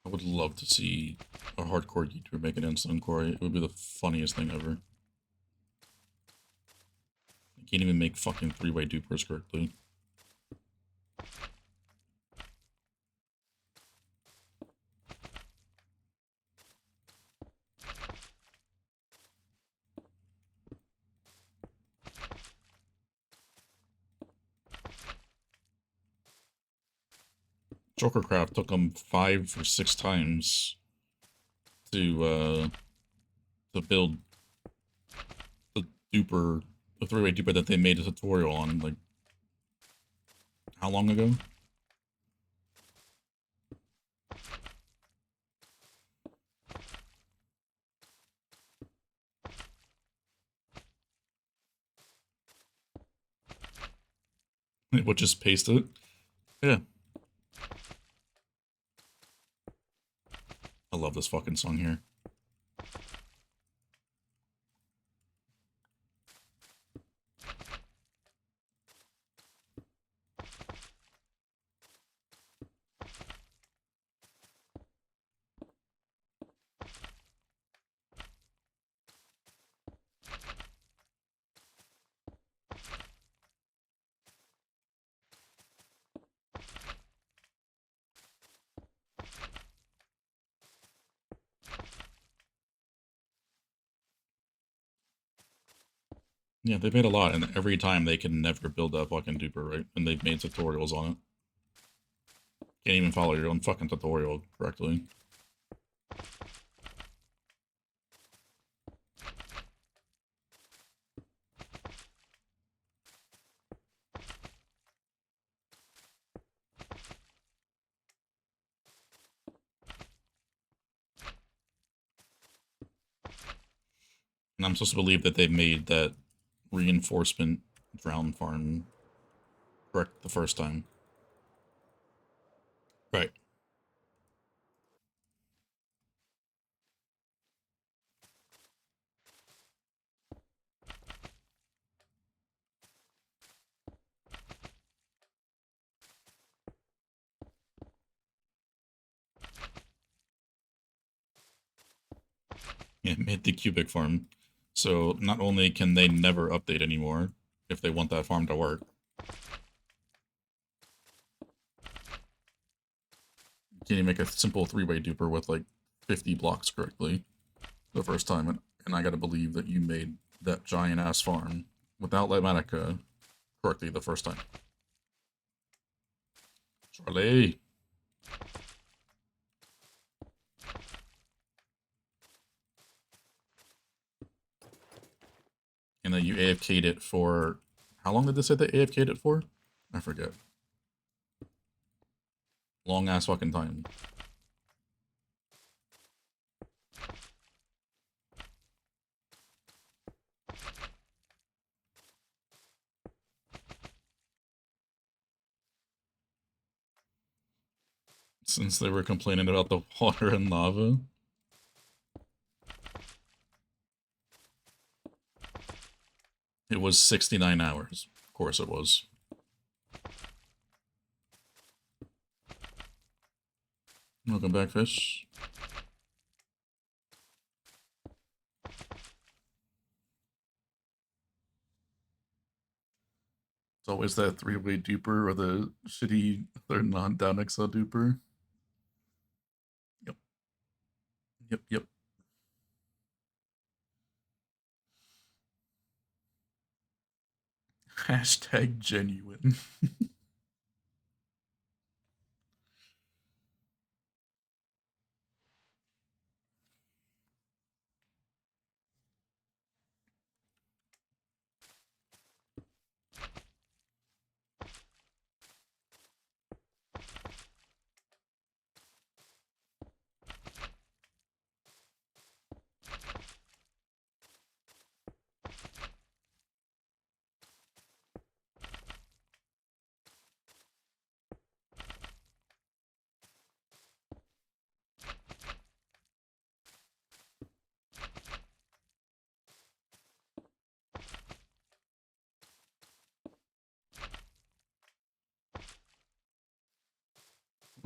I would love to see a hardcore YouTuber make an instant quarry. It would be the funniest thing ever. I can't even make fucking three-way dupers correctly. AutoCraft took them 5 or 6 times to build the duper, the three-way duper that they made a tutorial on. Like, how long ago? We'll just paste it. Yeah. I love this fucking song here. Yeah, they've made a lot, and every time they can never build that fucking duper, right? And they've made tutorials on it. Can't even follow your own fucking tutorial correctly. And I'm supposed to believe that they've made that reinforcement drown farm correct the first time. Right. Yeah, made the cubic farm. So not only can they never update anymore if they want that farm to work, can you make a simple three-way duper with like 50 blocks correctly the first time? And I gotta believe that you made that giant ass farm without Litmatica correctly the first time. Charlie! And then you AFK'd it for... How long did they say they AFK'd it for? I forget. Long ass fucking time. Since they were complaining about the water and lava. It was 69 hours. Of course it was. Welcome back, fish. It's always that three-way duper or the shitty other non-down XL duper. Yep. Yep, yep. Hashtag genuine.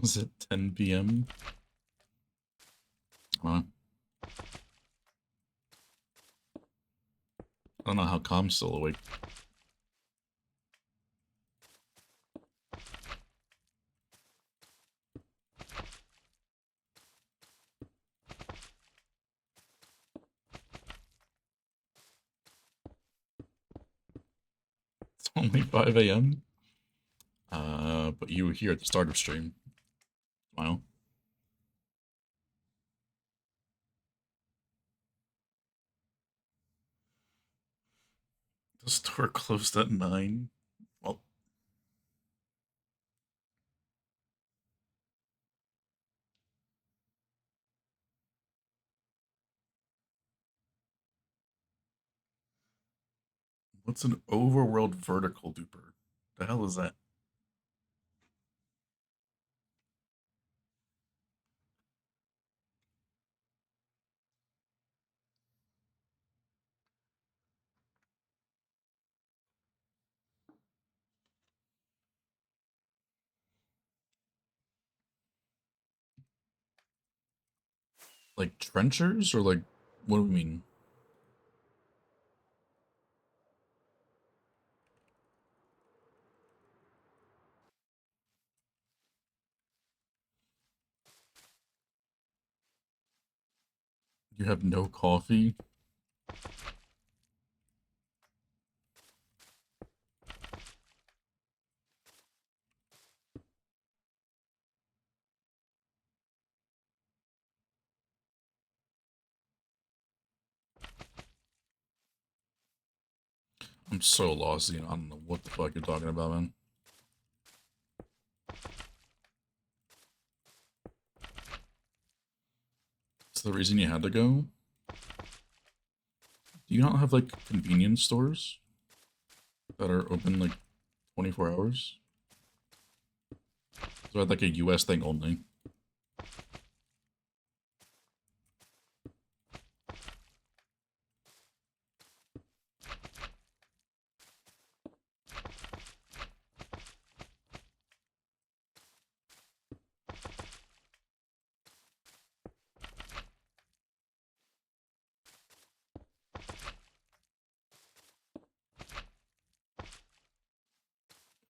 Was it 10 p.m.? I don't know how Com's still awake. It's only 5 a.m.? But you were here at the start of stream. Smile. The store closed at 9. Well, what's an overworld vertical duper? The hell is that? Like trenchers or like what do we mean? You have no coffee? I'm so lost, I don't know what the fuck you're talking about, man. That's the reason you had to go? Do you not have like convenience stores that are open like 24 hours? Is that like a US thing only?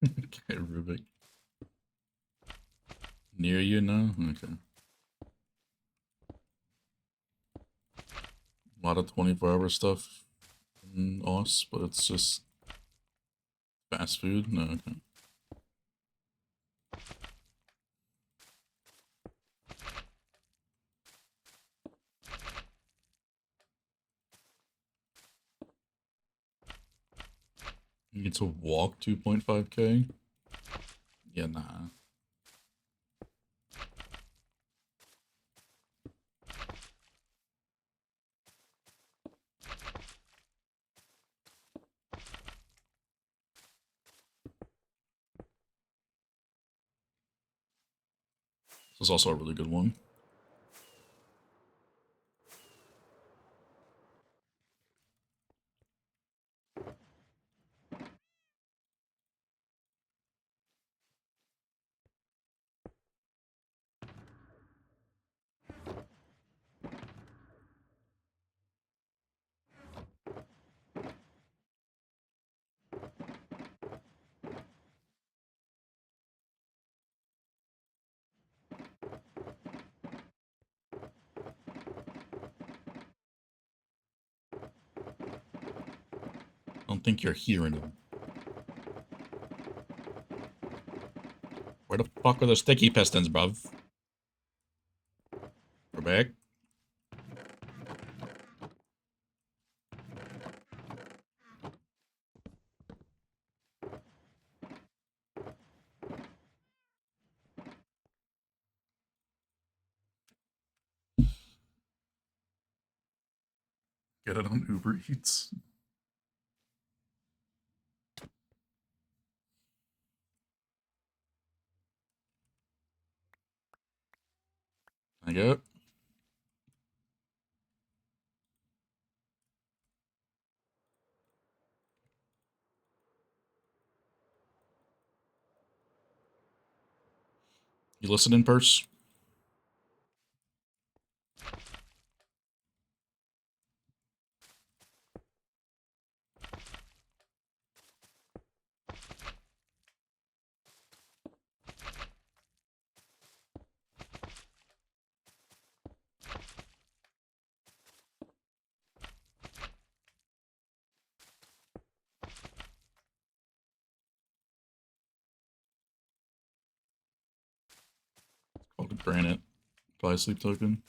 Okay, Rubik. Near you now? Okay. A lot of 24-hour stuff in Aus, but it's just fast food? No, okay. You get to walk 2.5K? Yeah, nah. This is also a really good one. I don't think you're hearing them. Where the fuck are the sticky pistons, bruv? We're back. Get it on Uber Eats. I get it. You listening, Purse? Called a granite. Buy a sleep token.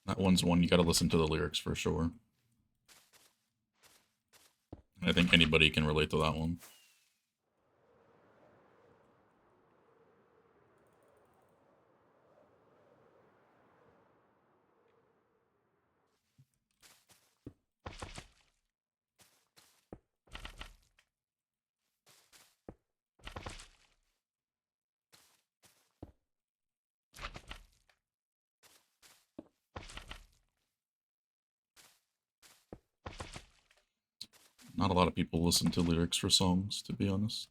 That one's one you gotta listen to the lyrics for sure. I think anybody can relate to that one. Not a lot of people listen to lyrics for songs, to be honest.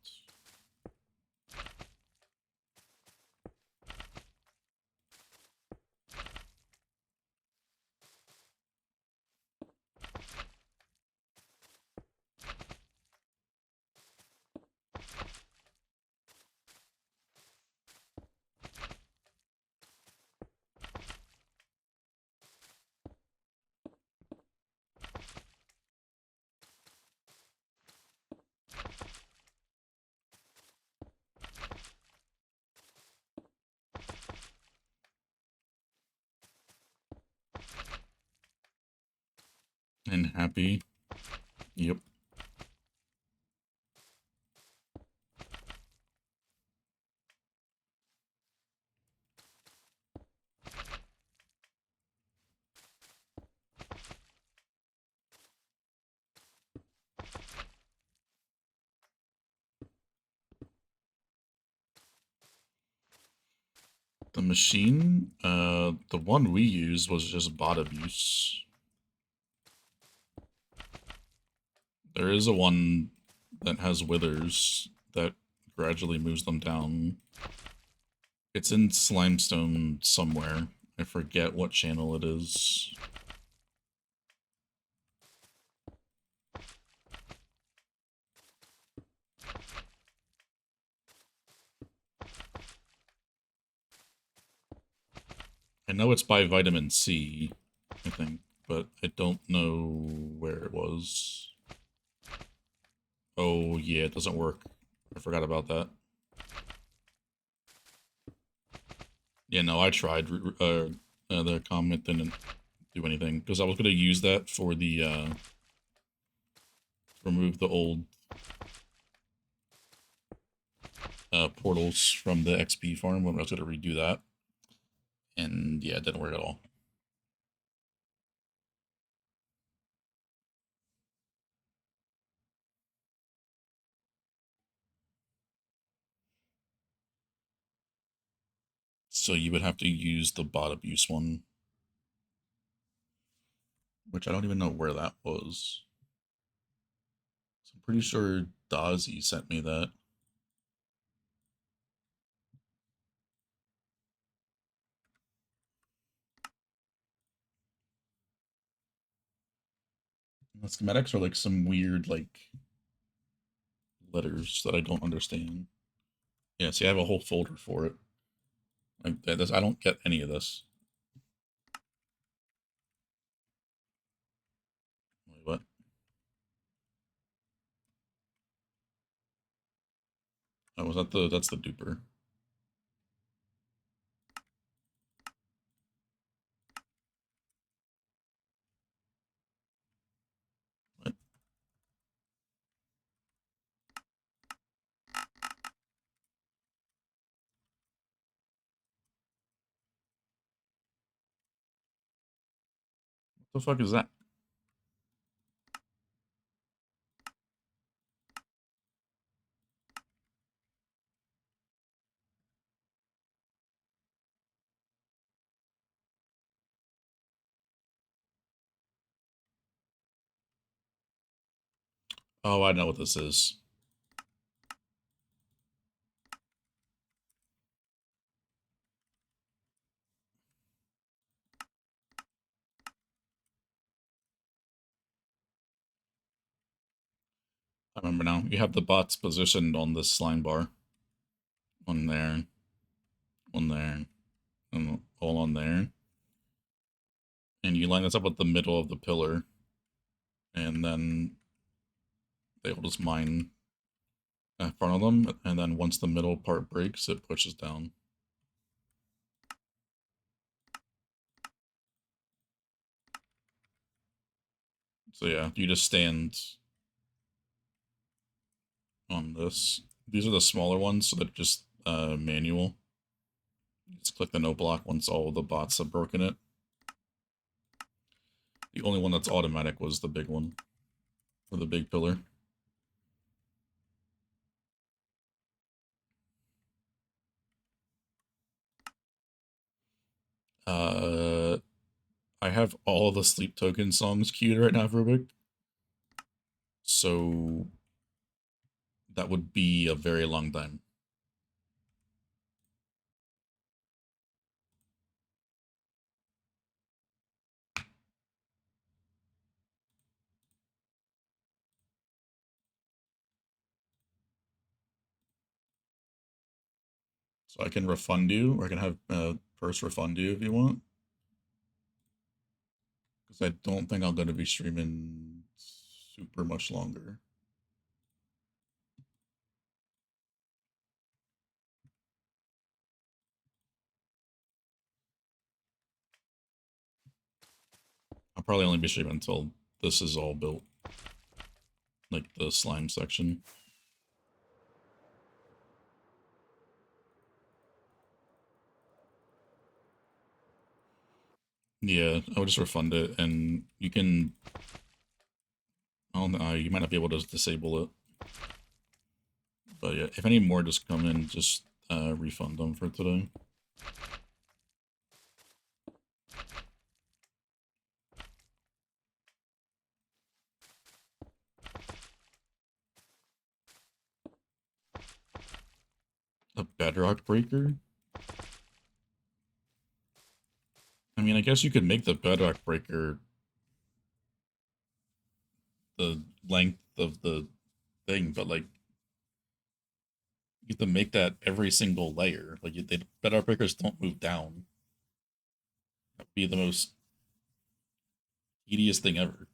And happy. Yep. The machine, the one we used was just bot abuse. There is a one that has withers that gradually moves them down. It's in Slimestone somewhere. I forget what channel it is. I know it's by Vitamin C, I think, but I don't know where it was. Oh, yeah, it doesn't work. I forgot about that. Yeah, no, I tried. The comment didn't do anything, because I was going to use that for the, remove the old portals from the XP farm when I was going to redo that. And yeah, it didn't work at all. So you would have to use the bot abuse one, which I don't even know where that was. So I'm pretty sure Dazzy sent me that. The schematics are like some weird, like, letters that I don't understand. Yeah, see, I have a whole folder for it. Like, this, I don't get any of this. Wait, what? Oh, was that that's the duper. What the fuck is that? Oh, I know what this is. I remember now. You have the bots positioned on this slime bar. One there, one there, and all on there. And you line this up with the middle of the pillar, and then they will just mine in front of them, and then once the middle part breaks, it pushes down. So yeah, you just stand on this. These are the smaller ones, so they're just manual. Just click the no block once all the bots have broken it. The only one that's automatic was the big one, or the big pillar. I have all the Sleep Token songs queued right now, Rubik. So that would be a very long time. So I can refund you, or I can have Purse refund you if you want. Because I don't think I'm going to be streaming super much longer. I'll probably only be streaming until this is all built. Like the slime section. Yeah, I would just refund it, and you can. I don't know, you might not be able to disable it. But yeah, if any more just come in, just refund them for today. A bedrock breaker? I mean, I guess you could make the bedrock breaker the length of the thing, but like you have to make that every single layer. Like the bedrock breakers don't move down. That'd be the most tedious thing ever.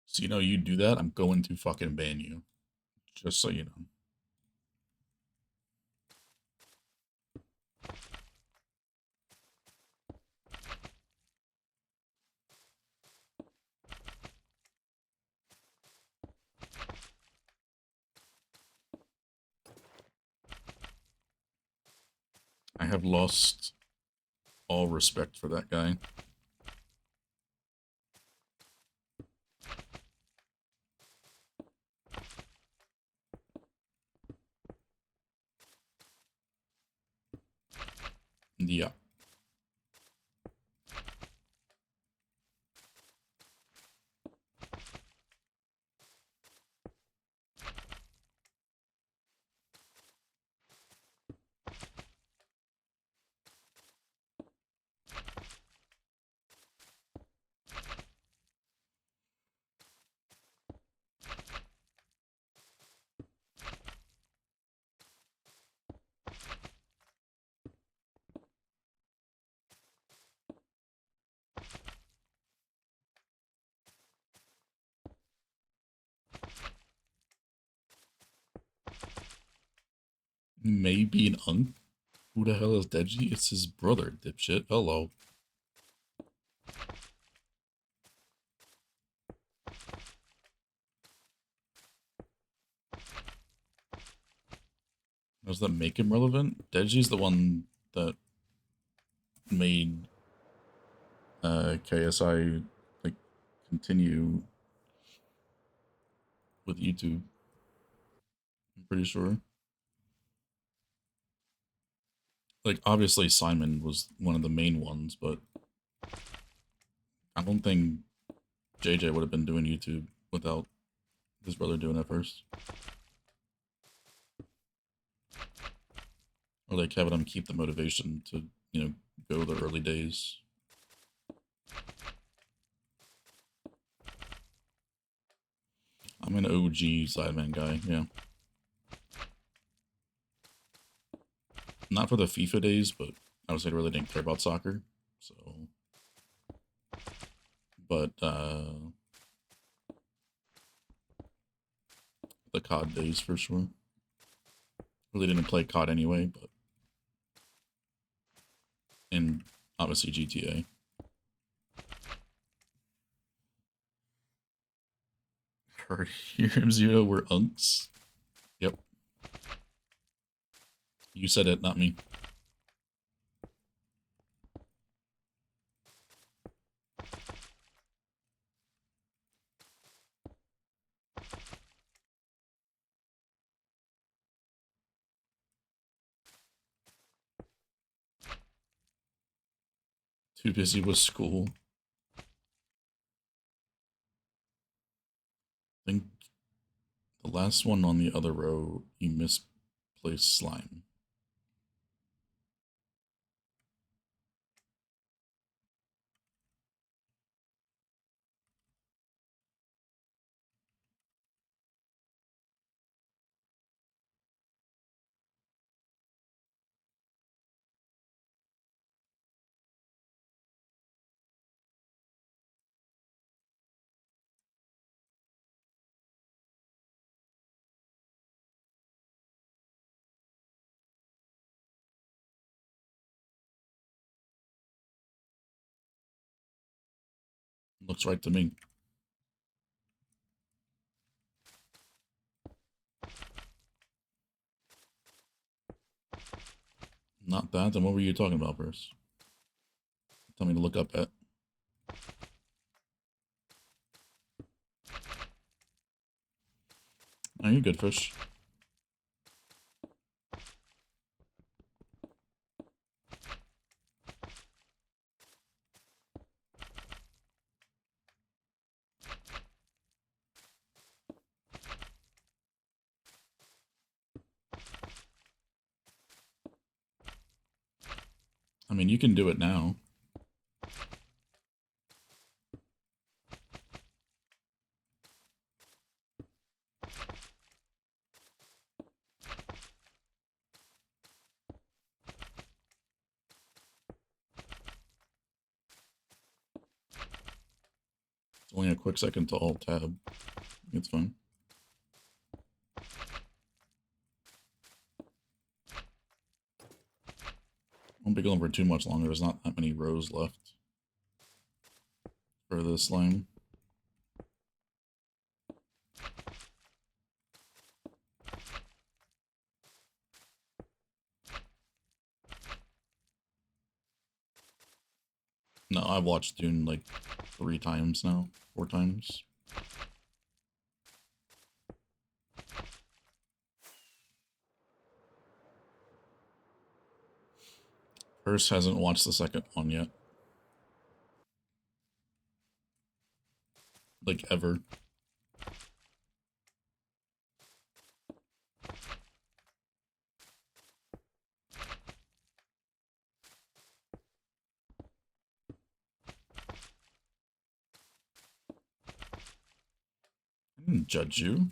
So you do that, I'm going to fucking ban you. Just so you know. I have lost all respect for that guy. Yeah. Maybe an unk? Who the hell is Deji? It's his brother, dipshit. Hello. Does that make him relevant? Deji's the one that made KSI like continue with YouTube. I'm pretty sure. Like obviously Simon was one of the main ones, but I don't think JJ would have been doing YouTube without his brother doing it first. Or like having him keep the motivation to, go the early days. I'm an OG Sideman guy, yeah. Not for the FIFA days, but I was really didn't care about soccer, so but the COD days for sure. Really didn't play COD anyway, but and obviously GTA. Heard Zero were unks. Yep. You said it, not me. Too busy with school. I think the last one on the other row, you misplaced slime. Looks right to me. Not that. Then what were you talking about, Bruce? Tell me to look up at. Oh, you're good, fish. I mean, you can do it now. It's only a quick second to alt tab. It's fine. Won't be going for too much longer. There's not that many rows left for this slime. No, I've watched Dune like 3 times now. 4 times. First hasn't watched the second one yet. Like, ever. I didn't judge you.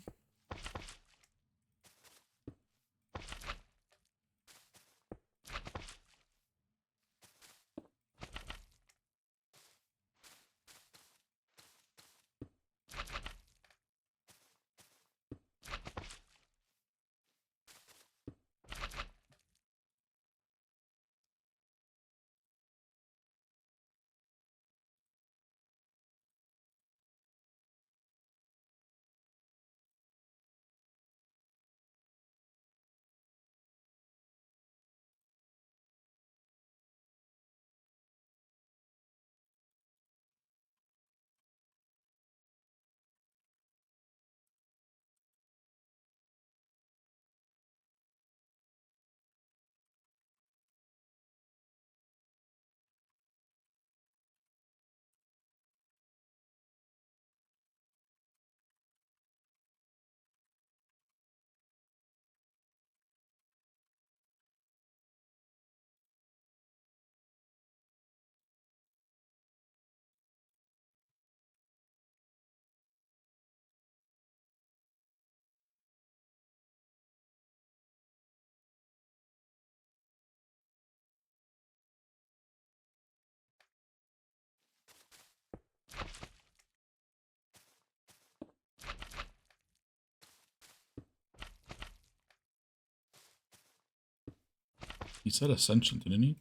He said Ascension, didn't he?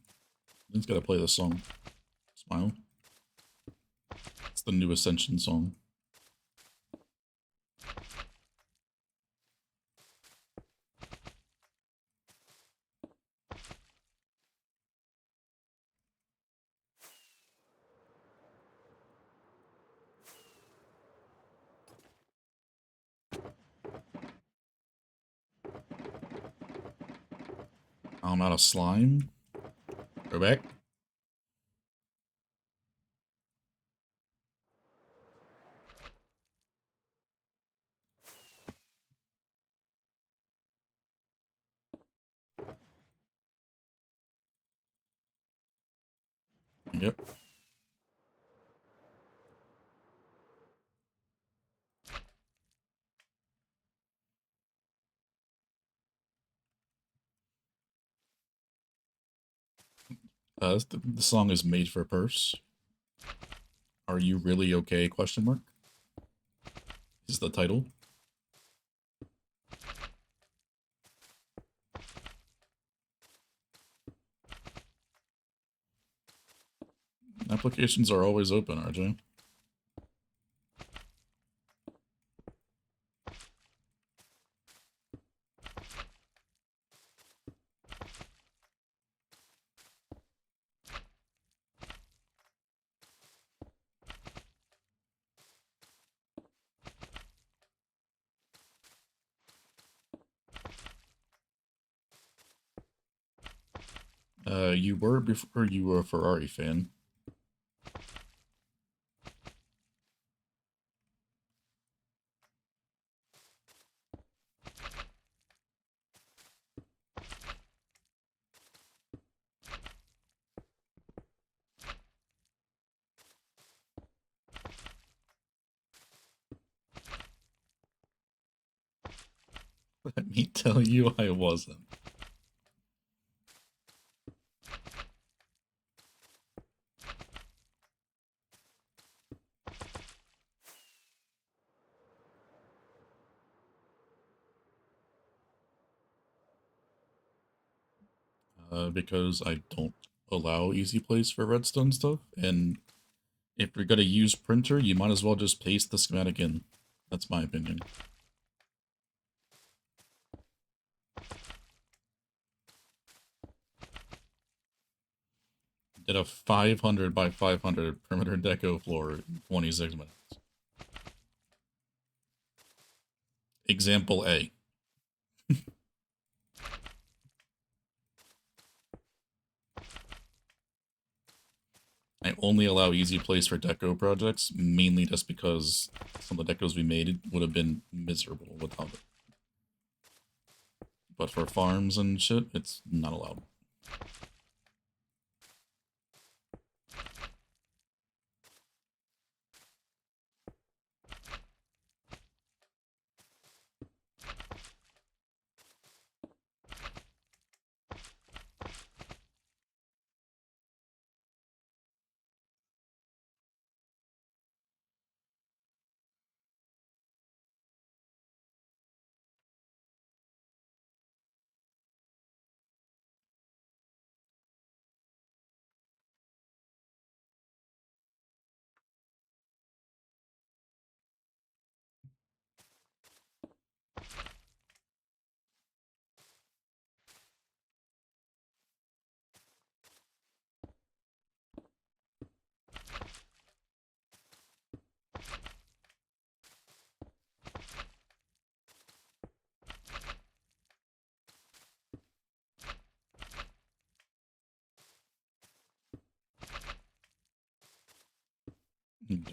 He's gotta play this song. Smile. It's the new Ascension song. I'm out of slime. Go back. Yep. The song is made for purse. Are you really okay? Question mark. Is the title. Applications are always open, RJ. You were before you were a Ferrari fan. Let me tell you, I wasn't. Because I don't allow easy plays for redstone stuff, and if you're gonna use printer, you might as well just paste the schematic in. That's my opinion. Did a 500 by 500 perimeter deco floor in 26 minutes. Example A. I only allow easy plays for deco projects, mainly just because some of the decos we made would have been miserable without it. But for farms and shit, it's not allowed.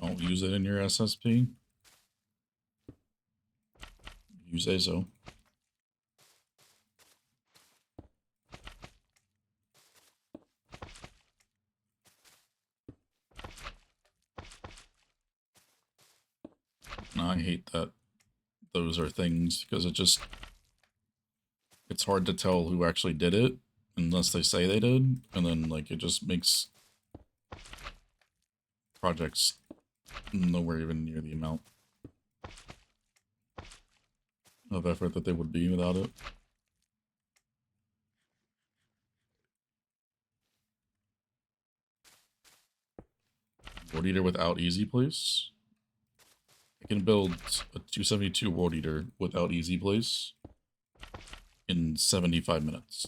Don't use it in your SSP. You say so. I hate that those are things, because it's hard to tell who actually did it, unless they say they did, and then, like, it just makes projects nowhere even near the amount of effort that they would be without it. World Eater without Easy Place? I can build a 272 World Eater without Easy Place in 75 minutes.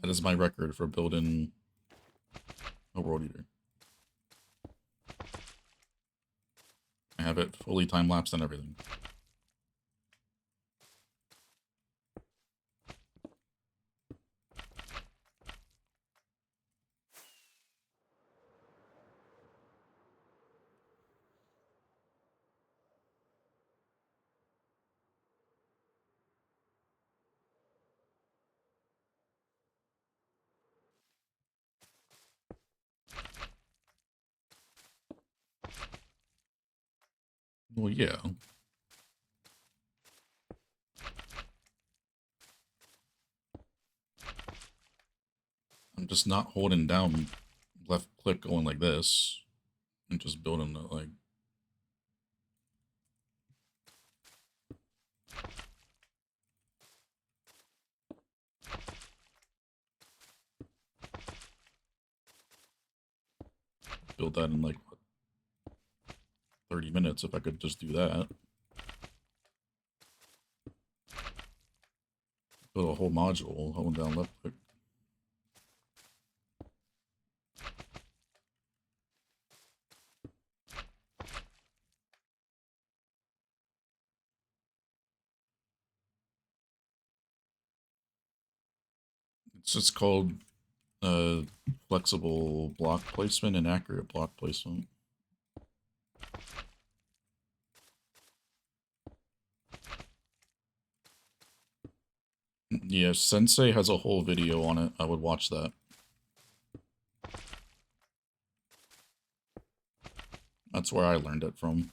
That is my record for building a World Eater. I have it fully time-lapsed and everything. Well, yeah. I'm just not holding down left click going like this. I'm just building it like... Build that in like, what, 30 minutes if I could just do that. Build a whole module holding down left click. It's just called flexible block placement and accurate block placement. Yeah, Sensei has a whole video on it. I would watch that. That's where I learned it from.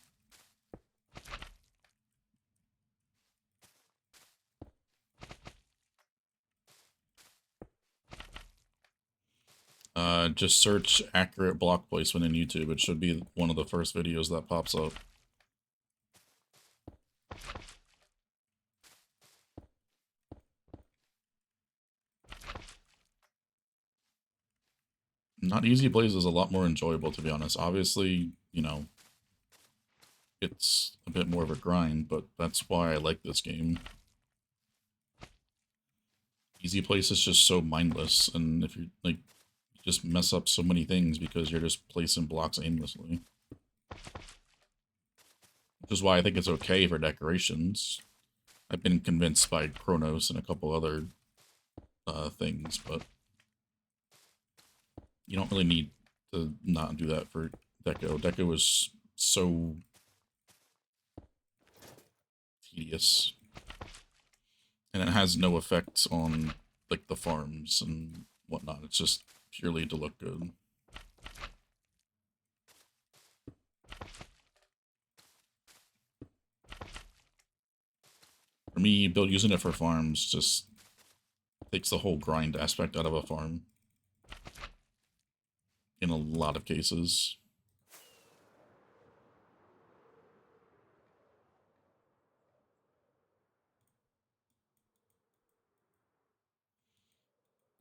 Just search accurate block placement in YouTube. It should be one of the first videos that pops up. Not Easy Blaze is a lot more enjoyable, to be honest. Obviously, you know, it's a bit more of a grind, but that's why I like this game. Easy Place is just so mindless, and if you like, you just mess up so many things because you're just placing blocks aimlessly. Which is why I think it's okay for decorations. I've been convinced by Chronos and a couple other things, but you don't really need to not do that for Deco. Deco is so tedious. And it has no effects on, like, the farms and whatnot. It's just purely to look good. For me, using it for farms just takes the whole grind aspect out of a farm. In a lot of cases.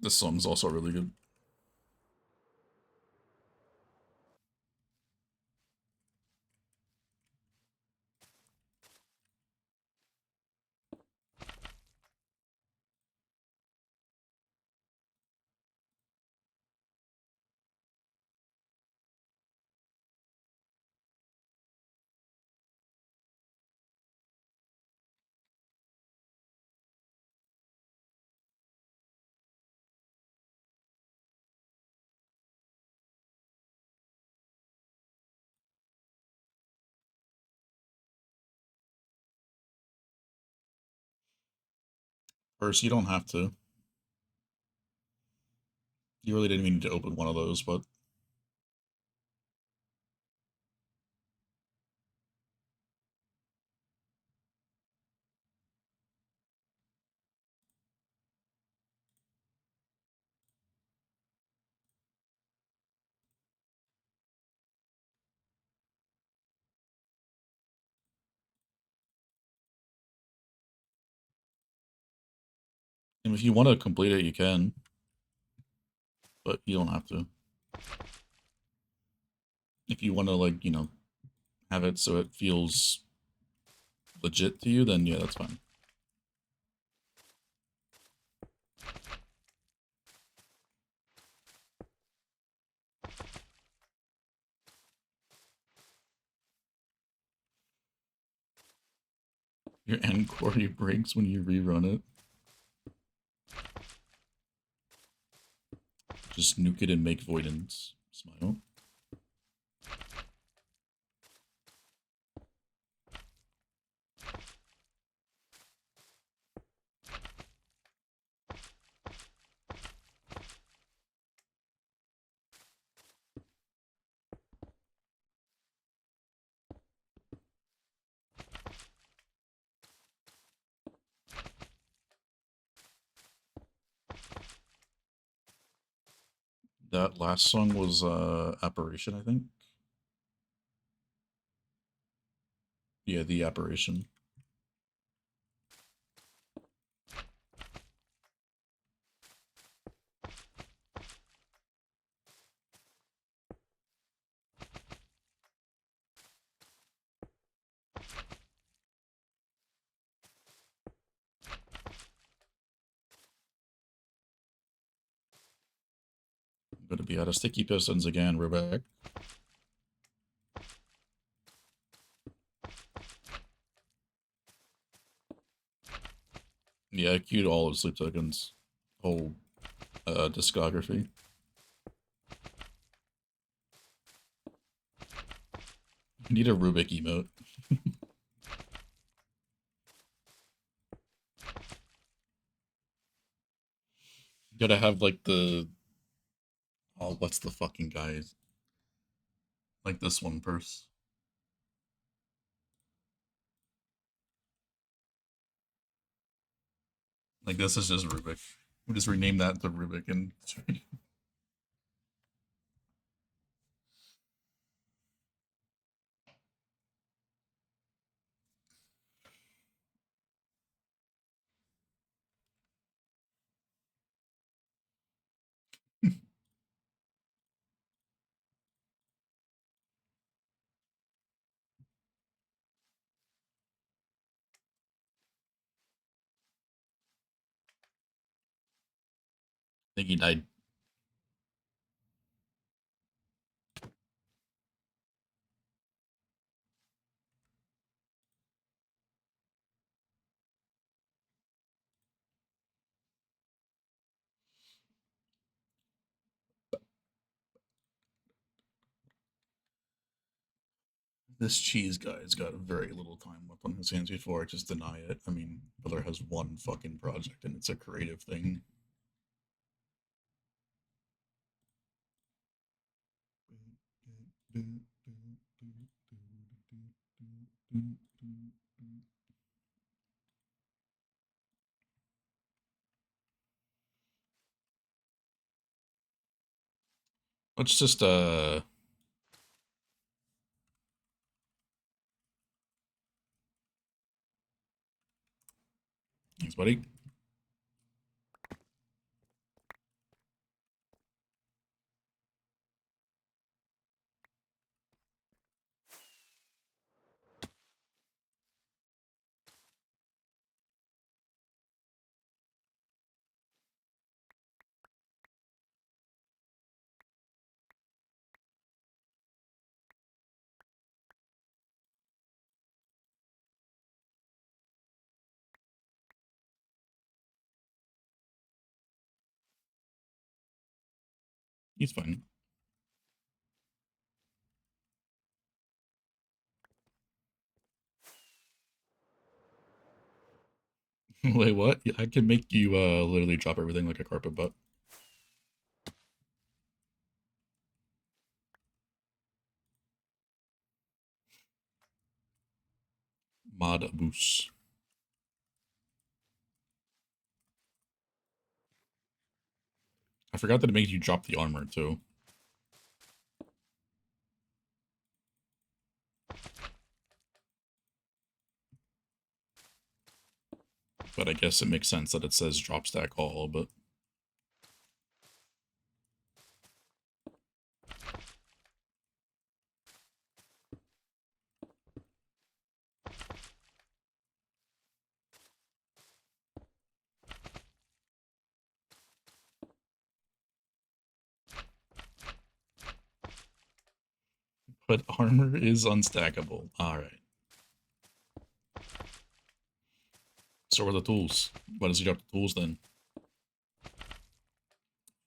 This song's also really good. First, you don't have to. You really didn't even need to open one of those, but And if you want to complete it, you can, but you don't have to. If you want to, like, have it so it feels legit to you, then yeah, that's fine. Your end quarry breaks when you rerun it. Just nuke it and make voidins. Smile. That last song was Apparition, I think. Yeah, the Apparition. I'm gonna be out of sticky pistons again. We're back. Yeah, I queued all of Sleep Token's whole discography. I need a Rubik emote. Gotta have like the what's the fucking guys? Like this one purse. Like this is just Rubik. We just rename that to Rubik and I think he died. This cheese guy's got very little time left on his hands before I just deny it. I mean, brother has one fucking project and it's a creative thing. Let's just thanks, buddy. He's fine. Wait, what? Yeah, I can make you literally drop everything like a carpet butt. Mod boost. I forgot that it makes you drop the armor too. But but I guess it makes sense that it says drop stack all, but... But armor is unstackable. Alright. So are the tools. Why does he drop the tools then?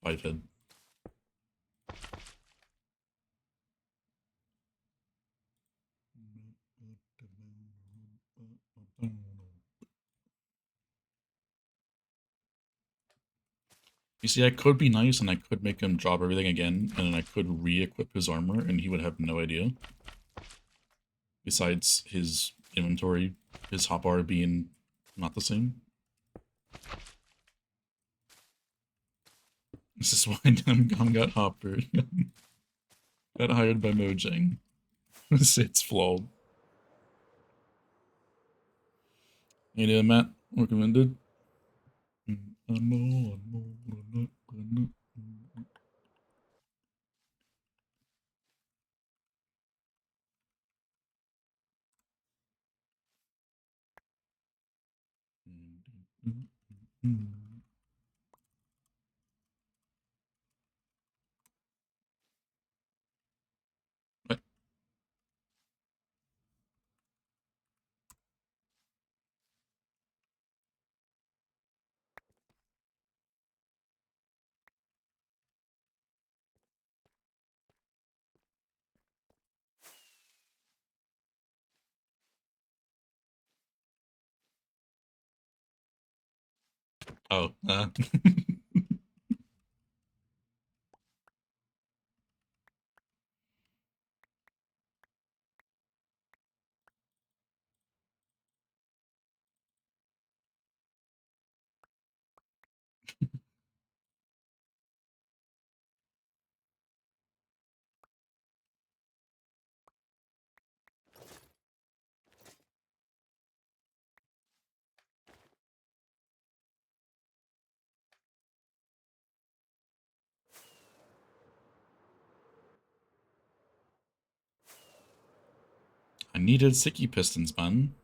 Pipehead. You see, I could be nice and I could make him drop everything again, and then I could re-equip his armor and he would have no idea. Besides his inventory, his hotbar being not the same. This is why Namgam got hopper. Got hired by Mojang. It's flawed. Hey there, Matt. Recommended. What? Oh, I needed sticky pistons, man.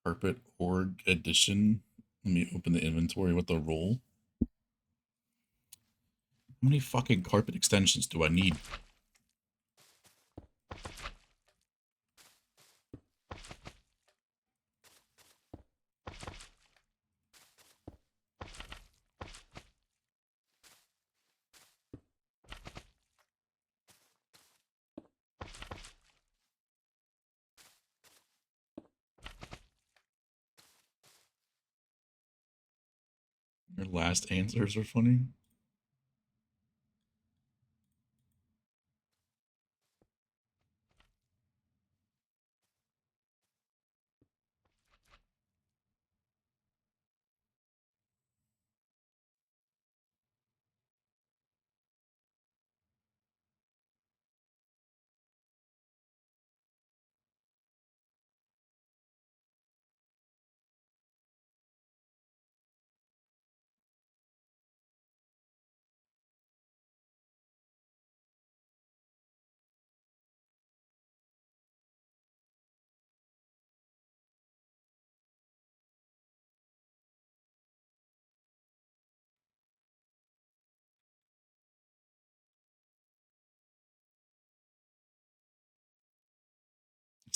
Carpet org edition. Let me open the inventory with the roll. How many fucking carpet extensions do I need? Your last answers are funny.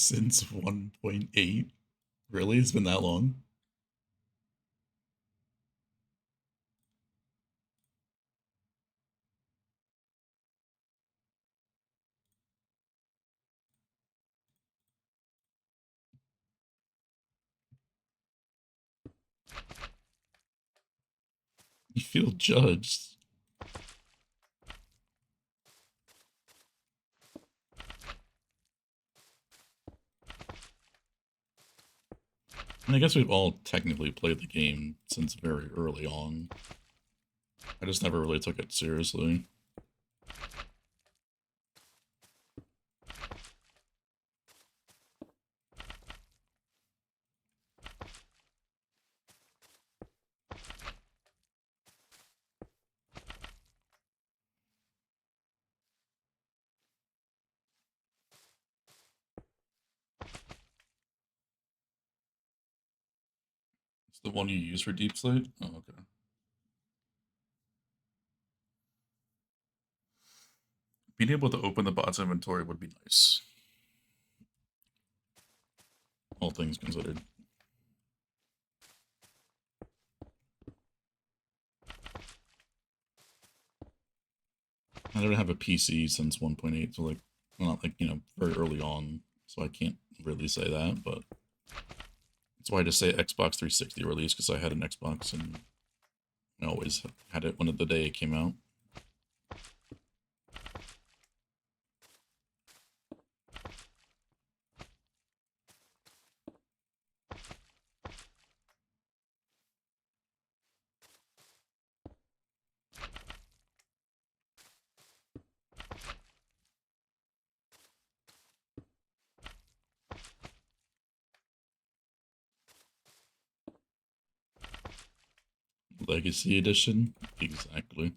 Since 1.8? Really? It's been that long? You feel judged. And I guess we've all technically played the game since very early on. I just never really took it seriously. It's the one you use for deep slate? Oh, okay. Being able to open the bot's inventory would be nice. All things considered. I don't have a PC since 1.8, so like, well, not like, you know, very early on, so I can't really say that, but that's why I just say Xbox 360 release, because I had an Xbox and I always had it when the day it came out. Legacy Edition? Exactly.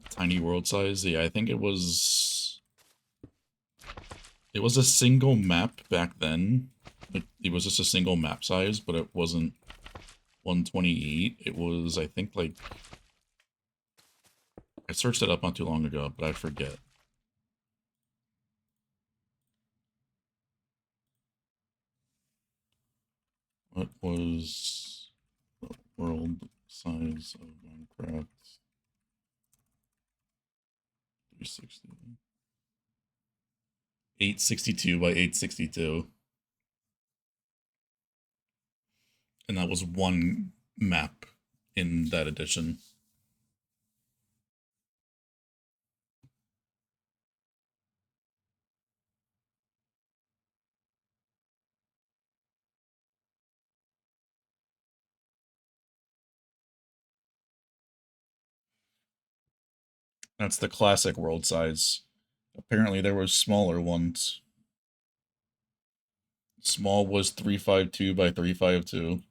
Tiny world size? Yeah, I think it was... It was a single map back then. Like, it was just a single map size, but it wasn't 128. It was, I think, like... I searched it up not too long ago, but I forget. What was the world size of Minecraft 360? 862 by 862. And that was one map in that edition. That's the classic world size. Apparently there were smaller ones. Small was 352 by 352.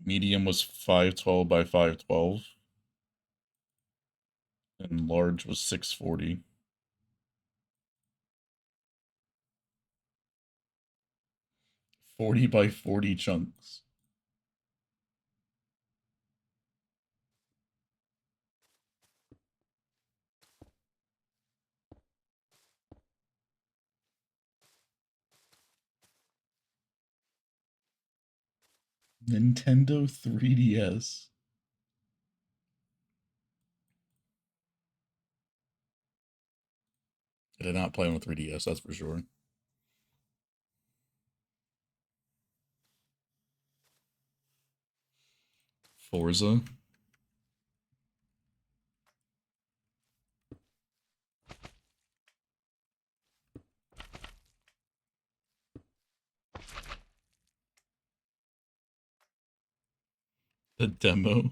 Medium was 512 by 512. And large was 640. 40 by 40 chunks. Nintendo 3DS. I did not play on a 3DS, that's for sure. Forza. The demo.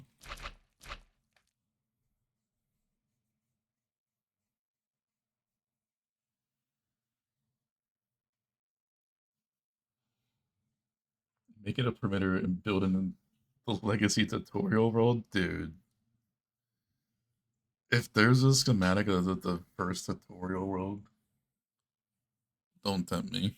Make it a perimeter and build in the legacy tutorial world, dude. If there's a schematic of the first tutorial world, don't tempt me.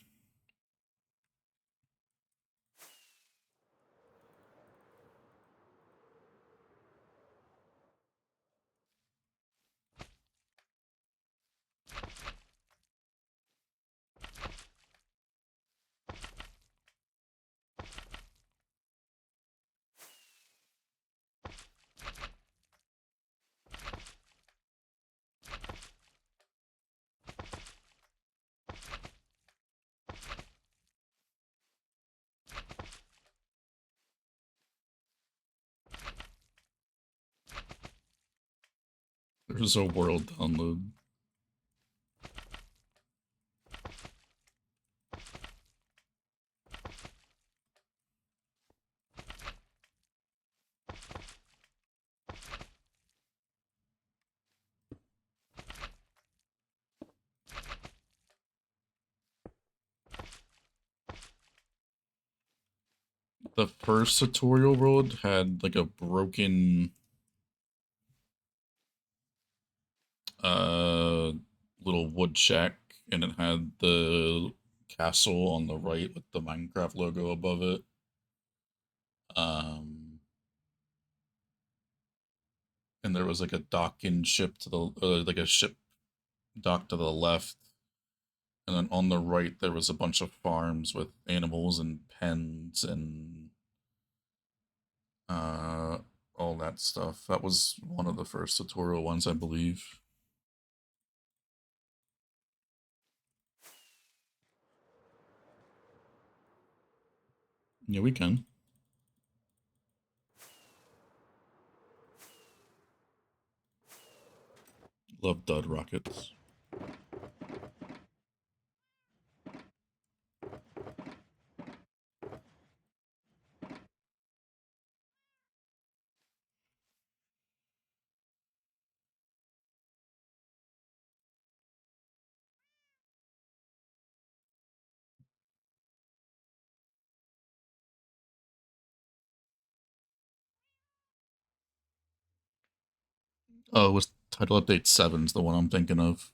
There's a world download. The first tutorial world had like a broken uh little wood shack, and it had the castle on the right with the Minecraft logo above it. Um and there was like a docking ship to the like a ship dock to the left, and then on the right there was a bunch of farms with animals and pens and uh all that stuff. That was one of the first tutorial ones, I believe. Yeah, we can. Love dud rockets. Oh, it was title update 7's the one I'm thinking of.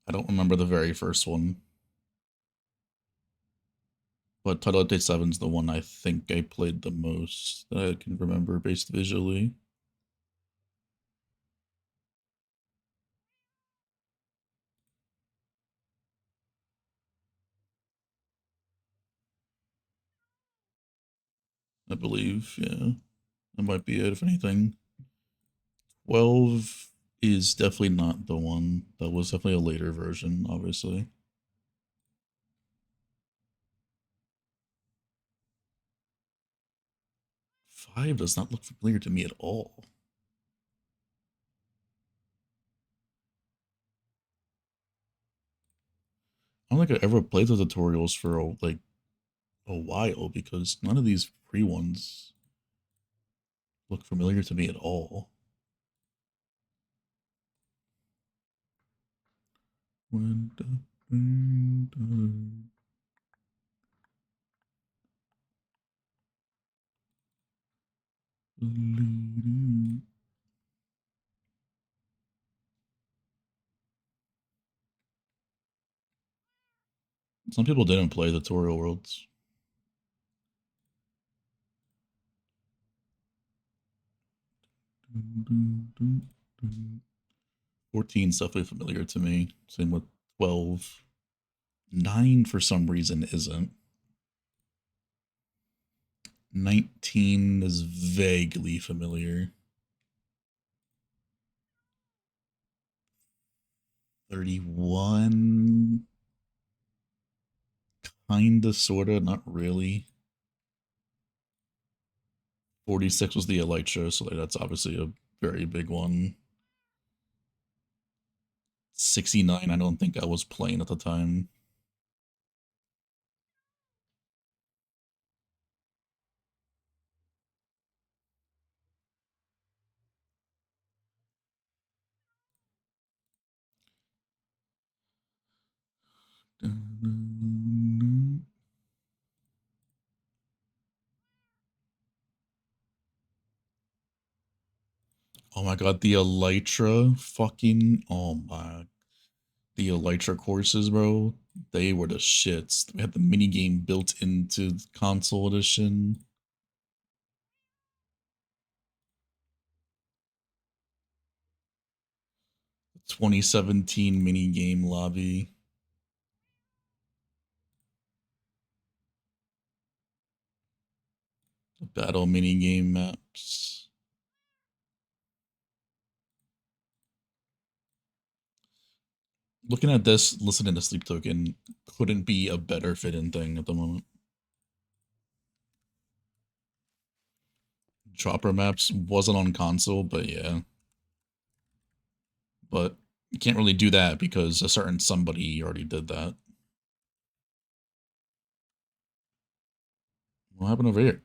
I don't remember the very first one, but title update 7's the one I think I played the most that I can remember based visually. I believe, yeah. That might be it, if anything. 12 is definitely not the one. That was definitely a later version, obviously. 5 does not look familiar to me at all. I don't think I ever played the tutorials for like a while because none of these pre ones look familiar to me at all. When the wind bleeding. Some people didn't play the tutorial worlds. Dun, dun, dun, dun. 14 is definitely familiar to me. Same with 12. 9 for some reason isn't. 19 is vaguely familiar. 31, kinda, sorta, not really. 46 was the Elytra, so like, that's obviously a very big one. 69, I don't think I was playing at the time. Oh my god, the Elytra fucking, oh my, the Elytra courses, bro. They were the shits. We had the mini game built into console edition. 2017 mini game lobby. The battle mini game maps. Looking at this, listening to Sleep Token couldn't be a better fit in thing at the moment. Chopper maps wasn't on console, but yeah. But you can't really do that because a certain somebody already did that. What happened over here?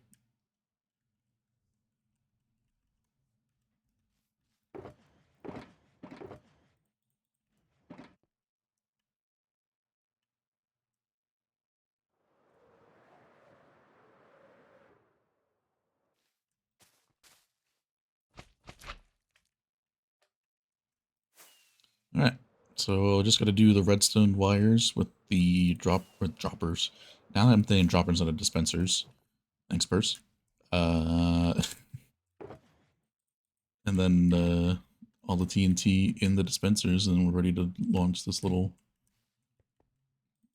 So just gotta do the redstone wires with the droppers. Now I'm thinking droppers instead of dispensers. Thanks, Purse. Uh, and then all the TNT in the dispensers, and we're ready to launch this little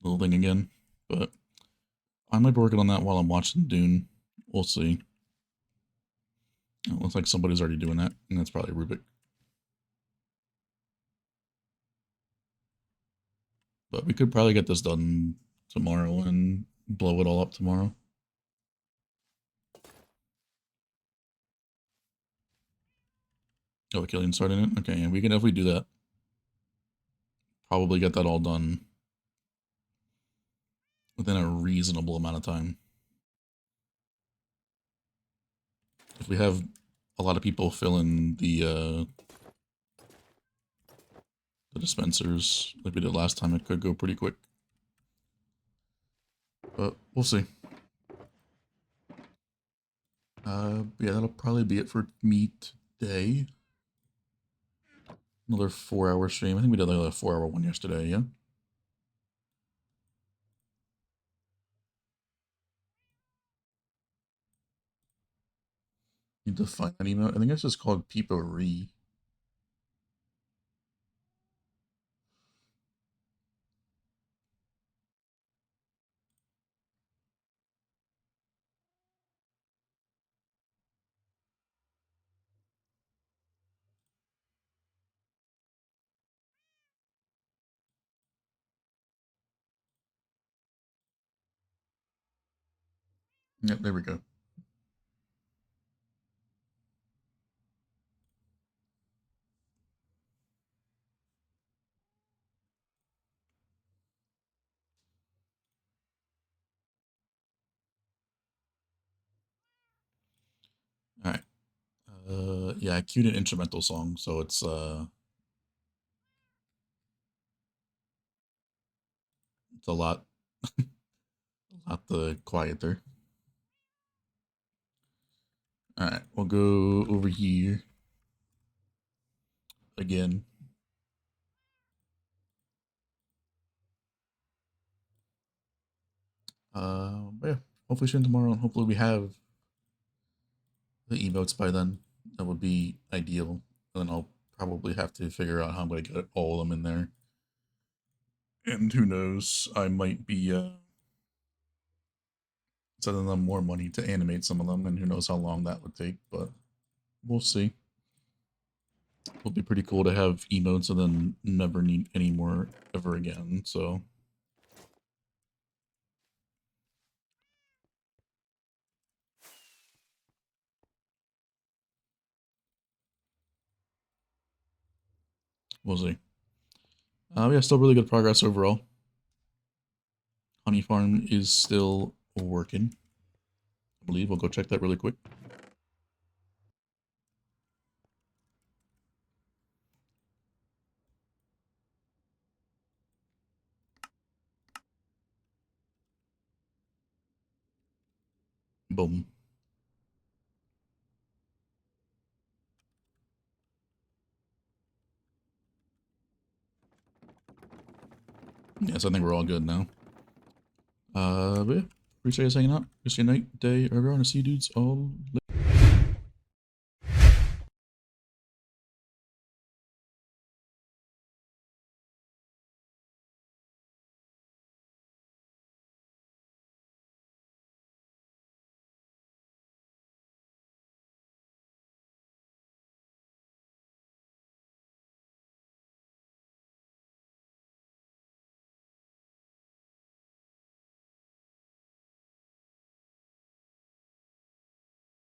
thing again. But I might be working on that while I'm watching Dune. We'll see. It looks like somebody's already doing that, and that's probably Rubik. But we could probably get this done tomorrow and blow it all up tomorrow. Oh, Killian starting it? Okay, and we can definitely do that. Probably get that all done within a reasonable amount of time. If we have a lot of people fill in the dispensers like we did last time, it could go pretty quick. But we'll see. Yeah, that'll probably be it for me today. Another 4-hour stream. I think we did like a 4-hour one yesterday, yeah? Need to find that email. I think it's just called Peepery. Yep, there we go. Alright. Yeah, I queued an instrumental song, so it's a lot the quieter. Alright, we'll go over here again. Yeah, hopefully soon tomorrow, and hopefully we have the emotes by then. That would be ideal. And then I'll probably have to figure out how I'm going to get all of them in there. And who knows, I might be sending them more money to animate some of them, and who knows how long that would take, but we'll see. It would be pretty cool to have emotes and then never need any more ever again, so. We'll see. Yeah, still really good progress overall. Honey Farm is still working. I believe we'll go check that really quick. Boom. Yes, I think we're all good now. But yeah, appreciate you guys hanging out. Just your night, day, or everyone. See you dudes all later.